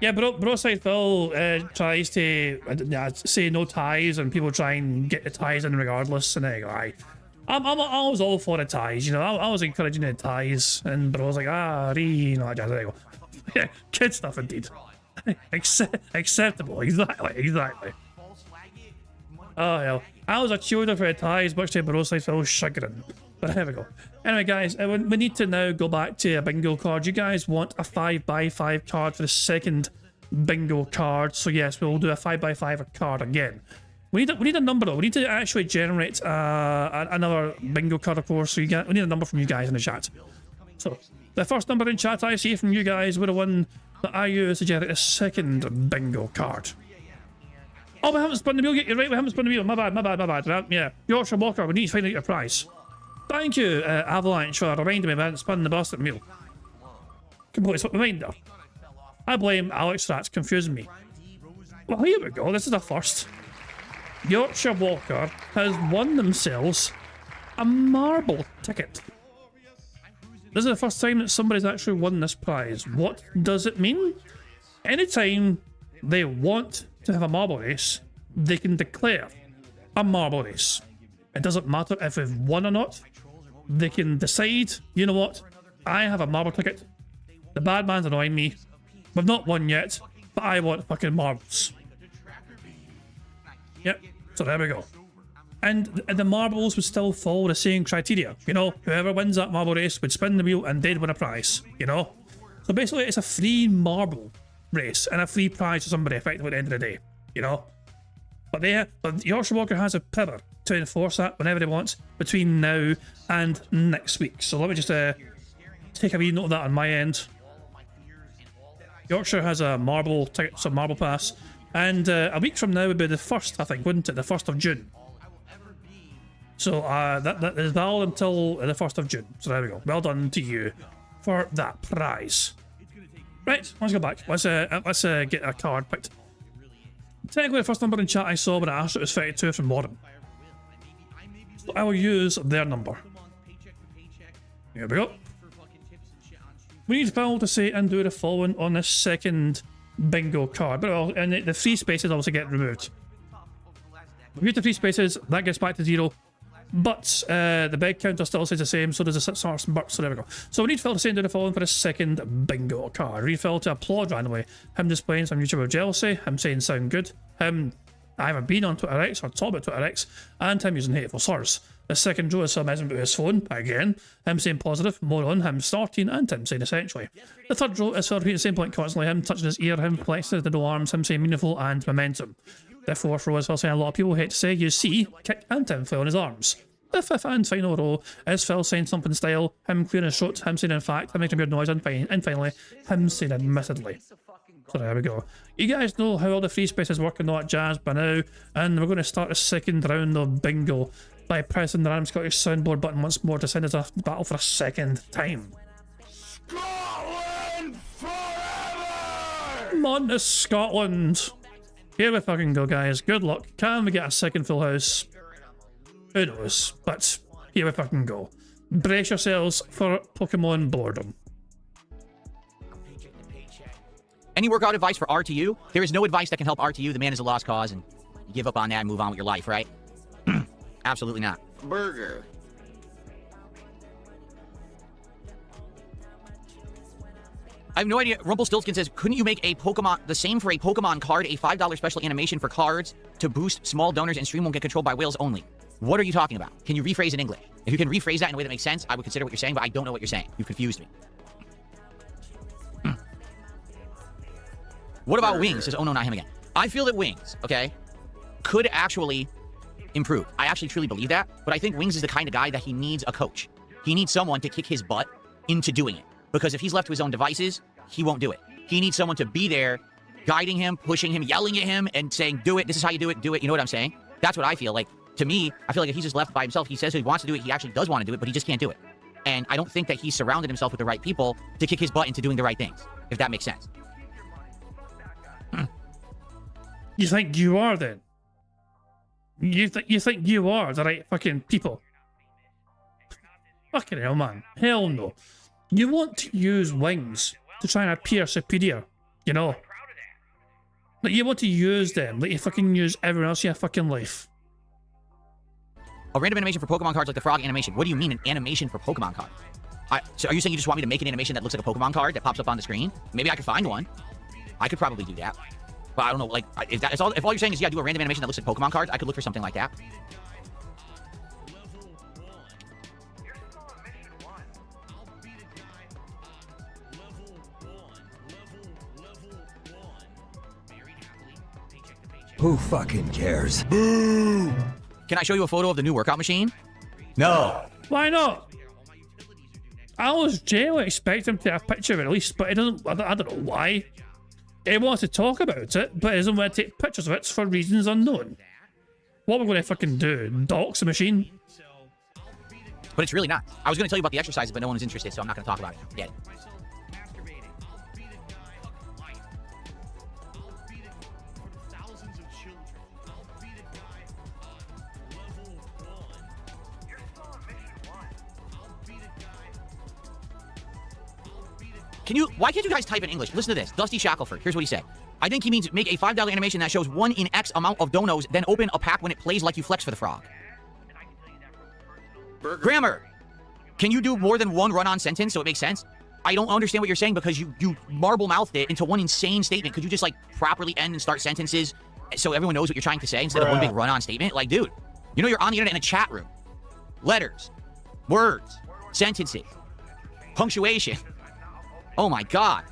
Yeah, Broside Phil tries to say no ties, and people try and get the ties in regardless, and there you go. I was all for the ties, you know. I was encouraging the ties, and Bro's like, you know, there you go. Yeah, good stuff indeed. Acceptable, exactly. Oh hell, I was a cheerleader for the ties, much to Broside Phil's chagrin. But there we go. Anyway, guys, we need to now go back to a bingo card. You guys want a 5x5 card for the second bingo card. So yes, we'll do a 5x5 card again. We need a number though. We need to actually generate another bingo card, of course. So we need a number from you guys in the chat. So the first number in chat I see from you guys were the one that I used to generate a second bingo card. Oh, we haven't spun the wheel yet. You're right, we haven't spun the wheel. My bad. Yeah, Yorkshire Walker, we need to find out your prize. Thank you, Avalanche, for reminding me about spinning the bastard wheel. Completely slipped my mind there. I blame Alex for that, it's confusing me. Well, here we go, this is a first. Yorkshire Walker has won themselves a marble ticket. This is the first time that somebody's actually won this prize. What does it mean? Anytime they want to have a marble race, they can declare a marble race. It doesn't matter if they've won or not. They can decide, you know what, I have a marble ticket. The bad man's annoying me. We've not won yet, but I want fucking marbles. Yep, so there we go. And the marbles would still follow the same criteria. You know, whoever wins that marble race would spin the wheel and they'd win a prize, you know? So basically it's a free marble race and a free prize for somebody effectively at the end of the day, you know? But Yorkshire Walker has a power to enforce that whenever he wants between now and next week. So let me just take a wee note of that on my end. Yorkshire has a marble ticket, some marble pass, and a week from now would be the 1st, I think, wouldn't it? The 1st of June. So that is valid until the 1st of June. So there we go. Well done to you for that prize. Right, let's go back. Let's get a card picked. Technically, the first number in chat I saw when I asked it was 32 from Warren. So I will use their number. Here we go. We need Phil to say and do the following on the second bingo card. But well, and the 3 spaces obviously get removed. We get the 3 spaces, that gets back to 0. But the beg counter still stays the same, so does the starts and burps, so there we go. So we need Phil to say and do the following for the second bingo card. We need Phil to applaud randomly. Him displaying some YouTuber jealousy, him saying sound good, him either being on Twitter X or talking about Twitter X, and him using hateful slurs. The second row is some messing about his phone, again, him saying positive, moron, him starting, and him saying essentially. The third row is Phil repeating the same point constantly, him touching his ear, him flexing the no arms, him saying meaningful and momentum. The fourth row is Phil saying a lot of people hate to say, you see, kick and him Phil on his arms. The fifth and final row is Phil saying something style, him clearing his throat, him saying in fact, him making a weird noise, and finally, him saying admittedly. So there we go. You guys know how all the 3 spaces work and all that jazz by now, and we're going to start the second round of bingo by pressing the random Scottish soundboard button once more to send us a battle for a second time. Scotland forever! Come on to Scotland! Here we fucking go, guys. Good luck. Can we get a second full house? Who knows? But here we fucking go. Brace yourselves for Pokemon boredom. Any workout advice for RTU? There is no advice that can help RTU. The man is a lost cause, and you give up on that and move on with your life, right? Absolutely not. Burger. I have no idea. Rumpelstiltskin says, couldn't you make a Pokemon, the same for a Pokemon card, a $5 special animation for cards to boost small donors and stream won't get controlled by whales only? What are you talking about? Can you rephrase in English? If you can rephrase that in a way that makes sense, I would consider what you're saying, but I don't know what you're saying. You've confused me. What about Wings? Says, oh no, not him again. I feel that Wings, okay, could actually improve. I actually truly believe that, but I think Wings is the kind of guy that he needs a coach. He needs someone to kick his butt into doing it. Because if he's left to his own devices, he won't do it. He needs someone to be there, guiding him, pushing him, yelling at him, and saying, do it, this is how you do it, do it. You know what I'm saying? That's what I feel like. To me, I feel like if he's just left by himself, he says he wants to do it, he actually does want to do it, but he just can't do it. And I don't think that he's surrounded himself with the right people to kick his butt into doing the right things, if that makes sense. You think you are, then? You think you are the right fucking people? Fucking hell, man. Hell no. You want to use Wings to try and appear superior, you know? Like, you want to use them like you fucking use everyone else in your fucking life. A random animation for Pokemon cards like the frog animation. What do you mean an animation for Pokemon cards? So are you saying you just want me to make an animation that looks like a Pokemon card that pops up on the screen? Maybe I could find one. I could probably do that. But I don't know, like, if all you're saying is, yeah, do a random animation that looks like Pokemon cards, I could look for something like that. Who fucking cares? Boo! Can I show you a photo of the new workout machine? No. Why not? I was genuinely expecting him to have a picture of it at least, but he doesn't. I don't know why. He wants to talk about it, but he doesn't want to take pictures of it for reasons unknown. What we're going to fucking do? Dox the machine? But it's really not. I was going to tell you about the exercises, but no one was interested, so I'm not going to talk about it. Get it. Why can't you guys type in English? Listen to this. Dusty Shackelford. Here's what he said. I think he means make a $5 animation that shows 1 in X amount of donos, then open a pack when it plays like you flex for the frog. Grammar. Can you do more than one run-on sentence so it makes sense? I don't understand what you're saying because you marble-mouthed it into one insane statement. Could you just, like, properly end and start sentences so everyone knows what you're trying to say instead of one big run-on statement? Like, dude, you know you're on the internet in a chat room. Letters. Words. Sentences. Punctuation. Oh my god.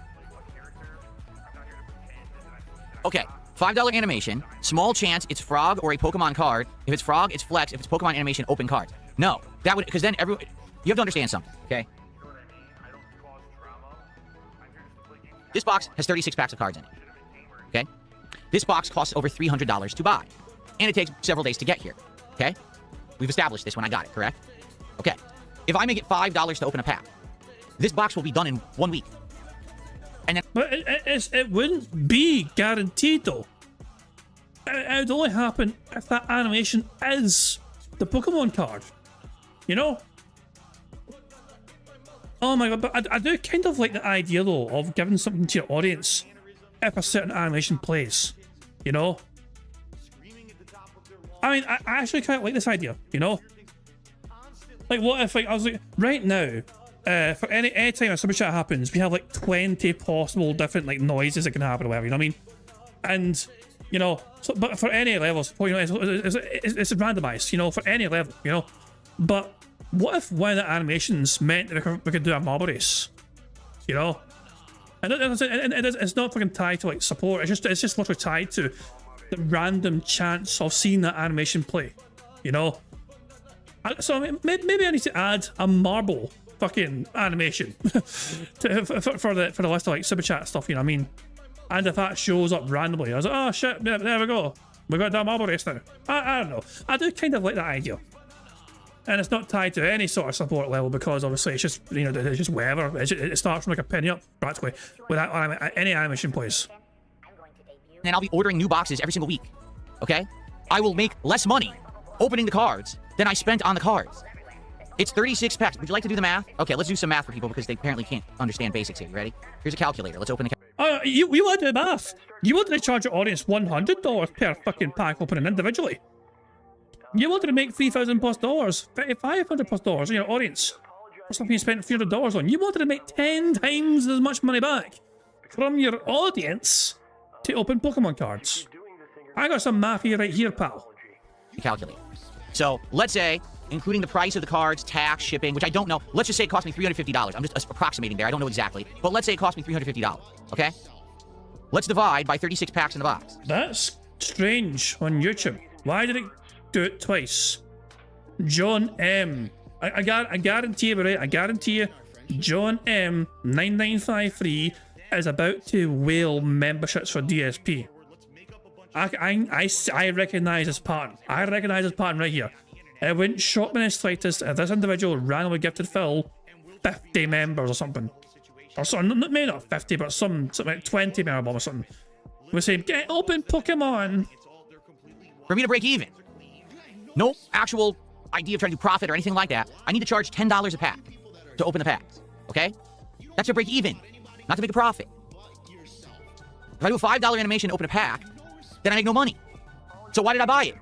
Okay, $5 animation. Small chance it's frog or a Pokemon card. If it's frog, it's flex. If it's Pokemon animation, open cards. No, that would, because then everyone, you have to understand something, okay? This box has 36 packs of cards in it, okay? This box costs over $300 to buy, and it takes several days to get here, okay? We've established this when I got it, correct? Okay, if I make it $5 to open a pack, this box will be done in 1 week. And then, but it wouldn't be guaranteed though. It would only happen if that animation is the Pokemon card. You know? Oh my god, but I do kind of like the idea though of giving something to your audience if a certain animation plays, you know? I mean, I actually kind of like this idea, you know? Like, what if, like, I was like, right now, for any time a super chat happens, we have like 20 possible different like noises that can happen or whatever, you know what I mean? And, you know, so, but for any level, you know, it's randomized, you know, for any level, you know? But what if one of the animations meant that we could do a marble race, you know? And it's not fucking tied to like support. It's just literally tied to the random chance of seeing that animation play, you know. So I mean, maybe I need to add a marble fucking animation for the list of like super chat stuff, you know what I mean? And if that shows up randomly, I was like, oh shit, there we go. We got that marble race now. I don't know. I do kind of like that idea. And it's not tied to any sort of support level because obviously it's just, you know, it's just whatever. It starts from like a penny up practically with any animation plays. And I'll be ordering new boxes every single week. Okay? I will make less money opening the cards than I spent on the cards. It's 36 packs. Would you like to do the math? Okay, let's do some math for people because they apparently can't understand basics here. You ready? Here's a calculator. Let's open the calculator. You want to do math? You wanted to charge your audience $100 per fucking pack opening individually. You wanted to make $3,000 plus, $500 plus on your audience for something you spent $300 on. You wanted to make 10 times as much money back from your audience to open Pokemon cards. I got some math here right here, pal. Calculator. So let's say, including the price of the cards, tax, shipping, which I don't know. Let's just say it cost me $350. I'm just approximating there. I don't know exactly. But let's say it cost me $350. Okay? Let's divide by 36 packs in the box. That's strange on YouTube. Why did it do it twice? John M. I guarantee you, right? I guarantee you, John M. 9953 is about to whale memberships for DSP. I recognize this pattern. I recognize this pattern right here. It wouldn't shock me in the slightest if this individual randomly gifted Phil 50 members or something. Or something, maybe not 50, but something like 20 members or something. We're saying, get open Pokemon. For me to break even. No actual idea of trying to profit or anything like that. I need to charge $10 a pack to open the packs. Okay? That's to break even, not to make a profit. If I do a $5 animation to open a pack, then I make no money. So why did I buy it?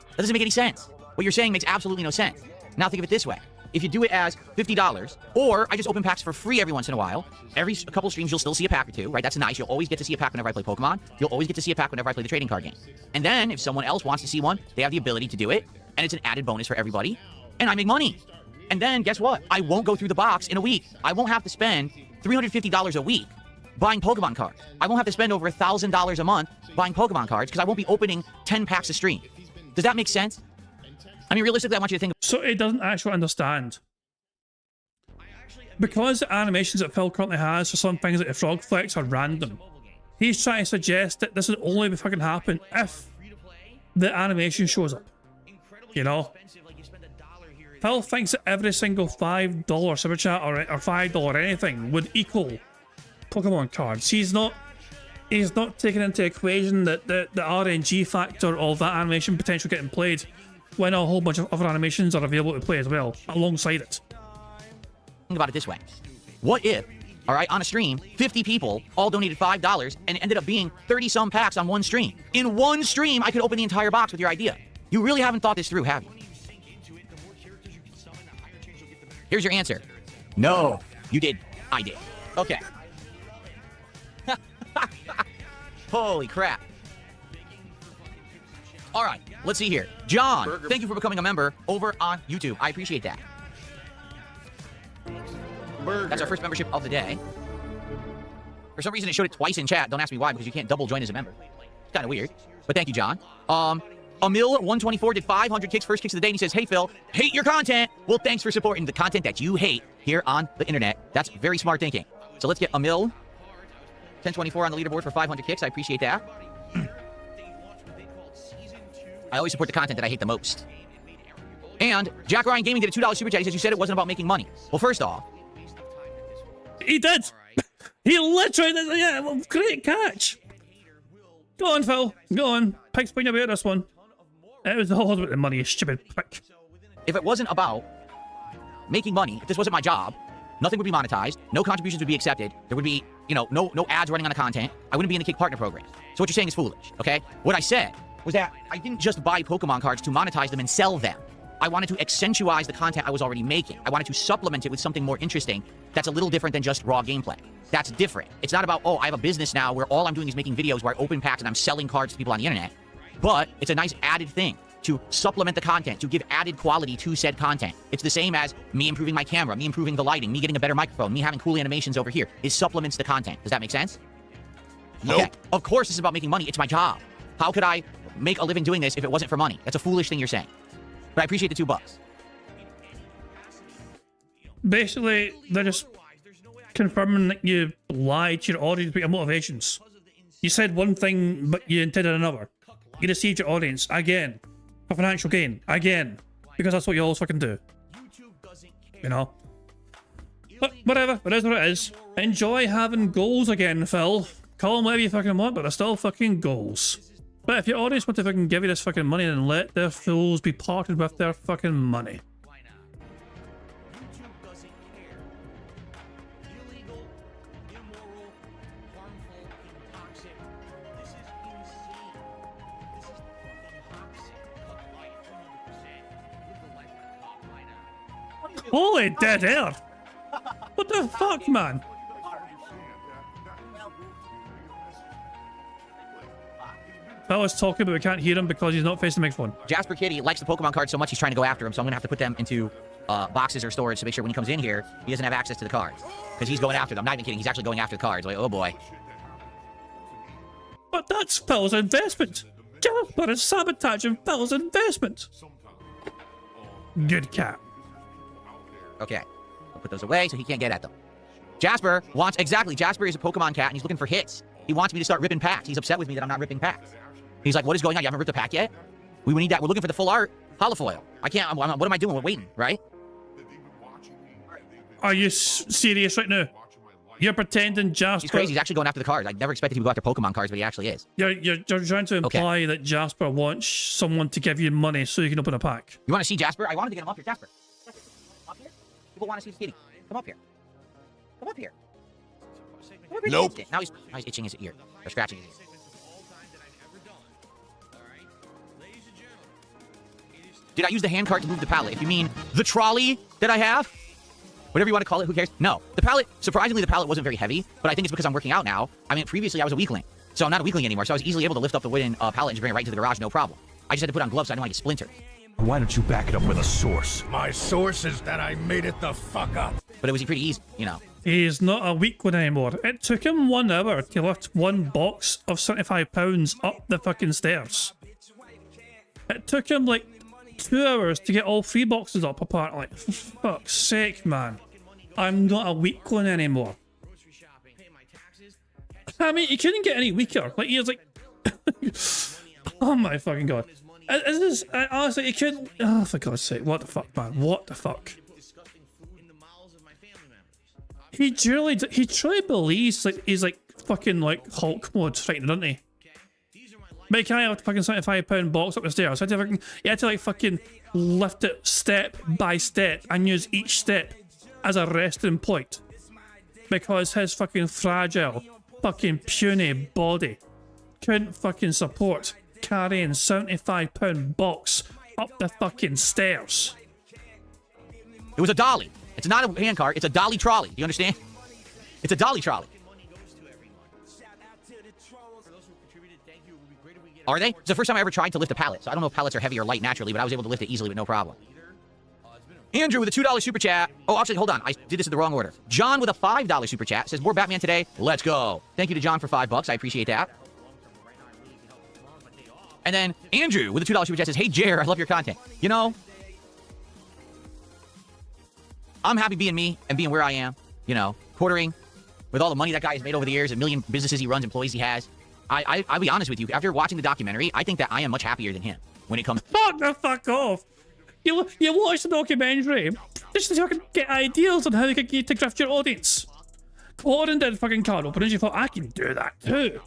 That doesn't make any sense. What you're saying makes absolutely no sense. Now think of it this way. If you do it as $50, or I just open packs for free every once in a while, every couple streams you'll still see a pack or two, right? That's nice. You'll always get to see a pack whenever I play Pokemon. You'll always get to see a pack whenever I play the trading card game. And then if someone else wants to see one, they have the ability to do it, and it's an added bonus for everybody, and I make money. And then guess what? I won't go through the box in a week. I won't have to spend $350 a week buying Pokemon cards. I won't have to spend over $1,000 a month buying Pokemon cards because I won't be opening 10 packs a stream. Does that make sense? I mean, realistically, I want you to think. So it doesn't actually understand. Because the animations that Phil currently has for some things like the Frog Flex are random, he's trying to suggest that this would only fucking happen if the animation shows up. You know? Phil thinks that every single $5 super chat or $5 anything would equal Pokemon cards. He's not taking into equation that the RNG factor of that animation potential getting played when a whole bunch of other animations are available to play as well, alongside it. Think about it this way. What if, all right, on a stream, 50 people all donated $5 and it ended up being 30-some packs on one stream? In one stream, I could open the entire box with your idea. You really haven't thought this through, have you? Here's your answer. No, you did. I did. Okay. Holy crap. All right, let's see here. John, thank you for becoming a member over on YouTube. I appreciate that. That's our first membership of the day. For some reason, it showed it twice in chat. Don't ask me why, because you can't double join as a member. It's kind of weird. But thank you, John. Emil124 did 500 kicks, first kicks of the day, and he says, hey, Phil, hate your content. Well, thanks for supporting the content that you hate here on the internet. That's very smart thinking. So let's get Emil1024 on the leaderboard for 500 kicks. I appreciate that. I always support the content that I hate the most. And Jack Ryan Gaming did a $2 super chat. He says, you said it wasn't about making money. Well, first off, he did. He literally did. Yeah, well, great catch. Go on, Phil. Go on. Pike's point about this one. It was all about the money, you stupid prick. If it wasn't about making money, if this wasn't my job, nothing would be monetized, no contributions would be accepted, there would be, you know, no ads running on the content, I wouldn't be in the Kick Partner program. So what you're saying is foolish, okay? What I said was that I didn't just buy Pokemon cards to monetize them and sell them. I wanted to accentuate the content I was already making. I wanted to supplement it with something more interesting that's a little different than just raw gameplay. That's different. It's not about, oh, I have a business now where all I'm doing is making videos where I open packs and I'm selling cards to people on the internet. But it's a nice added thing to supplement the content, to give added quality to said content. It's the same as me improving my camera, me improving the lighting, me getting a better microphone, me having cool animations over here. It supplements the content. Does that make sense? Nope. Okay. Of course this is about making money. It's my job. How could I make a living doing this if it wasn't for money? That's a foolish thing you're saying. But I appreciate the $2. Basically, they're just confirming that you lied to your audience about your motivations. You said one thing, but you intended another. You deceived your audience again for financial gain again, because that's what you always fucking do. You know. But whatever, it is what it is. Enjoy having goals again, Phil. Call them whatever you fucking want, but they're still fucking goals. But if your audience want to fucking give you this fucking money, then let their fools be parted with their fucking money. Holy dead air! What the fuck, man? I was talking, but we can't hear him because he's not facing the microphone. Jasper Kitty likes the Pokemon cards so much he's trying to go after them, so I'm going to have to put them into boxes or storage to make sure when he comes in here, he doesn't have access to the cards. Because he's going after them. I'm not even kidding, he's actually going after the cards. Like, oh boy. But that's Phil's investment! Jasper is sabotaging Phil's investment! Good cat. Okay. I'll put those away so he can't get at them. Jasper wants... Exactly, Jasper is a Pokemon cat and he's looking for hits. He wants me to start ripping packs. He's upset with me that I'm not ripping packs. He's like, what is going on? You haven't ripped a pack yet? We need that. We're looking for the full art holofoil. I can't... what am I doing? We're waiting, right? Are you serious right now? You're pretending Jasper... He's crazy. He's actually going after the cards. I never expected him to go after Pokemon cards, but he actually is. You're trying to imply that Jasper wants someone to give you money so you can open a pack. You want to see Jasper? I wanted to get him up here. Jasper. Up here? People want to see the kitty. Come up here. Come up here. Come up here. Nope. Now he's itching his ear. Or scratching his ear. Did I use the hand cart to move the pallet? If you mean the trolley that I have, whatever you want to call it, who cares? No. The pallet, surprisingly, the pallet wasn't very heavy, but I think it's because I'm working out now. I mean, previously I was a weakling, so I'm not a weakling anymore, so I was easily able to lift up the wooden pallet and just bring it right to the garage, no problem. I just had to put on gloves so I didn't want to get splintered. Why don't you back it up with a source? My source is that I made it the fuck up. But it was pretty easy, you know. He's not a weakling anymore. It took him 1 hour to lift one box of £75 up the fucking stairs. It took him like 2 hours to get all 3 boxes up, apparently. For fuck's sake, man. I'm not a weakling anymore. I mean, he couldn't get any weaker. Like, he was like... oh my fucking god. Honestly, he couldn't... Oh, for God's sake. What the fuck, man? What the fuck? He truly believes like he's like fucking like Hulk mode fighting, doesn't he? But can I have a fucking £75 box up the stairs? You had to like fucking lift it step by step and use each step as a resting point. Because his fucking fragile, fucking puny body couldn't fucking support carrying £75 box up the fucking stairs. It was a dolly. It's not a handcart, it's a dolly trolley. Do you understand? It's a dolly trolley. Are they? It's the first time I ever tried to lift a pallet, so I don't know if pallets are heavy or light naturally, but I was able to lift it easily with no problem. Andrew with a $2 super chat. Oh, actually, hold on. I did this in the wrong order. John with a $5 super chat says, more Batman today. Let's go. Thank you to John for $5. I appreciate that. And then Andrew with a $2 super chat says, hey, Jer, I love your content. You know, I'm happy being me and being where I am, you know, quartering with all the money that guy has made over the years, a million businesses he runs, employees he has. I'll be honest with you. After watching the documentary, I think that I am much happier than him when it comes. Fuck the fuck off! You watch the documentary just so you can get ideas on how you can get to craft your audience. Gordon did fucking card openings. You thought I can do that too.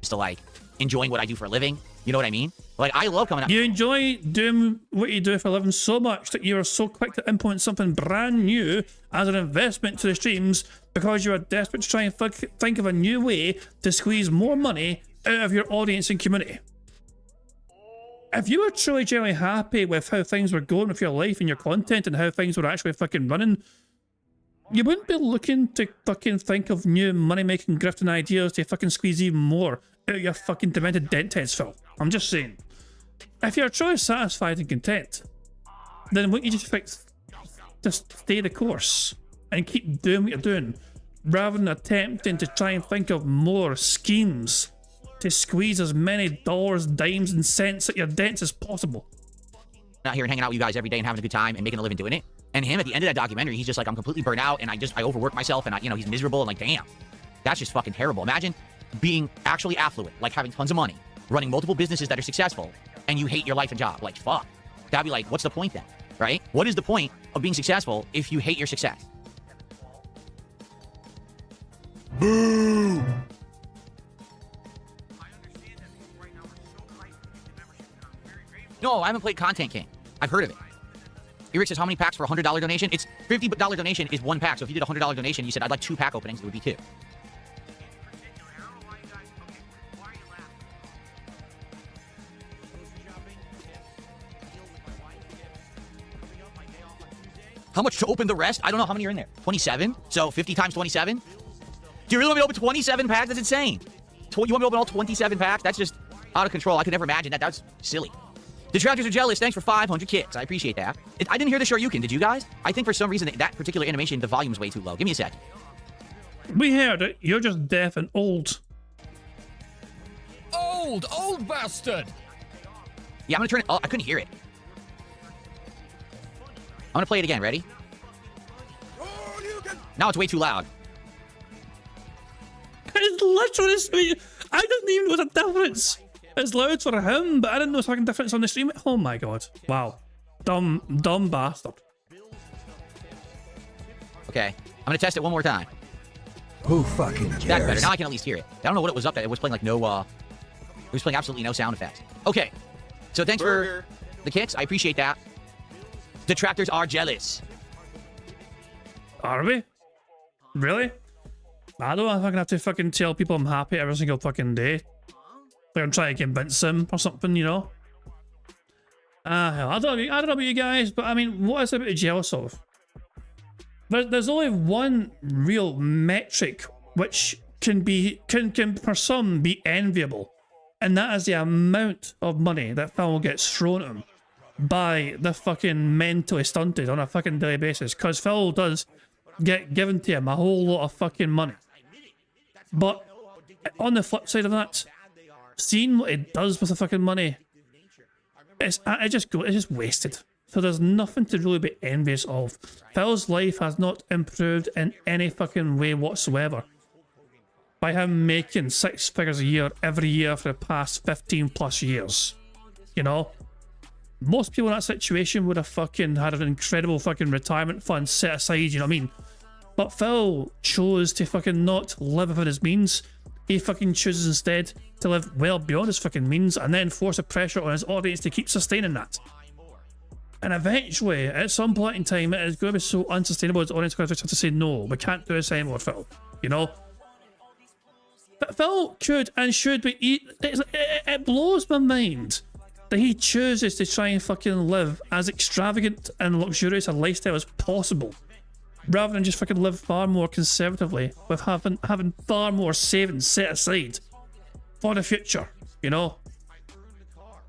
To like enjoying what I do for a living. You know what I mean? Like, I love coming out. You enjoy doing what you do for a living so much that you are so quick to implement something brand new as an investment to the streams because you are desperate to try and think of a new way to squeeze more money out of your audience and community. If you were truly genuinely happy with how things were going with your life and your content and how things were actually fucking running, you wouldn't be looking to fucking think of new money-making grifting ideas to fucking squeeze even more out of your fucking demented dent heads, Phil. I'm just saying. If you're truly satisfied and content, then wouldn't you just stay the course and keep doing what you're doing, rather than attempting to try and think of more schemes to squeeze as many dollars, dimes, and cents at your dents as possible? Out here and hanging out with you guys every day and having a good time and making a living doing it. And him at the end of that documentary, he's just like, I'm completely burnt out and I overwork myself and he's miserable and like, damn, that's just fucking terrible. Imagine being actually affluent, like having tons of money, running multiple businesses that are successful, and you hate your life and job. Like, fuck. That'd be like, what's the point then, right? What is the point of being successful if you hate your success? Boo! No, I haven't played Content King. I've heard of it. Eric says, how many packs for a $100 donation? It's $50 donation is 1 pack. So if you did a $100 donation, you said, I'd like 2 pack openings, it would be 2. How much to open the rest? I don't know how many are in there. 27? So 50 times 27? Do you really want me to open 27 packs? That's insane. You want me to open all 27 packs? That's just out of control. I could never imagine that. That's silly. Detractors are jealous. Thanks for 500 kits. I appreciate that. I didn't hear the Shoryuken. Did you guys? I think for some reason that particular animation, the volume's way too low. Give me a sec. We heard it. You're just deaf and old. Old bastard. Yeah, I'm gonna turn it. Oh, I couldn't hear it. I'm gonna play it again. Ready? Now it's way too loud. It's literally. I didn't even know the difference. It's loud for him, but I didn't know fucking difference on the stream. Oh my god. Wow. Dumb bastard. Okay. I'm gonna test it one more time. Who fucking cares? That's better. Now I can at least hear it. I don't know what it was up to. It was playing like no, it was playing absolutely no sound effects. Okay. So thanks for the kits. I appreciate that. Detractors are jealous. Are we? Really? I don't know if I'm gonna have to fucking tell people I'm happy every single fucking day. Like I'm trying to convince them or something, you know? Hell, I don't know about you guys, but I mean, what is there to be jealous of? There's only one real metric which can for some be enviable, and that is the amount of money that Phil gets thrown at him by the fucking mentally stunted on a fucking daily basis, because Phil does get given to him a whole lot of fucking money. But on the flip side of that, seeing what it does with the fucking money, it's just wasted. So there's nothing to really be envious of. Phil's life has not improved in any fucking way whatsoever by him making 6 figures a year every year for the past 15 plus years. You know? Most people in that situation would have fucking had an incredible fucking retirement fund set aside, you know what I mean? But Phil chose to fucking not live within his means. He fucking chooses instead to live well beyond his fucking means and then force a pressure on his audience to keep sustaining that. And eventually, at some point in time, it is going to be so unsustainable his audience is going to have to say, no, we can't do this anymore, Phil. You know? But Phil could and should be... It blows my mind that he chooses to try and fucking live as extravagant and luxurious a lifestyle as possible, rather than just fucking live far more conservatively with having far more savings set aside for the future, you know?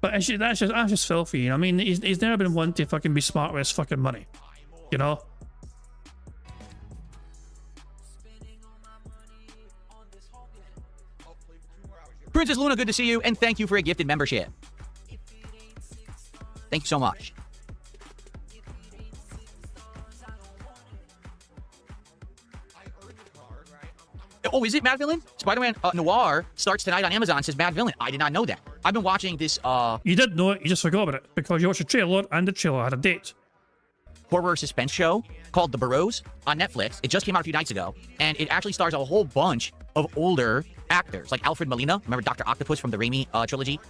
But that's just filthy, you know? I mean, he's never been one to fucking be smart with his fucking money, you know? Princess Luna, good to see you, and thank you for a gifted membership. Thank you so much. Oh, is it Mad Villain? Spider-Man Noir starts tonight on Amazon, says Mad Villain. I did not know that. I've been watching this, You did know it, you just forgot about it, because you watched the trailer, and the trailer had a date. Horror suspense show called The Burrows on Netflix. It just came out a few nights ago, and it actually stars a whole bunch of older actors, like Alfred Molina. Remember Dr. Octopus from the Raimi trilogy?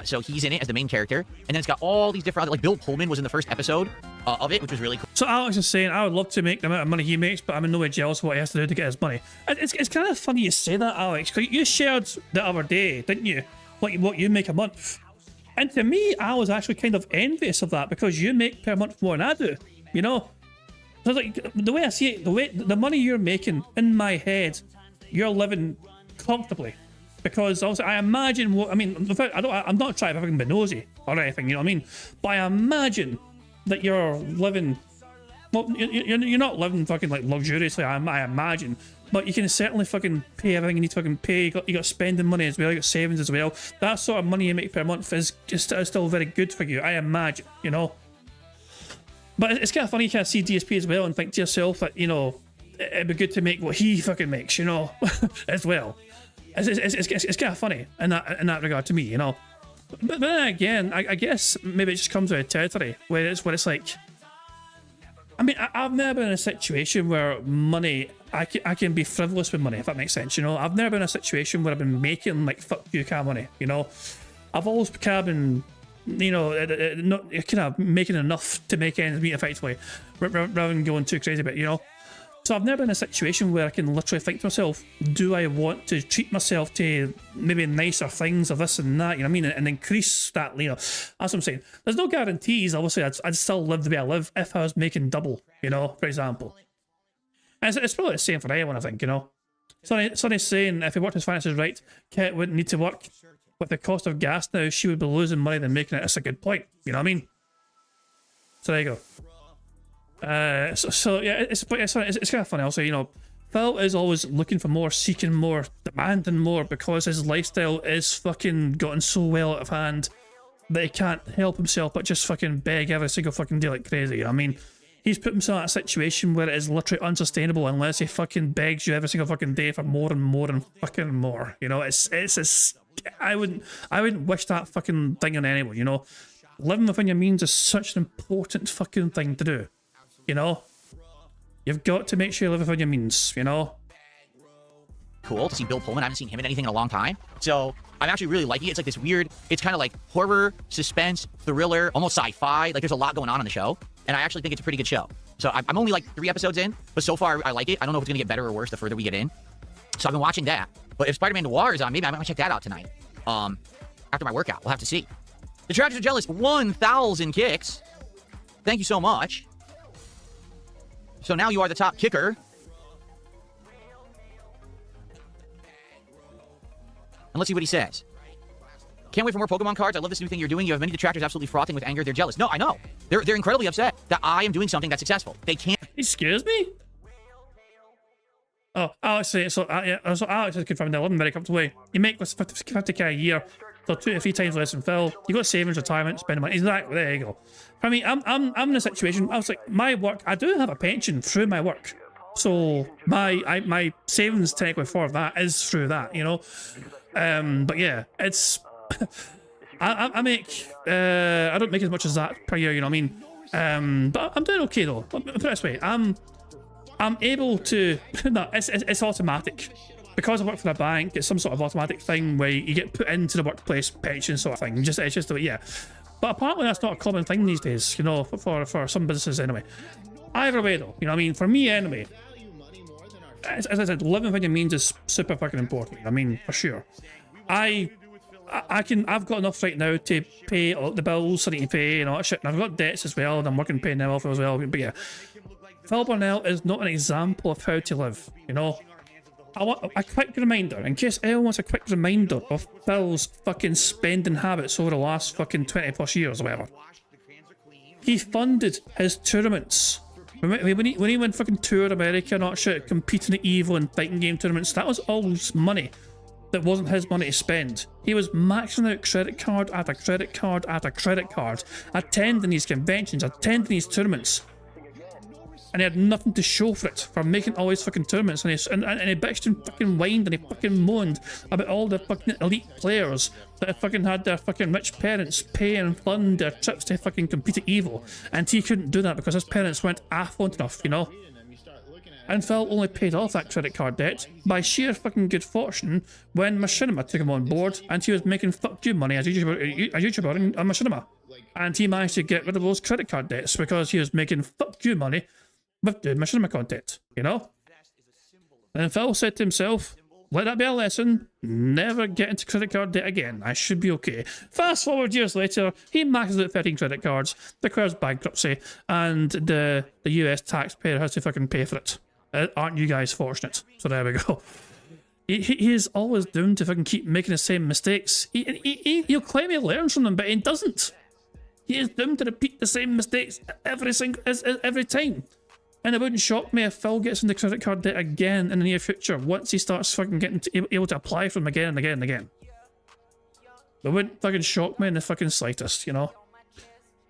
So he's in it as the main character. And then it's got all these different, like Bill Pullman was in the first episode of it, which was really cool. So Alex is saying, I would love to make the amount of money he makes, but I'm in no way jealous of what he has to do to get his money. It's kind of funny you say that, Alex, because you shared the other day, didn't you, what you make a month. And to me, I was actually kind of envious of that, because you make per month more than I do, you know? So like, the way I see it, the money you're making, in my head, you're living comfortably. Because also, I imagine what, I mean, I'm not trying to fucking be nosy or anything, you know what I mean? But I imagine that you're living, well, you're not living fucking like luxuriously, I imagine, but you can certainly fucking pay everything you need to fucking pay. You got spending money as well, you got savings as well. That sort of money you make per month is still very good for you, I imagine, you know? But it's kind of funny you kind of see DSP as well and think to yourself that, you know, it'd be good to make what he fucking makes, you know, as well. It's kind of funny in that regard to me, you know. But then again, I guess maybe it just comes with a territory where it's like, I mean, I've never been in a situation where money, I can be frivolous with money, if that makes sense, you know. I've never been in a situation where I've been making like fuck you kind of money, you know. I've always kind of been, you know, not kind of making enough to make ends meet effectively, rather than going too crazy about it, you know. So I've never been in a situation where I can literally think to myself, do I want to treat myself to maybe nicer things or this and that, you know what I mean, and increase that, you know. That's what I'm saying. There's no guarantees, obviously, I'd still live the way I live if I was making double, you know, for example. And it's probably the same for anyone, I think, you know. Sonny's saying if he worked his finances right, Kate wouldn't need to work. With the cost of gas now, she would be losing money than making it. That's a good point, you know what I mean? So there you go. So yeah, it's kind of funny also, you know. Phil is always looking for more, seeking more, demanding more, because his lifestyle is fucking gotten so well out of hand that he can't help himself but just fucking beg every single fucking day like crazy, you know what I mean? He's put himself in a situation where it is literally unsustainable unless he fucking begs you every single fucking day for more and more and fucking more, you know. I wouldn't wish that fucking thing on anyone, you know. Living within your means is such an important fucking thing to do. You know, you've got to make sure you live within your means, you know? Cool to see Bill Pullman. I haven't seen him in anything in a long time. So I'm actually really liking it. It's like this weird, it's kind of like horror, suspense, thriller, almost sci-fi. Like there's a lot going on in the show. And I actually think it's a pretty good show. So I'm only like 3 episodes in, but so far I like it. I don't know if it's going to get better or worse the further we get in. So I've been watching that. But if Spider-Man Noir is on, maybe I might check that out tonight. After my workout. We'll have to see. The Tragics Are Jealous, 1,000 kicks. Thank you so much. So now you are the top kicker. And let's see what he says. Can't wait for more Pokemon cards. I love this new thing you're doing. You have many detractors absolutely frothing with anger. They're jealous. No, I know. They're incredibly upset that I am doing something that's successful. They can't. Excuse me? Oh, Alex, so Alex has confirmed that I live in a very comfortable way. You make this 50k a year, so 2 to 3 times less than Phil. You got savings, retirement, spending money. Exactly, there you go. I mean, I'm in a situation. I was like, my work. I do have a pension through my work, so my savings technically for that is through that, you know. But yeah, it's I make I don't make as much as that per year, you know what I mean. But I'm doing okay though. Put it this way, I'm able to. No, it's automatic. Because I work for a bank, it's some sort of automatic thing where you get put into the workplace pension sort of thing. It's just the way, yeah. But apparently that's not a common thing these days, you know, for some businesses anyway. Either way though, you know what I mean? For me anyway, as I said, living within your means is super fucking important. I mean, for sure. I've got enough right now to pay all the bills I need to pay and all that shit. And I've got debts as well, and I'm working paying them off as well. But yeah, Phil Burnell is not an example of how to live, you know. I want a quick reminder, in case anyone wants a quick reminder of Phil's fucking spending habits over the last fucking 20 plus years or whatever. He funded his tournaments. When he went fucking tour America and all that shit, competing at EVO and fighting game tournaments, that was all money that wasn't his money to spend. He was maxing out credit card after credit card after credit card, attending these conventions, attending these tournaments. And he had nothing to show for it, for making all these fucking tournaments, and he bitched and fucking whined and he fucking moaned about all the fucking elite players that fucking had their fucking rich parents pay and fund their trips to fucking compete at EVO, and he couldn't do that because his parents weren't affluent enough, you know. And Phil only paid off that credit card debt by sheer fucking good fortune when Machinima took him on board and he was making fuck you money as a YouTuber on Machinima. And he managed to get rid of those credit card debts because he was making fuck you money with doing Machinima content, you know? And Phil said to himself, let that be a lesson, never get into credit card debt again, I should be okay. Fast forward years later, he maxes out 13 credit cards, declares bankruptcy, and the US taxpayer has to fucking pay for it. Aren't you guys fortunate? So there we go. He is always doomed to fucking keep making the same mistakes. He'll claim he learns from them, but he doesn't. He is doomed to repeat the same mistakes every time. And it wouldn't shock me if Phil gets into credit card debt again in the near future once he starts fucking getting able to apply for them again and again and again. It wouldn't fucking shock me in the fucking slightest, you know?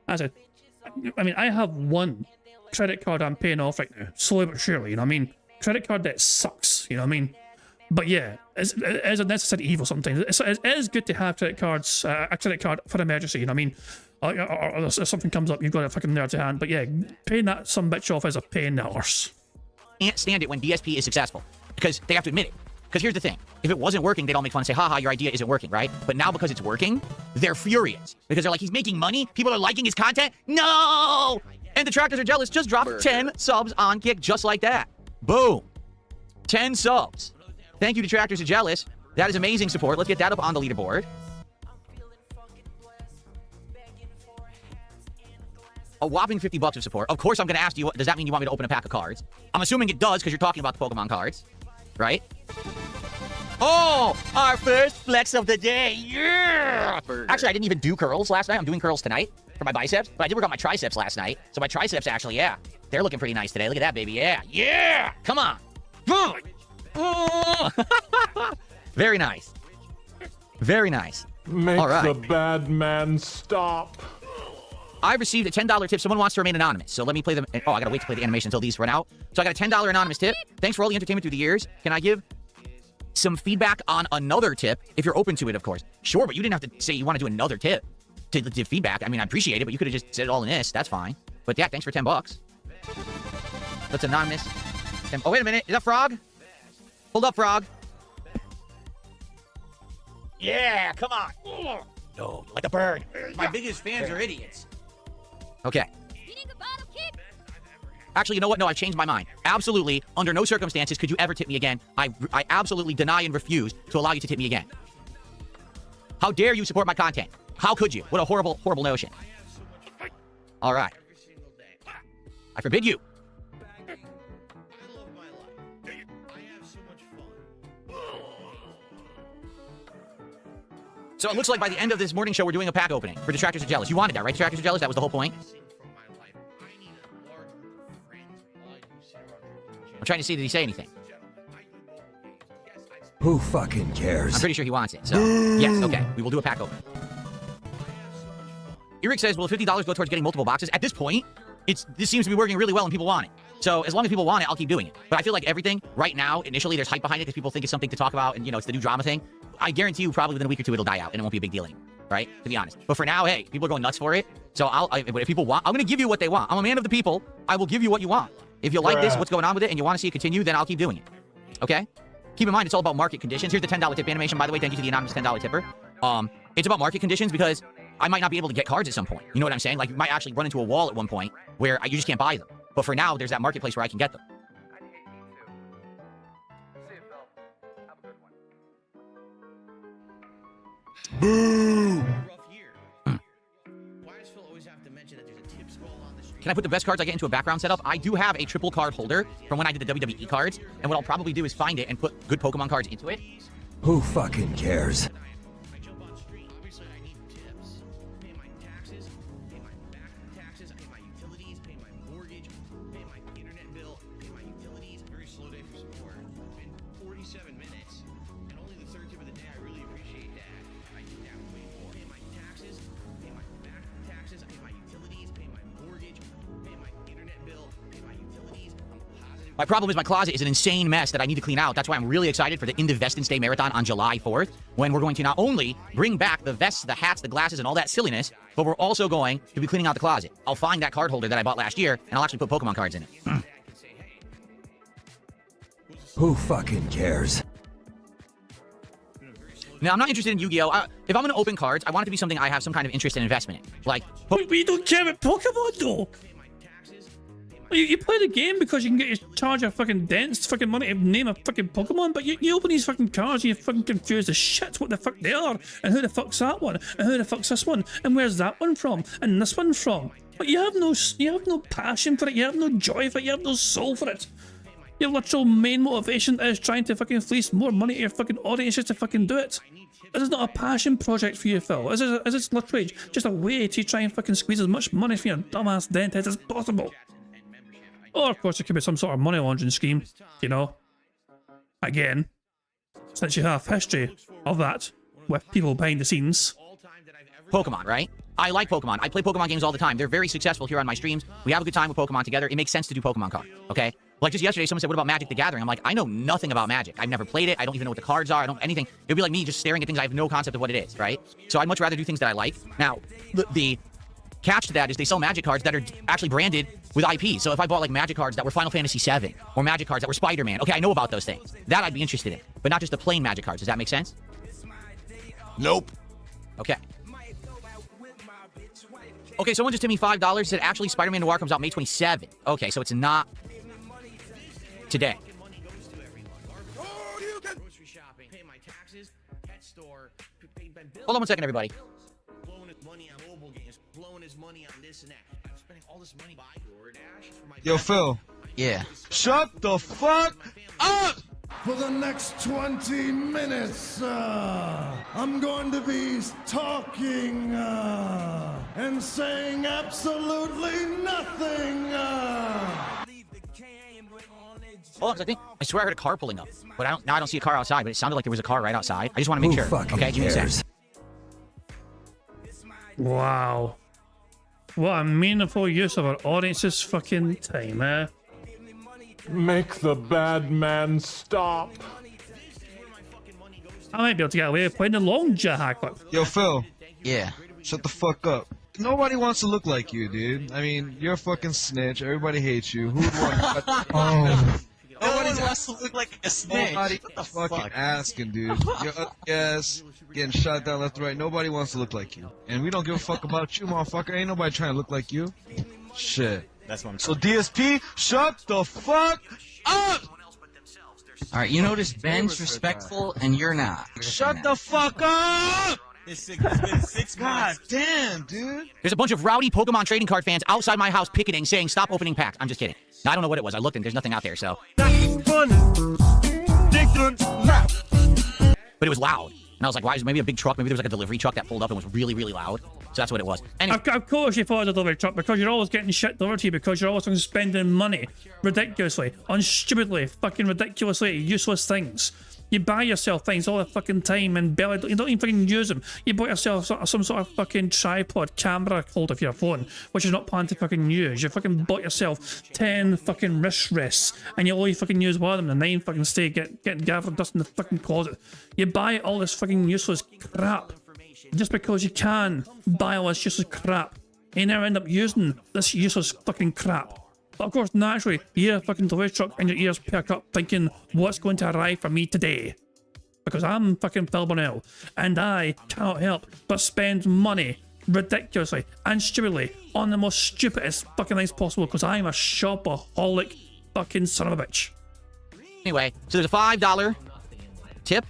I mean, I have one credit card I'm paying off right now, slowly but surely, you know what I mean? Credit card debt sucks, you know what I mean? But yeah, it's a necessary evil sometimes. It is good to have credit cards, a credit card for emergency, you know what I mean? Or if something comes up, you've got it fucking there to hand. But yeah, paying that some bitch off is a pain in the arse. Can't stand it when DSP is successful because they have to admit it. Because here's the thing. If it wasn't working, they'd all make fun and say, haha, your idea isn't working, right? But now because it's working, they're furious. Because they're like, he's making money? People are liking his content? No! And detractors are jealous. Just drop 10 subs on Kick just like that. Boom. 10 subs. Thank you, detractors are jealous. That is amazing support. Let's get that up on the leaderboard. A whopping 50 bucks of support. Of course, I'm going to ask you, does that mean you want me to open a pack of cards? I'm assuming it does because you're talking about the Pokemon cards, right? Oh, our first flex of the day. Yeah! Actually, I didn't even do curls last night. I'm doing curls tonight for my biceps, but I did work on my triceps last night. So my triceps actually, yeah, they're looking pretty nice today. Look at that, baby. Yeah. Yeah. Come on. Very nice. Very nice. Make all right. the bad man stop. I received a $10 tip. Someone wants to remain anonymous. So let me play them. Oh, I gotta wait to play the animation until these run out. So I got a $10 anonymous tip. Thanks for all the entertainment through the years. Can I give some feedback on another tip? If you're open to it, of course. Sure, but you didn't have to say you want to do another tip to give feedback. I mean, I appreciate it, but you could have just said it all in this. That's fine. But yeah, thanks for 10 bucks. That's anonymous. Oh, wait a minute. Is that Frog? Hold up, Frog. Yeah, come on. No, like a bird. My biggest fans are idiots. Okay. Actually, you know what? No, I've changed my mind. Absolutely, under no circumstances could you ever tip me again. I absolutely deny and refuse to allow you to tip me again. How dare you support my content? How could you? What a horrible, horrible notion. All right. I forbid you. So it looks like by the end of this morning show, we're doing a pack opening for Detractors Are Jealous. You wanted that, right? Detractors Are Jealous? That was the whole point? I'm trying to see, did he say anything? Who fucking cares? I'm pretty sure he wants it. So, yes, okay. We will do a pack opening. Eric says, will $50 go towards getting multiple boxes? At this point, this seems to be working really well and people want it. So as long as people want it, I'll keep doing it. But I feel like everything right now, initially, there's hype behind it because people think it's something to talk about and, you know, it's the new drama thing. I guarantee you probably within a week or two, it'll die out and it won't be a big deal anymore, right? To be honest. But for now, hey, people are going nuts for it. So if people want, I'm going to give you what they want. I'm a man of the people. I will give you what you want. If you like this, what's going on with it, and you want to see it continue, then I'll keep doing it. Okay? Keep in mind, it's all about market conditions. Here's the $10 tip animation, by the way. Thank you to the anonymous $10 tipper. It's about market conditions because I might not be able to get cards at some point. You know what I'm saying? Like, you might actually run into a wall at one point where you just can't buy them. But for now, there's that marketplace where I can get them. Boo! Can I put the best cards I get into a background setup? I do have a triple card holder from when I did the WWE cards, and what I'll probably do is find it and put good Pokemon cards into it. Who fucking cares? My problem is my closet is an insane mess that I need to clean out. That's why I'm really excited for the Indivestance Day Marathon on July 4th, when we're going to not only bring back the vests, the hats, the glasses, and all that silliness, but we're also going to be cleaning out the closet. I'll find that card holder that I bought last year, and I'll actually put Pokemon cards in it. Who fucking cares? Now, I'm not interested in Yu-Gi-Oh! If I'm going to open cards, I want it to be something I have some kind of interest and investment in. Like, but you don't care about Pokemon, though. You play the game because you can get your charge of fucking dents, fucking money to name a fucking Pokemon, but you open these fucking cards and you're fucking confused as shit what the fuck they are, and who the fuck's that one, and who the fuck's this one, and where's that one from, and this one from. But you have no passion for it, you have no joy for it, you have no soul for it. Your literal main motivation is trying to fucking fleece more money to your fucking audience just to fucking do it. This is not a passion project for you, Phil. This is literally just a way to try and fucking squeeze as much money from your dumbass dentist as possible. Or, of course, it could be some sort of money laundering scheme, you know. Again, since you have history of that with people behind the scenes. Pokemon, right? I like Pokemon. I play Pokemon games all the time. They're very successful here on my streams. We have a good time with Pokemon together. It makes sense to do Pokemon card, okay? Like just yesterday, someone said, what about Magic the Gathering? I'm like, I know nothing about Magic. I've never played it. I don't even know what the cards are. I don't anything. It'd be like me just staring at things I have no concept of what it is, right? So I'd much rather do things that I like. Now, the catch to that is they sell Magic cards that are actually branded with IP. So if I bought like Magic cards that were Final Fantasy VII or Magic cards that were Spider-Man, okay, I know about those things. That I'd be interested in, but not just the plain Magic cards. Does that make sense? Nope. Okay. Okay, someone just tipped me $5, said actually Spider-Man Noir comes out May 27th. Okay, so it's not today. Hold on one second, everybody. Yo, Phil. Yeah. Shut the fuck up! For the next 20 minutes, I'm going to be talking and saying absolutely nothing. Hold on, 'cause I swear I heard a car pulling up, but I don't see a car outside. But it sounded like there was a car right outside. I just want to make sure. Okay, give me a second. Wow. What a meaningful use of our audience's fucking time, eh? Make the bad man stop. I might be able to get away with playing the long jack clip. Yo, Phil. Yeah. Shut the fuck up. Nobody wants to look like you, dude. I mean, you're a fucking snitch. Everybody hates you. Who would want Nobody wants to look like a snitch. Nobody fucking asking, dude. You're yes, getting shot down left and right. Nobody wants to look like you. And we don't give a fuck about you, motherfucker. Ain't nobody trying to look like you. Shit. That's what I'm So DSP, shut the fuck up! Alright, you notice Ben's respectful and you're not. Shut the fuck up! It's been 6 God damn, dude. There's a bunch of rowdy Pokemon trading card fans outside my house picketing, saying stop opening packs. I'm just kidding. No, I don't know what it was. I looked and there's nothing out there, so. But it was loud. And I was like, why is maybe a big truck? Maybe there was like a delivery truck that pulled up and was really, really loud. So that's what it was. Anyway. Of course you thought it was a delivery truck because you're always getting shit delivered to you because you're always spending money ridiculously, on stupidly, fucking ridiculously useless things. You buy yourself things all the fucking time and barely, you don't even fucking use them. You bought yourself some sort of fucking tripod camera holder for your phone, which you're not planning to fucking use. You fucking bought yourself 10 fucking wrist rests and you only fucking use one of them and 9 fucking stay getting gathered dust in the fucking closet. You buy all this fucking useless crap just because you can buy all this useless crap. You never end up using this useless fucking crap. But of course, naturally, you hear a fucking delivery truck and your ears perk up thinking, what's going to arrive for me today? Because I'm fucking Phil Bonnell, and I cannot help but spend money ridiculously and stupidly on the most stupidest fucking things possible because I'm a shopaholic fucking son of a bitch. Anyway, so there's a $5 tip,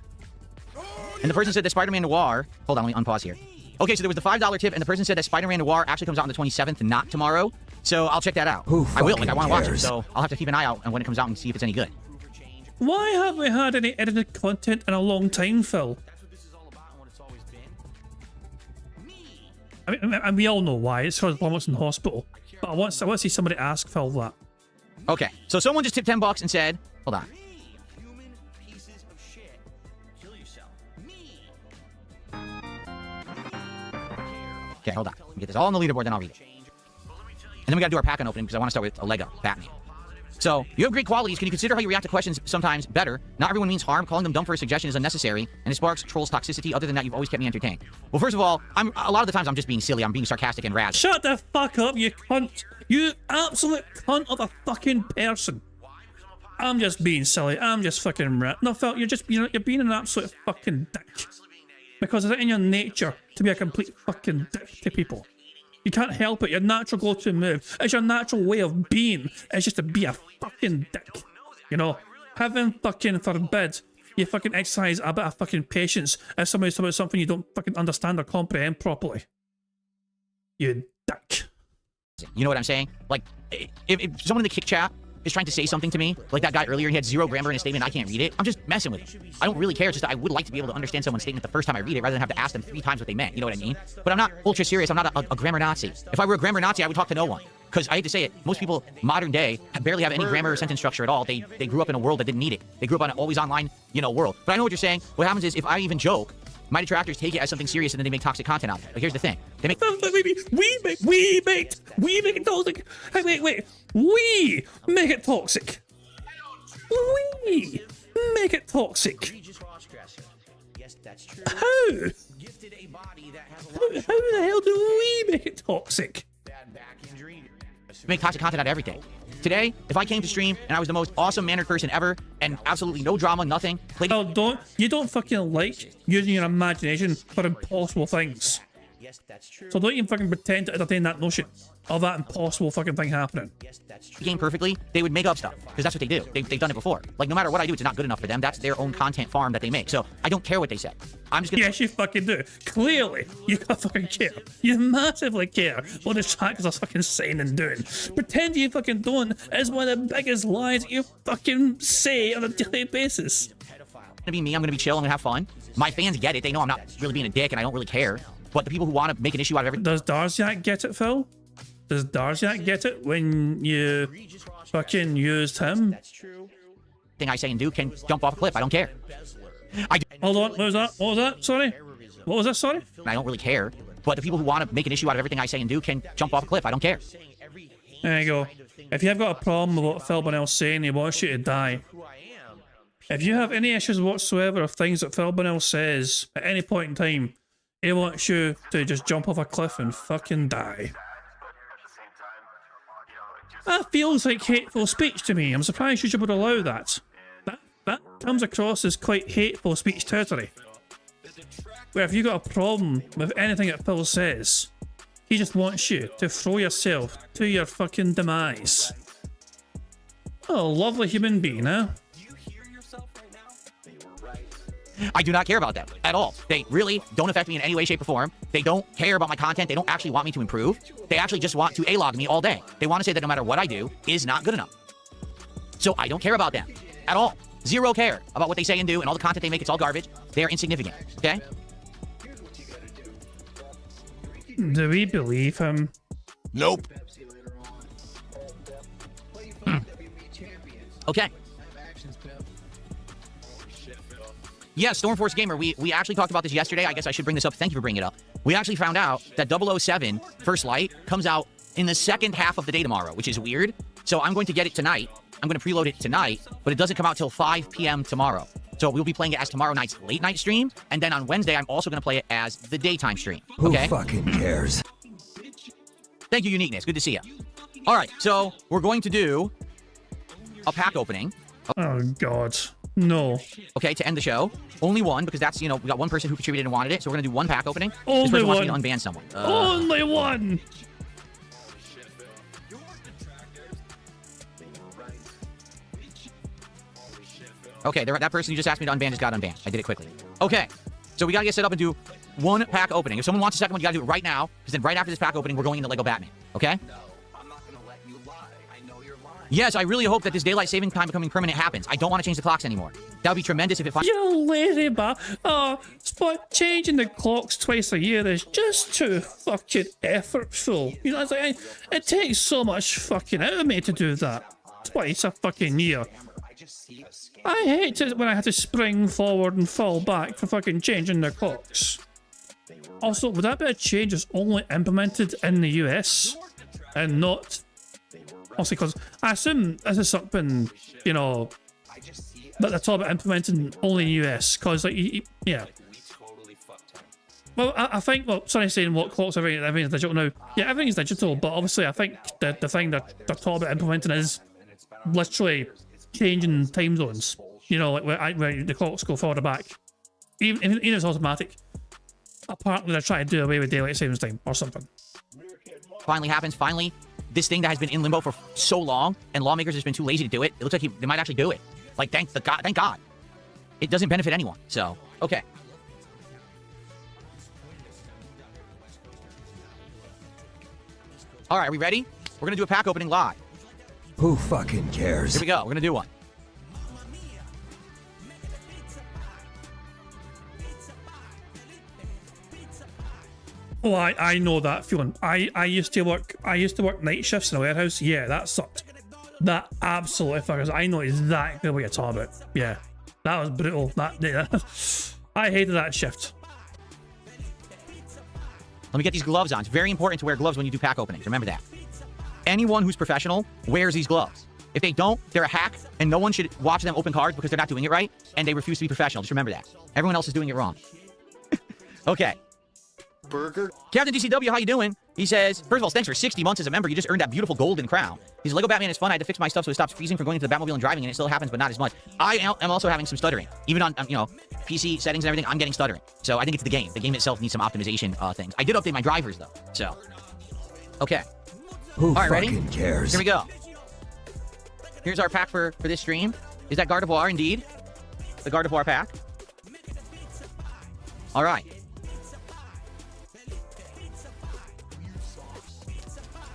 and the person said that Spider-Man Noir, hold on, let me unpause here. Okay, so there was the $5 tip, and the person said that Spider-Man Noir actually comes out on the 27th, not tomorrow. So I'll check that out. I will, like I want to watch it, so I'll have to keep an eye out and when it comes out and see if it's any good. Why haven't we had any edited content in a long time, Phil? I mean, and we all know why. It's because Blum's in hospital. But I want to see somebody ask Phil that. Okay, so someone just tipped $10 and said, hold on. Okay, hold on. Let me get this all on the leaderboard, then I'll read it. And then we gotta do our pack-on opening because I want to start with a Lego Batman. So, you have great qualities. Can you consider how you react to questions sometimes better? Not everyone means harm. Calling them dumb for a suggestion is unnecessary, and it sparks trolls' toxicity. Other than that, you've always kept me entertained. Well, first of all, a lot of the times I'm just being silly. I'm being sarcastic and razz. Shut the fuck up, you cunt. You absolute cunt of a fucking person. I'm just being silly. I'm just fucking no, Phil, you're being an absolute fucking dick. Because it's in your nature to be a complete fucking dick to people. You can't help it. Your natural go-to move. It's your natural way of being. It's just to be a fucking dick. You know? Heaven fucking forbid you fucking exercise a bit of fucking patience if somebody's talking about something you don't fucking understand or comprehend properly. You dick. You know what I'm saying? Like, if someone in the kick chat is trying to say something to me, like that guy earlier, he had 0 grammar in his statement, I can't read it, I'm just messing with him. I don't really care, it's just that I would like to be able to understand someone's statement the first time I read it rather than have to ask them 3 times what they meant, you know what I mean? But I'm not ultra serious, I'm not a grammar Nazi. If I were a grammar Nazi, I would talk to no one. Because I hate to say it, most people, modern day, barely have any grammar or sentence structure at all. They grew up in a world that didn't need it. They grew up on an always online, you know, world. But I know what you're saying. What happens is, if I even joke, my detractors take it as something serious and then they make toxic content out of it. But here's the thing. They make... We make it toxic. Hey, wait. We make it toxic. We make it toxic. How? How the hell do we make it toxic? Make toxic content out of everything. Today, if I came to stream and I was the most awesome mannered person ever and absolutely no drama, nothing. Oh, you don't fucking like using your imagination for impossible things. So don't even fucking pretend to entertain that notion of that impossible fucking thing happening. Game perfectly, they would make up stuff because that's what they do. They've done it before. Like, no matter what I do, it's not good enough for them. That's their own content farm that they make. So I don't care what they say. I'm just gonna. Yes, you fucking do. Clearly, you fucking care. You massively care what the trackers are fucking saying and doing. Pretend you fucking don't is one of the biggest lies you fucking say on a daily basis. Gonna be me. I'm gonna be chill. I'm gonna have fun. My fans get it. They know I'm not really being a dick and I don't really care. But the people who want to make an issue out of everything. Does Darziak get it, Phil? Does Darziak get it when you fucking used him? Thing I say and do can jump off a cliff. I don't care. Hold on, what was that? What was that? Sorry? What was that? Sorry? I don't really care. But the people who want to make an issue out of everything I say and do can jump off a cliff. I don't care. There you go. If you have got a problem with what Phil Bonnell's saying, he wants you to die. If you have any issues whatsoever of things that Phil Bonnell says at any point in time, he wants you to just jump off a cliff and fucking die. That feels like hateful speech to me. I'm surprised you would allow that. That comes across as quite hateful speech territory. Where if you got a problem with anything that Phil says, he just wants you to throw yourself to your fucking demise. Oh, lovely human being, huh? I do not care about them at all. They really don't affect me in any way, shape, or form. They don't care about my content. They don't actually want me to improve. They actually just want to A-log me all day. They want to say that no matter what I do is not good enough. So I don't care about them at all. Zero care about what they say and do and all the content they make. It's all garbage. They're insignificant, okay? Do we believe him? Nope. Okay. Yeah, Stormforce Gamer, we actually talked about this yesterday. I guess I should bring this up. Thank you for bringing it up. We actually found out that 007 First Light comes out in the second half of the day tomorrow, which is weird. So I'm going to get it tonight. I'm going to preload it tonight, but it doesn't come out till 5 p.m. tomorrow. So we'll be playing it as tomorrow night's late night stream. And then on Wednesday, I'm also going to play it as the daytime stream. Okay? Who fucking cares? Thank you, Uniqueness. Good to see you. All right, so we're going to do a pack opening. Oh, God. No. Okay, to end the show. Only one, because that's, you know, we got one person who contributed and wanted it, so we're going to do one pack opening. Only this person one. wants me to unban someone. Only one! Okay, that person who just asked me to unban just got unbanned. I did it quickly. Okay, so we got to get set up and do one pack opening. If someone wants a second one, you got to do it right now, because then right after this pack opening, we're going into Lego Batman. Okay? Yes, I really hope that this daylight saving time becoming permanent happens. I don't want to change the clocks anymore. That would be tremendous if it... You lazy but changing the clocks twice a year is just too fucking effortful. You know, it's like, it takes so much fucking out of me to do that. Twice a fucking year. I hate it when I have to spring forward and fall back for fucking changing the clocks. Also, would that be a change that's only implemented in the US and not... Also, because I assume this is something, you know, that they're talking about implementing only in the US, because, like, yeah. Well, I think, well, sorry saying what clocks, everything is digital now. Yeah, everything is digital, but obviously I think the thing that they're talking about implementing is literally changing time zones. You know, like where the clocks go forward or back. Even if it's automatic. Apparently they're trying to do away with daylight savings time or something. Finally happens. Finally, this thing that has been in limbo for so long, and lawmakers have been too lazy to do it. It looks like they might actually do it. Like, thank God. It doesn't benefit anyone. So, okay. All right, are we ready? We're gonna do a pack opening live. Who fucking cares? Here we go. We're gonna do one. Oh, I know that feeling. I used to work night shifts in a warehouse. Yeah, that sucked. That absolutely fuckers. I know exactly what you're talking about. Yeah, that was brutal. I hated that shift. Let me get these gloves on. It's very important to wear gloves when you do pack openings. Remember that. Anyone who's professional wears these gloves. If they don't, they're a hack, and no one should watch them open cards because they're not doing it right, and they refuse to be professional. Just remember that. Everyone else is doing it wrong. Okay. Burger. Captain DCW, how you doing? He says, first of all, thanks for 60 months as a member. You just earned that beautiful golden crown. He's Lego Batman is fun. I had to fix my stuff so it stops freezing from going to the Batmobile and driving, and it still happens, but not as much. I am also having some stuttering. Even on, PC settings and everything, I'm getting stuttering. So I think it's the game. The game itself needs some optimization things. I did update my drivers, though. So, okay. Who all right, ready? fucking cares? Here we go. Here's our pack for this stream. Is that Gardevoir, indeed? The Gardevoir pack. All right.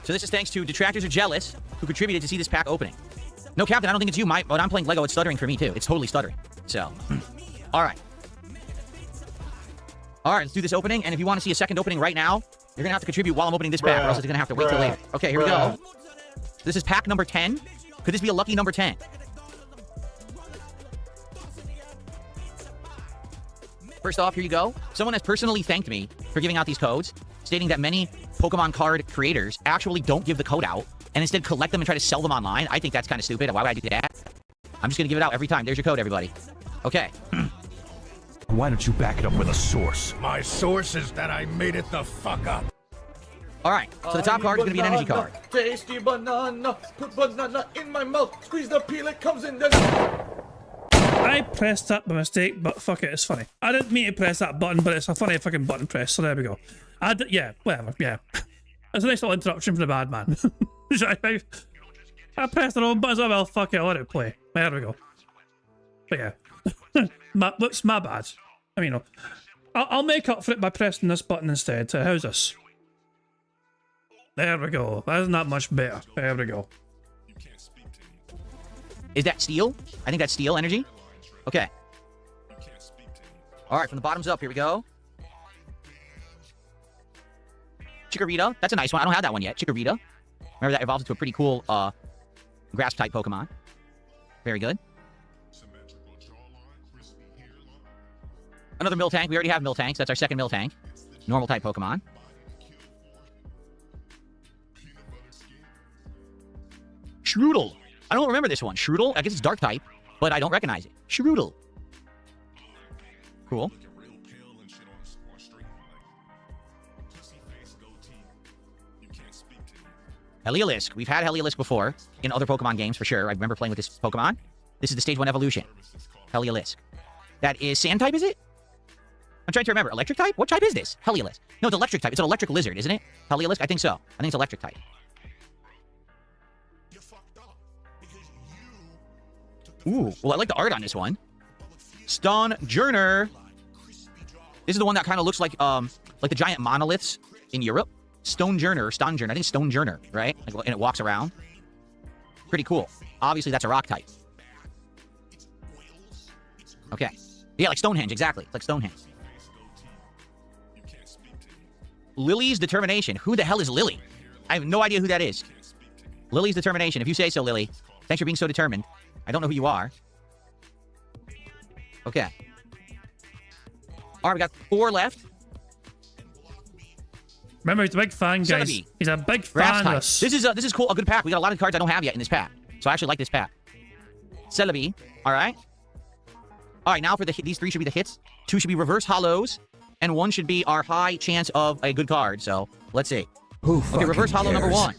So this is thanks to Detractors Are Jealous, who contributed to see this pack opening. No, Captain, I don't think it's you. When I'm playing Lego, it's stuttering for me, too. It's totally stuttering. So, all right. All right, let's do this opening. And if you want to see a second opening right now, you're going to have to contribute while I'm opening this pack, or else it's going to have to wait till later. Okay, here we go. This is pack number 10. Could this be a lucky number 10? First off, here you go. Someone has personally thanked me for giving out these codes, stating that many Pokemon card creators actually don't give the code out and instead collect them and try to sell them online. I think that's kind of stupid. Why would I do that? I'm just going to give it out every time. There's your code, everybody. Okay. Why don't you back it up with a source? My source is that I made it the fuck up. All right. So the top card is going to be an energy card. Tasty banana. Put banana in my mouth. Squeeze the peel. It comes in. I pressed that by mistake, but fuck it, it's funny. I didn't mean to press that button, but it's a funny fucking button press, so there we go. Yeah, whatever, yeah. That's a nice little interruption from the bad man. I pressed the wrong button, so well, fuck it, I'll let it play. There we go. But yeah. That's my bad. I mean, I'll make up for it by pressing this button instead. How's this? There we go. That isn't that much better. There we go. Is that steel? I think that's steel energy. Okay. All right, from the bottoms up, here we go. Chikorita. That's a nice one. I don't have that one yet. Chikorita. Remember that evolved into a pretty cool grass-type Pokemon. Very good. Another Miltank. We already have Miltanks. That's our second Miltank. Normal-type Pokemon. Shroodle. I don't remember this one. Shroodle? I guess it's Dark-type, but I don't recognize it. Shroodle. Cool. Heliolisk. We've had Heliolisk before in other Pokemon games for sure. I remember playing with this Pokemon. This is the Stage 1 evolution. Heliolisk. That is Sand type, is it? I'm trying to remember. Electric type? What type is this? Heliolisk. No, it's electric type. It's an electric lizard, isn't it? Heliolisk? I think so. I think it's electric type. Ooh. Well, I like the art on this one. Stonjourner. This is the one that kind of looks like the giant monoliths in Europe. Stonjourner, or Stonjourner. I think Stonjourner, right? Like, and it walks around. Pretty cool. Obviously, that's a rock type. Okay. Yeah, like Stonehenge, exactly. Like Stonehenge. Lily's Determination. Who the hell is Lily? I have no idea who that is. Lily's Determination. If you say so, Lily. Thanks for being so determined. I don't know who you are. Okay. All right, we got 4 left. Remember, he's a big fan, guys. Celebi. He's a big fan of us. This is cool. A good pack. We got a lot of cards I don't have yet in this pack. So I actually like this pack. Celebi. All right. All right, now for these 3 should be the hits. 2 should be reverse hollows. And 1 should be our high chance of a good card. So let's see. Okay, reverse hollow number 1.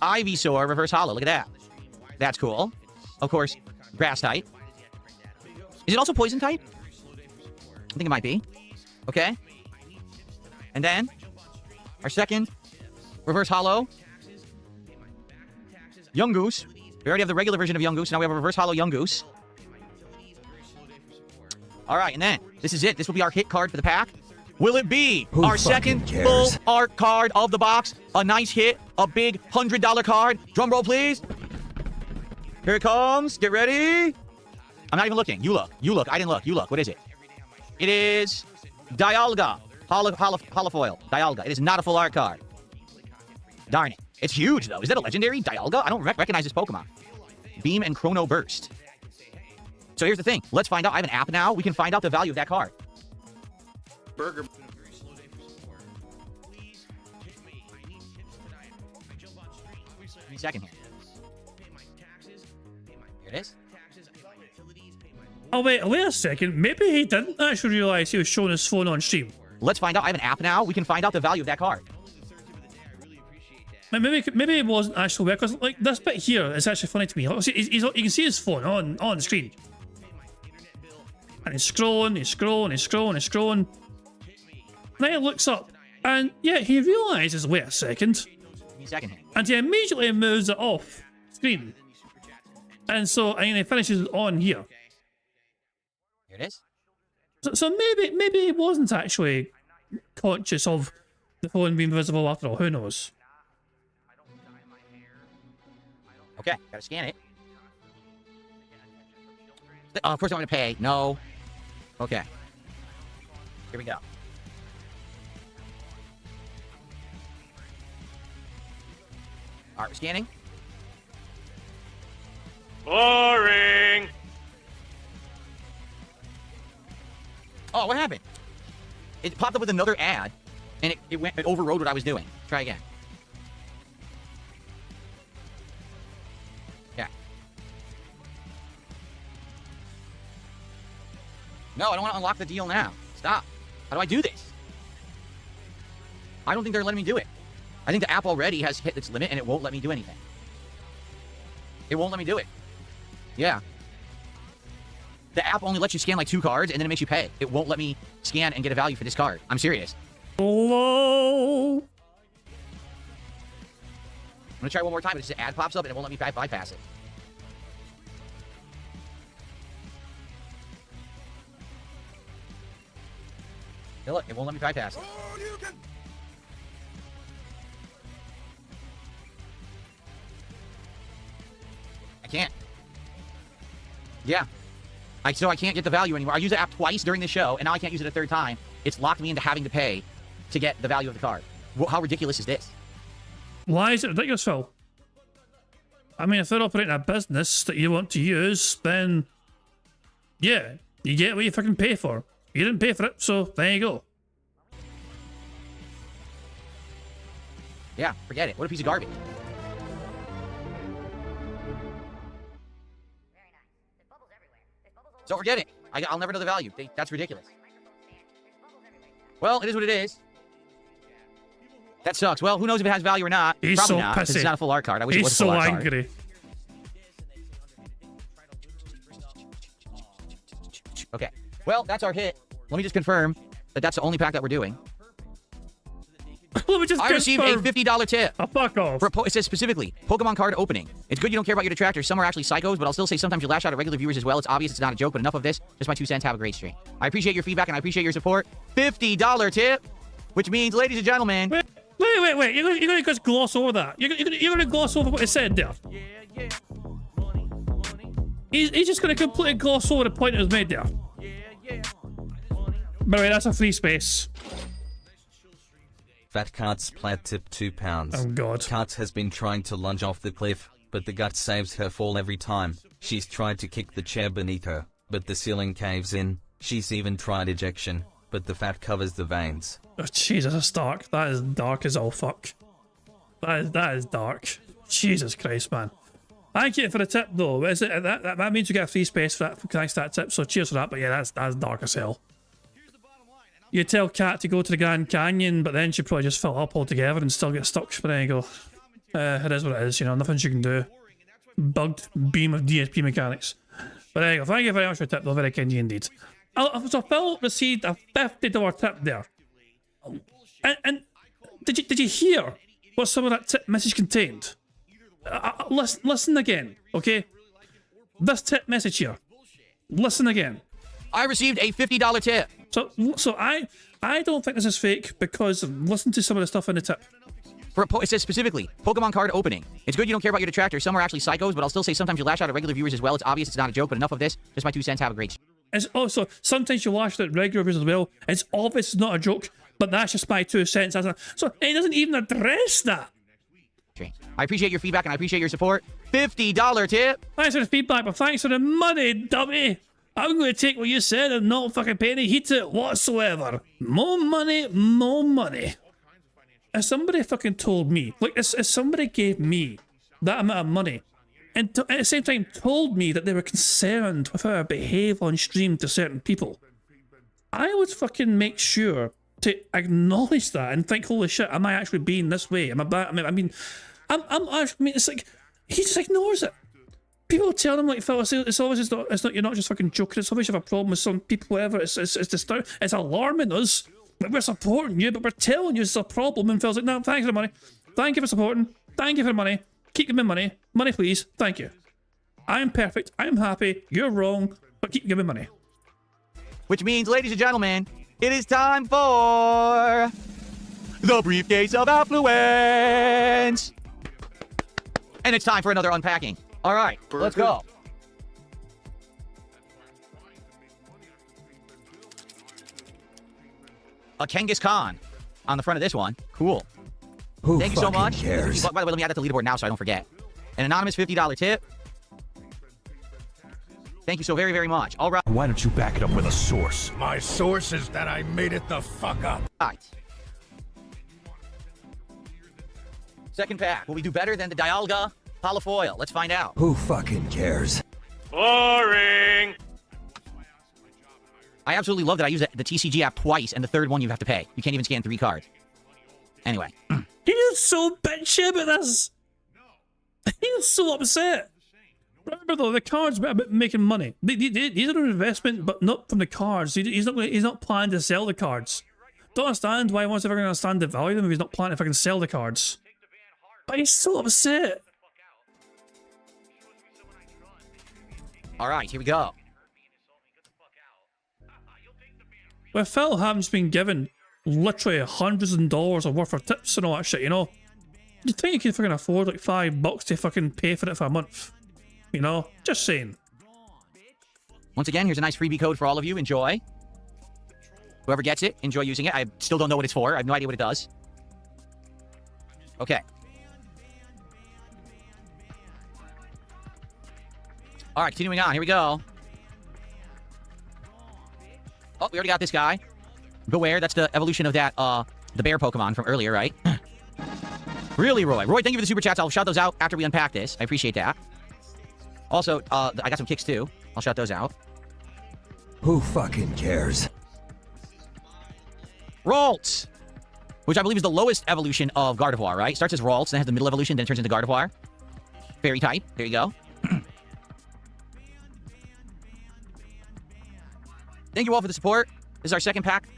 Ivysaur, reverse hollow. Look at that. That's cool. Of course, grass type. Is it also poison type? I think it might be. Okay. And then, our second reverse hollow. Young Goose. We already have the regular version of Young Goose. Now we have a reverse hollow Young Goose. All right, and then, this is it. This will be our hit card for the pack. Will it be Who our fucking second cares? full art card of the box? A nice hit, a big $100 card. Drum roll, please. Here it comes. Get ready. I'm not even looking. You look. You look. I didn't look. You look. What is it? It is Dialga. Holofoil. Dialga. It is not a full art card. Darn it. It's huge, though. Is that a legendary Dialga? I don't recognize this Pokemon. Beam and Chrono Burst. So here's the thing. Let's find out. I have an app now. We can find out the value of that card. Burger. Give me a second here. Here it is. Oh, wait a second. Maybe he didn't actually realize he was showing his phone on stream. Let's find out. I have an app now. We can find out the value of that card. Maybe it wasn't actually there, because like this bit here is actually funny to me. You can see his phone on the screen. And he's scrolling. And then he looks up, and yeah, he realizes, wait a second. Give me a second here. And he immediately moves it off screen. And he finishes it on here. Here it is. So maybe he wasn't actually conscious of the phone being visible after all. Who knows? Okay, gotta scan it. Oh, of course I'm gonna pay. No. Okay. Here we go. Alright, we're scanning. Boring. Oh, what happened? It popped up with another ad, and it overrode what I was doing. Try again. Yeah. No, I don't want to unlock the deal now. Stop. How do I do this? I don't think they're letting me do it. I think the app already has hit its limit, and it won't let me do anything. It won't let me do it. Yeah. The app only lets you scan like 2 cards, and then it makes you pay. It won't let me scan and get a value for this card. I'm serious. Hello? I'm gonna try one more time, but it's just an ad pops up, and it won't let me bypass it. Hey, look, it won't let me bypass it. I can't. Yeah. So I can't get the value anymore. I used the app twice during the show, and now I can't use it a third time. It's locked me into having to pay to get the value of the card. How ridiculous is this? Why is it ridiculous, Phil? I mean, if they're operating a business that you want to use, then yeah, you get what you fucking pay for. You didn't pay for it, so there you go. Yeah, forget it. What a piece of garbage. So forget it. I'll never know the value. That's ridiculous. Well, it is what it is. That sucks. Well, who knows if it has value or not? He's Probably so not, because pissy. it's not a full art card. I wish it He's was a full so art card. angry. Okay. Well, that's our hit. Let me just confirm that that's the only pack that we're doing. Let me just I received a $50 tip. Oh, fuck off. It says specifically, Pokemon card opening. It's good you don't care about your detractors. Some are actually psychos, but I'll still say sometimes you lash out at regular viewers as well. It's obvious it's not a joke, but enough of this. Just my 2 cents. Have a great stream. I appreciate your feedback, and I appreciate your support. $50 tip, which means, ladies and gentlemen... Wait. You're going to just gloss over that. You're going to gloss over what it said there. He's just going to completely gloss over the point that was made there. By the way, that's a free space. Fat Cart's plat tip £2. Oh god. Cart has been trying to lunge off the cliff, but the gut saves her fall every time. She's tried to kick the chair beneath her, but the ceiling caves in. She's even tried ejection, but the fat covers the veins. Oh, Jesus, that's dark. That is dark as all fuck. That is dark. Jesus Christ, man. Thank you for the tip, though. Is it, that means you get a free space for that. Thanks for that tip, so cheers for that. But yeah, that's dark as hell. You tell Kat to go to the Grand Canyon, but then she'd probably just fill up altogether and still get stuck. But there you go. It is what it is, you know, nothing she can do. bugged beam of DSP mechanics. But there you go. Thank you very much for the tip, though. Very kind of you indeed. So Phil received a $50 tip there. And did you hear what some of that tip message contained? Listen again, okay? This tip message here. Listen again. I received a $50 tip. So I don't think this is fake because listen to some of the stuff in the tip. It says specifically, Pokemon card opening. It's good you don't care about your detractors. Some are actually psychos, but I'll still say sometimes you lash out at regular viewers as well. It's obvious it's not a joke, but enough of this. Just my 2 cents. Have a great... It's also, sometimes you lash at regular viewers as well. It's obvious it's not a joke, but that's just my 2 cents. So it doesn't even address that. I appreciate your feedback and I appreciate your support. $50 tip. Thanks for the feedback, but thanks for the money, dummy. I'm going to take what you said and not fucking pay any heed to it whatsoever. More money, more money. If somebody fucking told me, like, if somebody gave me that amount of money, and at the same time told me that they were concerned with how I behave on stream to certain people, I would fucking make sure to acknowledge that and think, holy shit, am I actually being this way? Am I bad? I mean, it's like, he just ignores it. People tell him, like, Phil, it's always it's not, you're not just fucking joking, it's obvious you have a problem with some people, whatever, it's alarming us. We're supporting you, but we're telling you it's a problem. And Phil's like, no, thanks for the money. Thank you for supporting. Thank you for the money. Keep giving me money. Money, please. Thank you. I'm perfect. I'm happy. You're wrong, but keep giving me money. Which means, ladies and gentlemen, it is time for the briefcase of affluence. And it's time for another unpacking. All right, let's go. A Genghis Khan on the front of this one. Cool. Thank you so much. Cares? By the way, let me add that to the leaderboard now so I don't forget. An anonymous $50 tip. Thank you so very, very much. All right. Why don't you back it up with a source? My source is that I made it the fuck up. All right. Second pack. Will we do better than the Dialga Holofoil? Let's find out. Who fucking cares? Boring. I absolutely love that I use the TCG app twice, and the third one you have to pay. You can't even scan 3 cards. Anyway. He's so bitchy about this. He's so upset. Remember though, the cards are about making money. These are an investment, but not from the cards. He's not planning to sell the cards. Don't understand why he wants to ever understand the value of them if he's not planning to fucking sell the cards. But he's so upset. Alright, here we go. Well, Phil haven't been given literally hundreds of dollars of worth of tips and all that shit, you know? You think you can fucking afford like $5 to fucking pay for it for a month? You know? Just saying. Once again, here's a nice freebie code for all of you. Enjoy. Whoever gets it, enjoy using it. I still don't know what it's for. I have no idea what it does. Okay. Alright, continuing on. Here we go. Oh, we already got this guy. Beware, that's the evolution of that, the bear Pokemon from earlier, right? Really, Roy? Roy, thank you for the super chats. I'll shout those out after we unpack this. I appreciate that. Also, I got some kicks too. I'll shout those out. Who fucking cares? Ralts! Which I believe is the lowest evolution of Gardevoir, right? Starts as Ralts, then has the middle evolution, then it turns into Gardevoir. Fairy type. There you go. Thank you all for the support. This is our second pack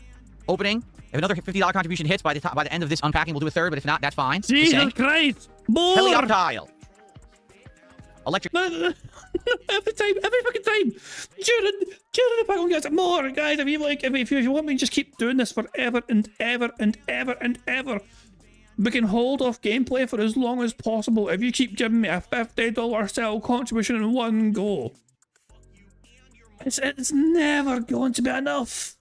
opening. If another $50 contribution hits by the end of this unpacking, we'll do a third, but if not, that's fine. Jesus Christ! More! Helioptile. Electric. Every fucking time. During the pack, guys, more, guys. If you want me to just keep doing this forever and ever and ever and ever, we can hold off gameplay for as long as possible if you keep giving me a $50 sell contribution in one go. It's never going to be enough.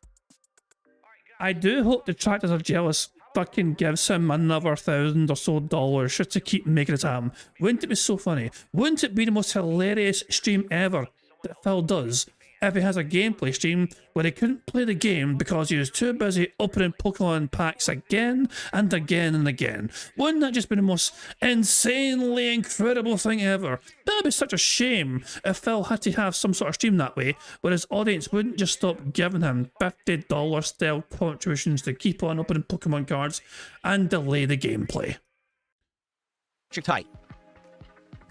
I do hope the detractors are jealous. Fucking gives him another $1,000 or so just to keep making it happen. Wouldn't it be so funny? Wouldn't it be the most hilarious stream ever that Phil does if he has a gameplay stream where he couldn't play the game because he was too busy opening Pokemon packs again and again and again? Wouldn't that just be the most insanely incredible thing ever? That'd be such a shame if Phil had to have some sort of stream that way, where his audience wouldn't just stop giving him $50 style contributions to keep on opening Pokemon cards and delay the gameplay. Electric type.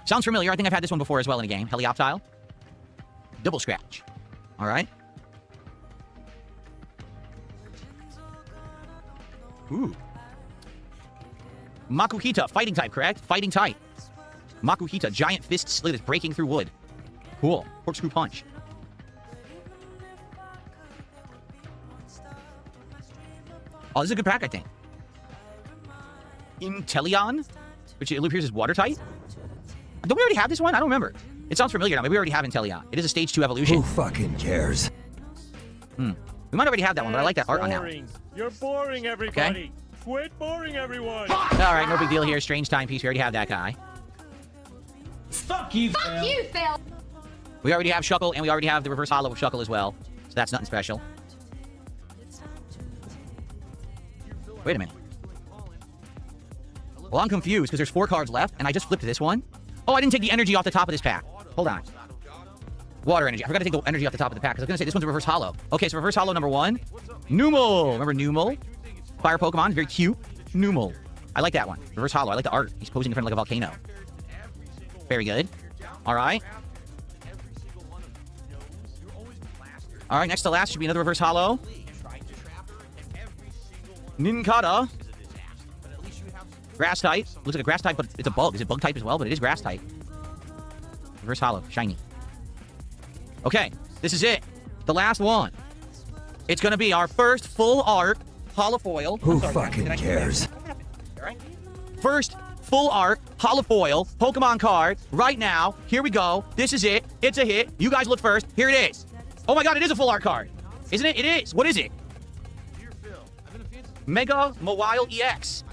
Sounds familiar. I think I've had this one before as well in a game. Helioptile. Double scratch. All right. Ooh. Makuhita, fighting type, correct? Fighting type. Makuhita, giant fist slit is breaking through wood. Cool. Corkscrew punch. Oh, this is a good pack, I think. Inteleon, which it appears is water type. Don't we already have this one? I don't remember. It sounds familiar now. Maybe we already have Inteleon. It is a stage 2 evolution. Who fucking cares? We might already have that one, but I like that art on that one. You're boring, everybody. Okay. Quit boring everyone. All right, no big deal here. Strange timepiece. We already have that guy. Fuck you, Fuck you, Phil. We already have Shuckle, and we already have the reverse hollow of Shuckle as well. So that's nothing special. Wait a minute. Well, I'm confused because there's 4 cards left, and I just flipped this one. Oh, I didn't take the energy off the top of this pack. Hold on. Water energy. I forgot to take the energy off the top of the pack because I was going to say this one's a reverse hollow. Okay, so reverse hollow number 1. Numel. Remember Numel? Fire Pokemon. Very cute. Numel. I like that one. Reverse hollow. I like the art. He's posing in front of like a volcano. Very good. All right. All right, next to last should be another reverse hollow. Nincada. Grass type. Looks like a grass type, but it's a bug. Is it bug type as well? But it is grass type. Reverse hollow. Shiny. Okay, this is it. The last one. It's going to be our first full art holofoil. Who fucking cares? First full art holofoil Pokemon card right now. Here we go. This is it. It's a hit. You guys look first. Here it is. Oh my god, it is a full art card. Isn't it? It is. What is it? Mega Mawile EX.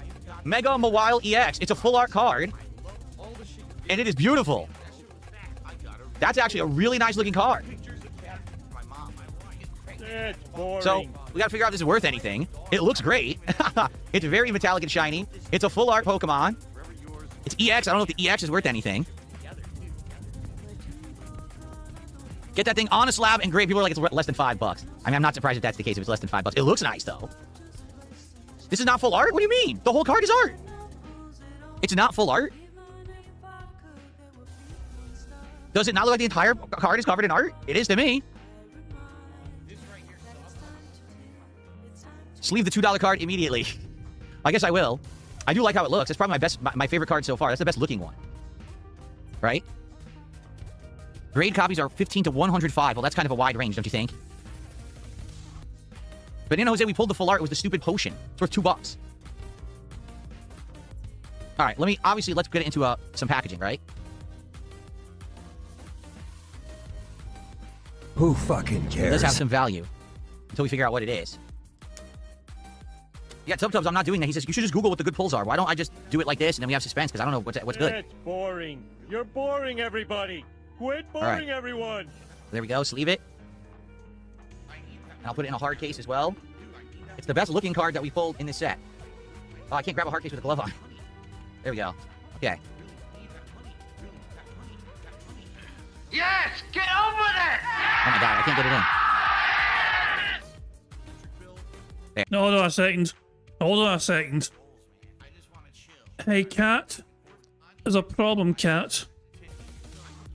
Mega Mawile EX. It's a full art card. And it is beautiful. That's actually a really nice looking card. So, we gotta figure out if this is worth anything. It looks great. It's very metallic and shiny. It's a full art Pokemon. It's EX. I don't know if the EX is worth anything. Get that thing on a slab and grade. People are like, it's less than $5. I mean, I'm not surprised if that's the case if it's less than $5. It looks nice, though. This is not full art? What do you mean? The whole card is art. It's not full art? Does it not look like the entire card is covered in art? It is to me. Sleeve the $2 card immediately. I guess I will. I do like how it looks. It's probably my favorite card so far. That's the best looking one. Right? Grade copies are 15 to 105. Well, that's kind of a wide range, don't you think? But in Jose, we pulled the full art. It was the stupid potion. It's worth $2. All right, let's get into some packaging, right? Who fucking cares? It does have some value until we figure out what it is. Yeah, Tubs, I'm not doing that. He says, you should just Google what the good pulls are. Why don't I just do it like this and then we have suspense because I don't know what's good. It's boring. You're boring, everybody. Quit boring, everyone. There we go. Sleeve it. And I'll put it in a hard case as well. It's the best looking card that we pulled in this set. Oh, I can't grab a hard case with a glove on. There we go. Okay. Yes! Get over there! Oh my god, I can't get it in. No, hold on a second. Hold on a second. Hey, cat. There's a problem, cat.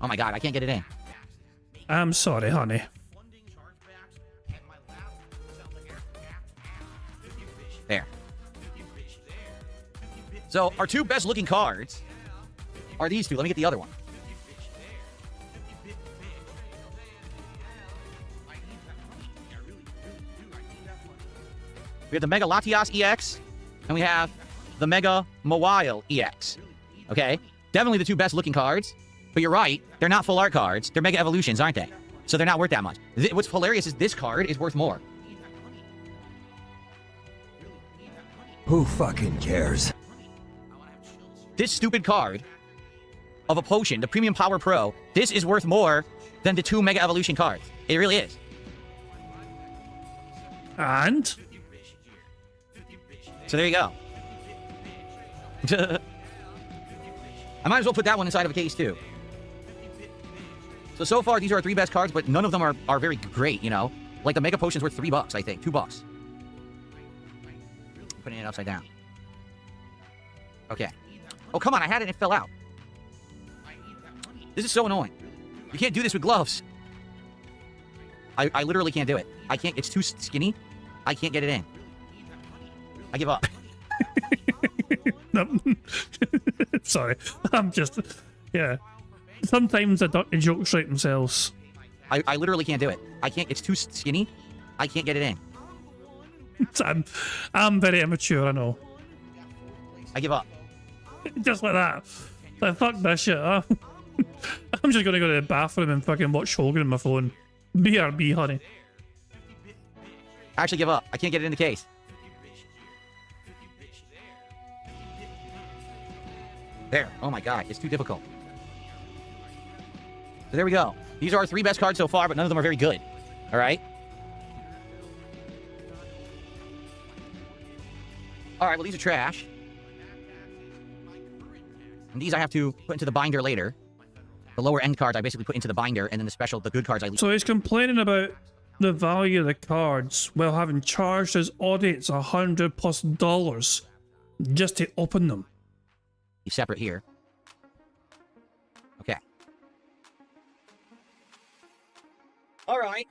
Oh my god, I can't get it in. I'm sorry, honey. There. So, our 2 best looking cards are these 2. Let me get the other one. We have the Mega Latias EX, and we have the Mega Mawile EX. Okay? Definitely the 2 best looking cards. But you're right, they're not full art cards. They're Mega Evolutions, aren't they? So they're not worth that much. What's hilarious is this card is worth more. Who fucking cares? This stupid card of a potion, the Premium Power Pro, this is worth more than the 2 Mega Evolution cards. It really is. And? So there you go. I might as well put that one inside of a case too. So far, these are our 3 best cards, but none of them are very great, you know? Like the Mega Potion's worth $3, I think. $2. Putting it upside down. Okay. Oh, come on, I had it and it fell out. This is so annoying. You can't do this with gloves. I literally can't do it. I can't. It's too skinny. I can't get it in. I give up. No. Sorry. I'm just... Yeah. Sometimes the dirty jokes write themselves. I literally can't do it. I can't. It's too skinny. I can't get it in. I'm very immature, I know. I give up. Just like that. Like, fuck this shit, huh? I'm just gonna go to the bathroom and fucking watch Hogan on my phone. BRB, honey. I actually give up. I can't get it in the case. There. Oh my god. It's too difficult. So there we go. These are our 3 best cards so far, but none of them are very good. Alright? Alright, well these are trash. And these I have to put into the binder later. The lower end cards I basically put into the binder, and then the good cards I leave. So he's complaining about the value of the cards while having charged his audience $100+ just to open them. Separate here. Okay. Alright.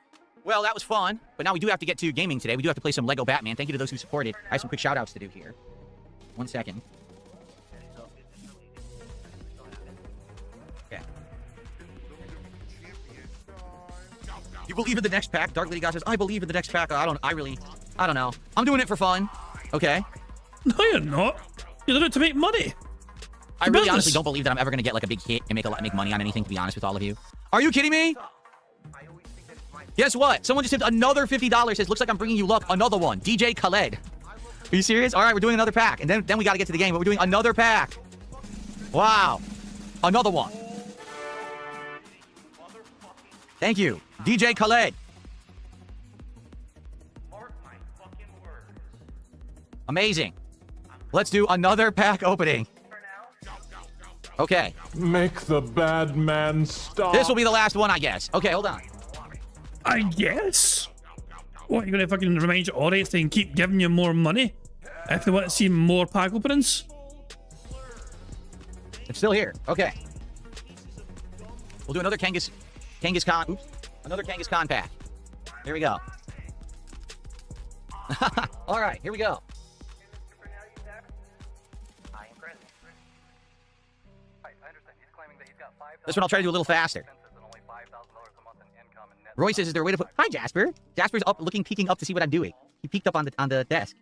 Well, that was fun. But now we do have to get to gaming today. We do have to play some Lego Batman. Thank you to those who supported. I have some quick shout-outs to do here. 1 second. Okay. You believe in the next pack? Dark Lady God says, I believe in the next pack. I don't know. I'm doing it for fun. Okay. No, you're not. You're doing it to make money. I really honestly don't believe that I'm ever going to get like a big hit and make money on anything, to be honest with all of you. Are you kidding me? Guess what? Someone just tipped another $50. Says, looks like I'm bringing you luck. Another one. DJ Khaled. Are you serious? All right, we're doing another pack. And then we got to get to the game, but we're doing another pack. Wow. Another one. Thank you. DJ Khaled. Amazing. Let's do another pack opening. Okay. Make the bad man stop. This will be the last one, I guess. Okay, hold on. I guess? What, you're gonna fucking remind your audience they can keep giving you more money? If they want to see more pack openings? It's still here. Okay. We'll do another Kangas Khan. Oops. Another Kangas Khan pack. Here we go. All right, here we go. This one I'll try to do a little faster. Roy says, is there a way to put... Hi, Jasper. Jasper's up, peeking up to see what I'm doing. He peeked up on the desk.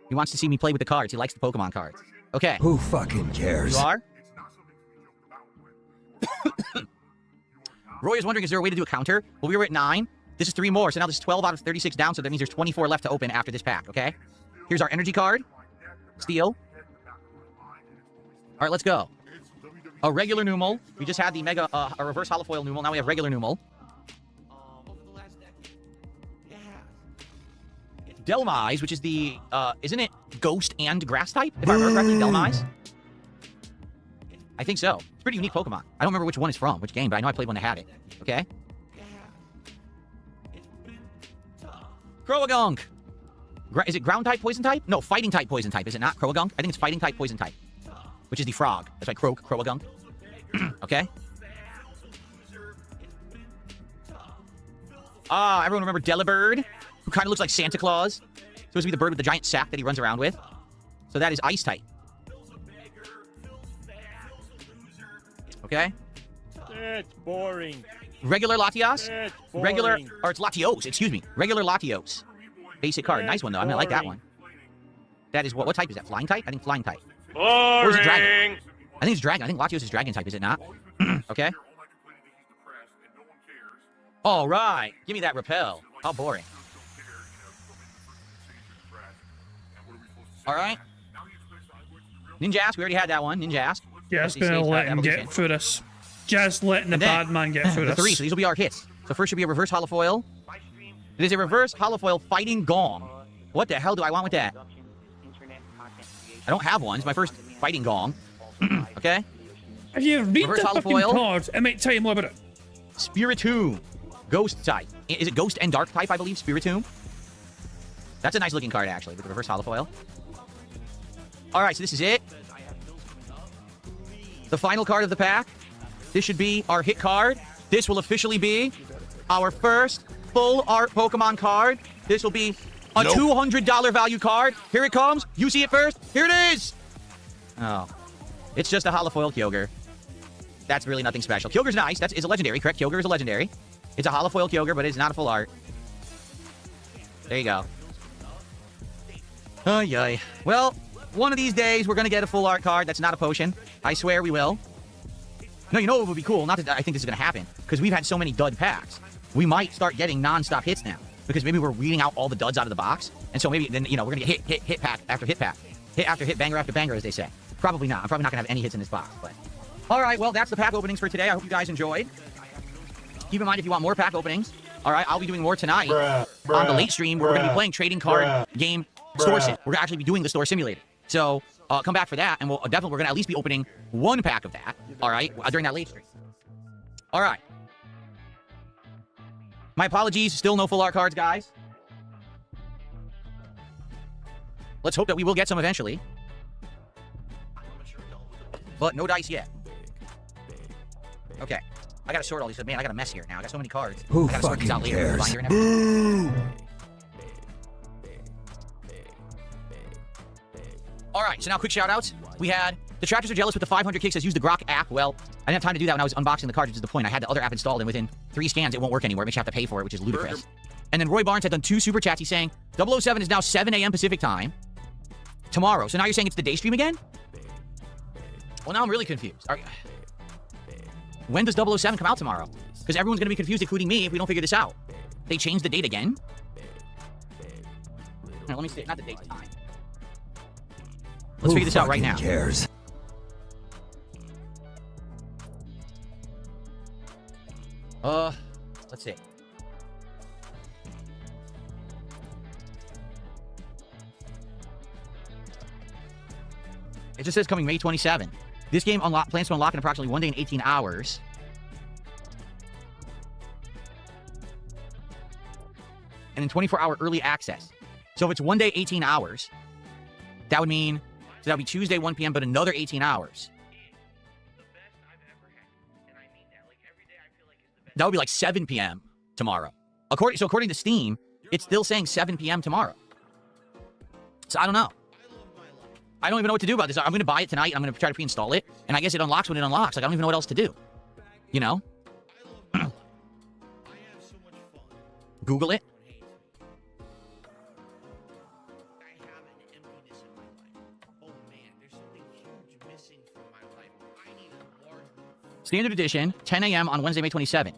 He wants to see me play with the cards. He likes the Pokemon cards. Okay. Who fucking cares? You are? Roy is wondering, is there a way to do a counter? Well, we were at 9. This is 3 more, so now there's 12 out of 36 down, so that means there's 24 left to open after this pack, okay? Here's our energy card. Steel. All right, let's go. A regular Numal. We just had the mega, a reverse holofoil Numal. Now we have regular Numal. Delmise, which is the, isn't it Ghost and Grass type? If I remember correctly, Delmise? I think so. It's a pretty unique Pokemon. I don't remember which one it's from, which game, but I know I played one that had it. Okay? Croagunk. Is it ground type, poison type? No, fighting type, poison type. Is it not Croagunk? I think it's fighting type, poison type. Which is the frog. That's why Croagunk. Okay? Everyone remember Delibird? Who kind of looks like Santa Claus. Supposed to be the bird with the giant sack that he runs around with. So that is ice type. Okay? It's boring. Regular Latios? It's Regular, boring. or it's Latios, excuse me. Regular Latios. Basic card. Nice one, though. I mean, I like that one. That is what type is that? Flying type? I think flying type. Or is it dragon? I think it's dragon. I think Latios is dragon type, is it not? Okay. All right. Give me that repel. How boring. All right. Ninjask. We already had that one. Ninjask. Just gonna let him get through this. Just letting the bad man get through this. 3, so these will be our hits. So first should be a reverse holofoil. It is a reverse holofoil fighting Gong. What the hell do I want with that? I don't have one. It's my first fighting Gong. Okay? If you read reverse the fucking cards, it might tell you more about it. Spiritomb. Ghost type. Is it Ghost and Dark type, I believe? Spiritomb. That's a nice looking card, actually, with the reverse holofoil. Alright, so this is it. The final card of the pack. This should be our hit card. This will officially be our first full art Pokemon card. This will be a $200 value card. Here it comes. You see it first. Here it is. Oh, it's just a holofoil Kyogre. That's really nothing special. Kyogre's nice. It's a legendary, correct? Kyogre is a legendary. It's a holofoil Kyogre, but it's not a full art. There you go. Oh, yay. Well, one of these days, we're going to get a full art card that's not a potion. I swear we will. No, you know what would be cool? Not that I think this is going to happen, because we've had so many dud packs. We might start getting non-stop hits now, because maybe we're weeding out all the duds out of the box, and so maybe then, you know, we're going to get hit pack after hit pack. Hit after hit, banger after banger, as they say. Probably not. I'm probably not going to have any hits in this box, but... All right, well, that's the pack openings for today. I hope you guys enjoyed. Keep in mind, if you want more pack openings, all right, I'll be doing more tonight on the late stream, where we're going to be playing trading card game store sim. We're going to actually be doing the store simulator. So come back for that, and we're going to at least be opening one pack of that, all right, during that late stream. All right. My apologies, still no full art cards, guys. Let's hope that we will get some eventually. But no dice yet. Okay. I gotta sort all these. Man, I got a mess here now. I got so many cards. Who I gotta sort these out fucking later. cares? Boo! Alright, so now quick shout-outs. We had the Tractors Are Jealous with the 500 kicks. Says use the Grok app. Well, I didn't have time to do that when I was unboxing the cards, which is the point. I had the other app installed, and within 3 scans, it won't work anymore. It makes you have to pay for it, which is ludicrous. And then Roy Barnes had done 2 super chats. He's saying 007 is now 7 a.m. Pacific time tomorrow. So now you're saying it's the day stream again? Well, now I'm really confused. When does 007 come out tomorrow? Because everyone's going to be confused, including me, if we don't figure this out. They changed the date again? Now, let me see. Not the date, the time. Let's figure this out right now. Who cares? Let's see. It just says coming May 27. This game plans to unlock in approximately 1 day and 18 hours. And in 24-hour early access. So if it's 1 day, 18 hours, that would mean, so that would be Tuesday, 1 p.m., but another 18 hours. That would be like 7 p.m. tomorrow. According to Steam, it's still saying 7 p.m. tomorrow. So I don't know. I don't even know what to do about this. I'm going to buy it tonight. I'm going to try to pre-install it. And I guess it unlocks when it unlocks. Like, I don't even know what else to do. You know? Google it. Standard edition, 10 a.m. on Wednesday, May 27th.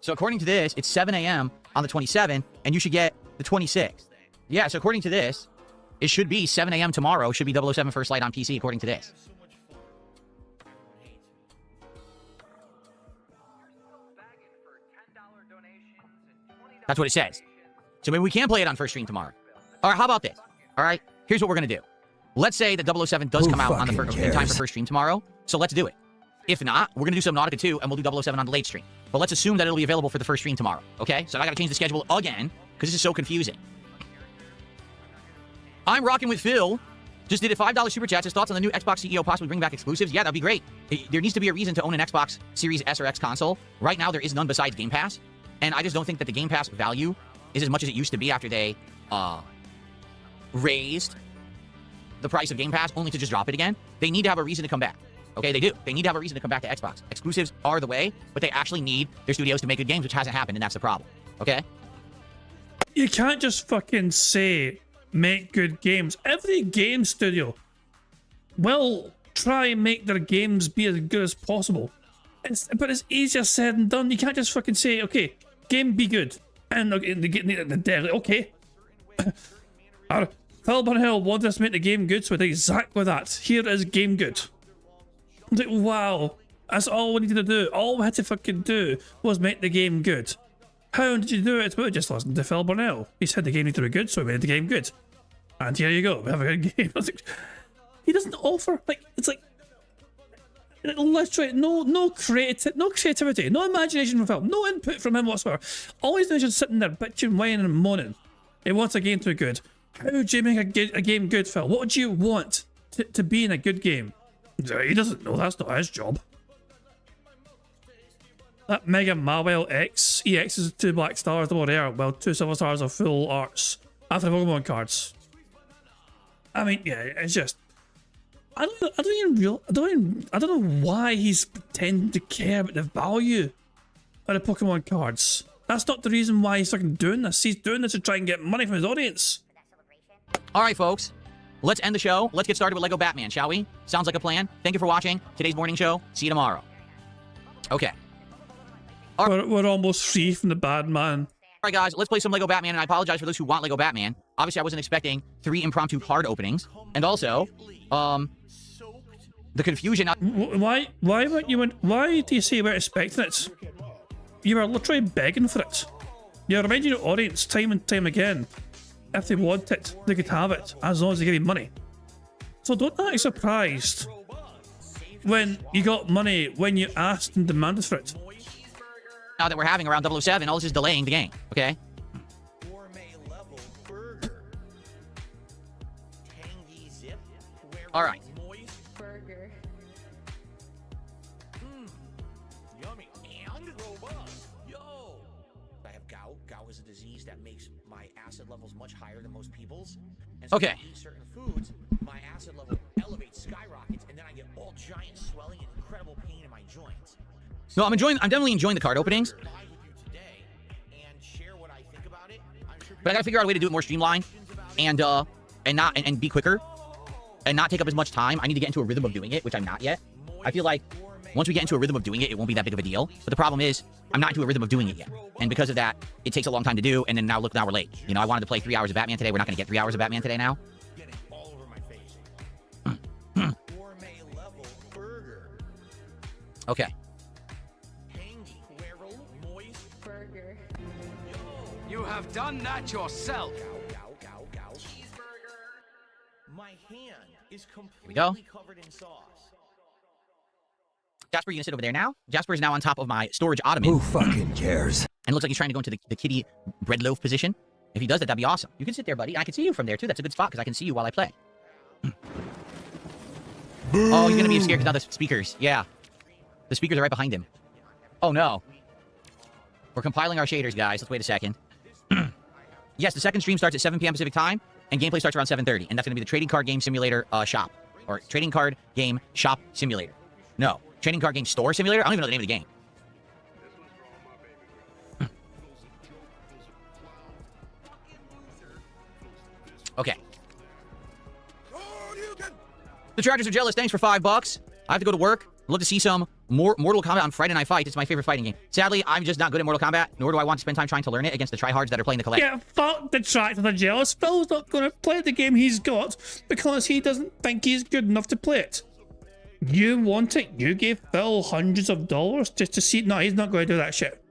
So according to this, it's 7 a.m. on the 27th, and you should get the 26th. Yeah, so according to this, it should be 7 a.m. tomorrow. It should be 007 First Light on PC, according to this. That's what it says. So maybe we can play it on first stream tomorrow. All right, how about this? All right, here's what we're going to do. Let's say that 007 does come out on the in time for first stream tomorrow, so let's do it. If not, we're going to do Subnautica 2, and we'll do 007 on the late stream. But let's assume that it'll be available for the first stream tomorrow, okay? So I got to change the schedule again, because this is so confusing. I'm rocking with Phil. Just did a $5 super chat. His thoughts on the new Xbox CEO possibly bring back exclusives? Yeah, that'd be great. There needs to be a reason to own an Xbox Series S or X console. Right now, there is none besides Game Pass. And I just don't think that the Game Pass value is as much as it used to be after they raised the price of Game Pass only to just drop it again. They need to have a reason to come back. Okay, they do. They need to have a reason to come back to Xbox. Exclusives are the way, but they actually need their studios to make good games, which hasn't happened, and that's the problem. Okay? You can't just fucking say, make good games. Every game studio will try and make their games be as good as possible. But it's easier said than done. You can't just fucking say, okay, game be good. And okay. Phil Burnhill wanted us to make the game good, so we did exactly that. Here is game good. Like, wow, that's all we needed to do. All we had to fucking do was make the game good. How did you do it? Well, just listen to Phil Burnell. He said the game needed to be good, so we made the game good. And here you go, we have a good game. He doesn't offer, like, it's like, literally no creativity, no imagination from Phil, no input from him whatsoever. All he's doing is just sitting there bitching, whining and moaning. He wants a game to be good. How would you make a game good, Phil? What would you want to be in a good game? He doesn't know, that's not his job. That Mega Mawile X, EX is 2 black stars, double rare, well 2 silver stars of full arts after the Pokemon cards. I mean, yeah, it's just, I don't know why he's pretending to care about the value of the Pokemon cards. That's not the reason why he's fucking doing this. He's doing this to try and get money from his audience. Alright, folks. Let's end the show. Let's get started with Lego Batman, shall we? Sounds like a plan. Thank you for watching today's morning show. See you tomorrow. Okay. We're almost free from the bad man. Alright guys, let's play some Lego Batman, and I apologize for those who want Lego Batman. Obviously, I wasn't expecting 3 impromptu card openings. And also, the confusion... Why do you say you weren't expecting it? You were literally begging for it. You're reminding your audience time and time again, if they want it, they could have it, as long as they give you money. So don't act surprised when you got money when you asked and demanded for it. Now that we're having around 007, all this is delaying the game, okay? All right. Burger. Yummy and robust. Yo. I have gout. Gout is a disease that makes my acid levels much higher than most people's. And so okay. when I eat certain foods, my acid level elevates, skyrockets, and then I get all giant swelling and incredible pain in my joints. No, I'm definitely enjoying the card openings. But I gotta figure out a way to do it more streamlined and be quicker and not take up as much time. I need to get into a rhythm of doing it, which I'm not yet. I feel like once we get into a rhythm of doing it, it won't be that big of a deal. But the problem is, I'm not into a rhythm of doing it yet. And because of that, it takes a long time to do, and then now look, now we're late. You know, I wanted to play 3 hours of Batman today. We're not gonna get 3 hours of Batman today now. Okay. You have done that yourself. My hand is we go. completely covered in sauce. Jasper, you gonna sit over there now? Jasper is now on top of my storage ottoman. Who fucking cares? And it looks like he's trying to go into the kitty bread loaf position. If he does that, that'd be awesome. You can sit there, buddy. I can see you from there, too. That's a good spot, because I can see you while I play. Oh, he's gonna be scared because now the speakers. Yeah. The speakers are right behind him. Oh, no. We're compiling our shaders, guys. Let's wait a second. Yes, the second stream starts at 7 p.m. Pacific time, and gameplay starts around 7:30. And that's going to be the Trading Card Game Simulator shop. Or Trading Card Game Shop Simulator. No. Trading Card Game Store Simulator? I don't even know the name of the game. Okay. The Chargers are jealous. Thanks for $5. I have to go to work. I'd love to see some more Mortal Kombat on Friday Night Fights. It's my favorite fighting game. Sadly, I'm just not good at Mortal Kombat, nor do I want to spend time trying to learn it against the tryhards that are playing the collect. Yeah, fuck the tractor, the jealous. Phil's not going to play the game he's got because he doesn't think he's good enough to play it. You want it? You gave Phil hundreds of dollars just to see it? No, he's not going to do that shit.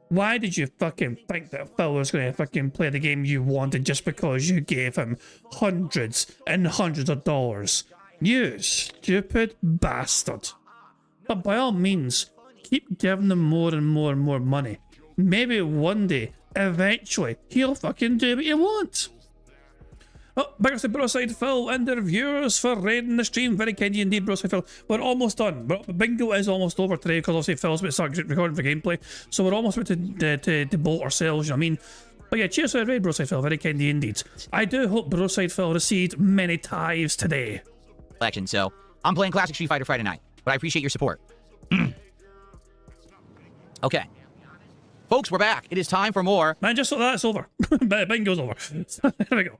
Why did you fucking think that Phil was going to fucking play the game you wanted just because you gave him hundreds and hundreds of dollars? You stupid bastard. But by all means, keep giving him more and more and more money. Maybe one day, eventually, he'll fucking do what you want. Oh, bigger to Broside Phil and the reviewers for raiding the stream. Very kind indeed, Broside Phil. We're almost done. Bingo is almost over today because obviously Phil's about to start recording for gameplay. So we're almost about to bolt ourselves, you know what I mean? But yeah, cheers for the raid, Broside Phil. Very kind indeed. I do hope Broside Phil received many tithes today. So, I'm playing Classic Street Fighter Friday night, but I appreciate your support. Okay. Folks, we're back. It is time for more. Man, just so that's over. Bingo's over. There we go.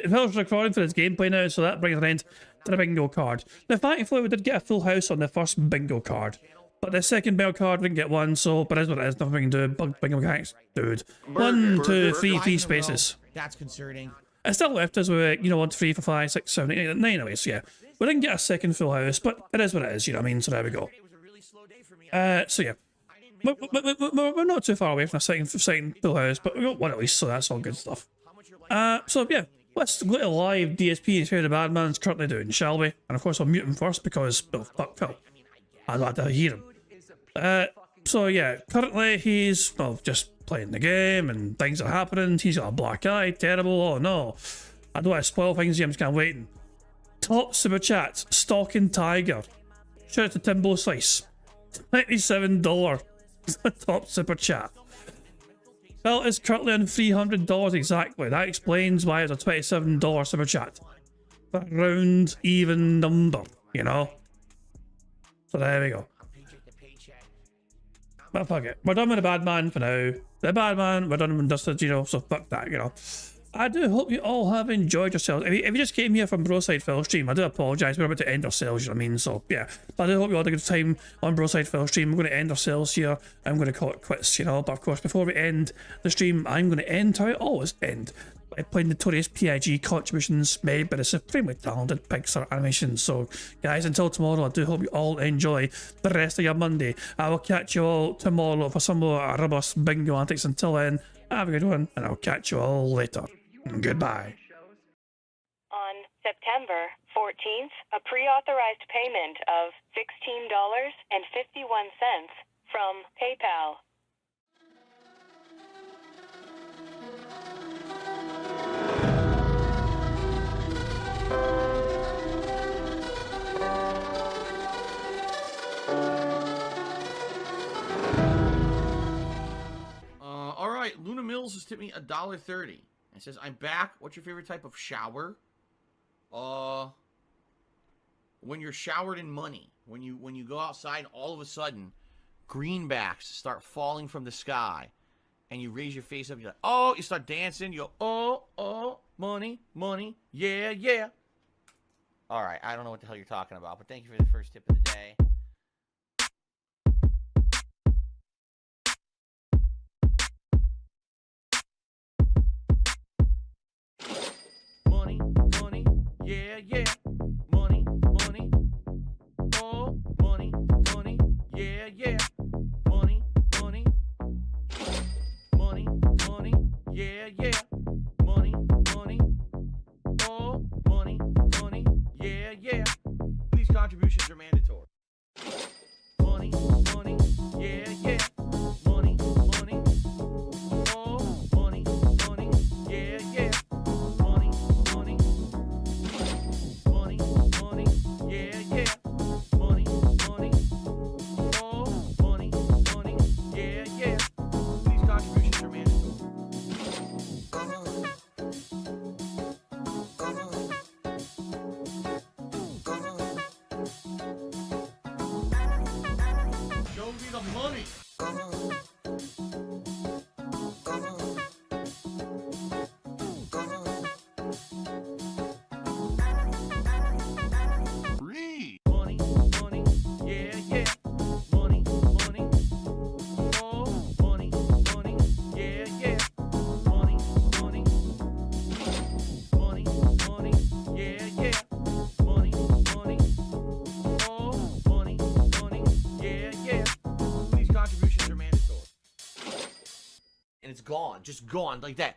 Phil's recording for his gameplay now, so that brings an end to the bingo card. Now, thankfully, we did get a full house on the first bingo card. But the second bingo card, we didn't get one, so, but it is what it is. Nothing we can do. Bingo mechanics, dude. 1, 2, 3, 3 spaces. That's concerning. It still left us with, 1, 3, 4, 5, 6, 7, 8, 9 anyways, so yeah. We didn't get a second full house, but it is what it is, you know what I mean? So there we go. So yeah. We're not too far away from a second full house, but we got one at least, so that's all good stuff. So yeah. Let's go to live DSP and see how the bad man's currently doing, shall we? And of course I'll mute him first because, well, fuck Phil. I'd like to hear him. So yeah, currently he's, well, just playing the game and things are happening. He's got a black eye, terrible, oh no. I don't want to spoil things here, I'm just kind of waiting. Top super chat, Stalking Tiger. Shout out to Timbo Slice. $97 top super chat. Phil is currently on $300 exactly. That explains why it's a $27 super chat. A round even number, you know? So there we go. But fuck it. We're done with the bad man for now. The bad man, we're done and dusted, you know, so fuck that, you know. I do hope you all have enjoyed yourselves. If you just came here from Broside Phil stream, I do apologise. We're about to end our sales, you know what I mean? So, yeah. But I do hope you all had a good time on Broside Phil stream. We're going to end our sales here. I'm going to call it quits, you know. But of course, before we end the stream, I'm going to end how I always end. By playing notorious PIG contributions made by the supremely talented Pixar Animation. So, guys, until tomorrow, I do hope you all enjoy the rest of your Monday. I will catch you all tomorrow for some more robust bingo antics. Until then, have a good one, and I'll catch you all later. Goodbye. On September 14th, a pre-authorized payment of $16.51 from PayPal. All right, Luna Mills has tipped me $1.30. It says, I'm back. What's your favorite type of shower? When you're showered in money. When you go outside, all of a sudden, greenbacks start falling from the sky. And you raise your face up, you're like, oh, you start dancing, you go, oh, money, money, yeah, yeah. All right, I don't know what the hell you're talking about, but thank you for the first tip of the day. Money, money, yeah, yeah. Money, money, oh, money, money, yeah, yeah. Money, money, money, money, yeah, yeah. Money, money, oh, money, money, yeah, yeah. These contributions are mandatory. Money, money, yeah, yeah. Money, money, oh, money, money, yeah, yeah. Money, money, money, money, yeah, yeah. Money, money, oh, money, money, yeah, yeah. These contributions are mandatory. Show me the money. Free. Money, money, yeah, yeah. Money, money, oh, money, money, yeah, yeah. Money, money, money, money, yeah, yeah. Money, money, oh, money, money, yeah, yeah. These contributions are mandatory. And it's gone, just gone like that.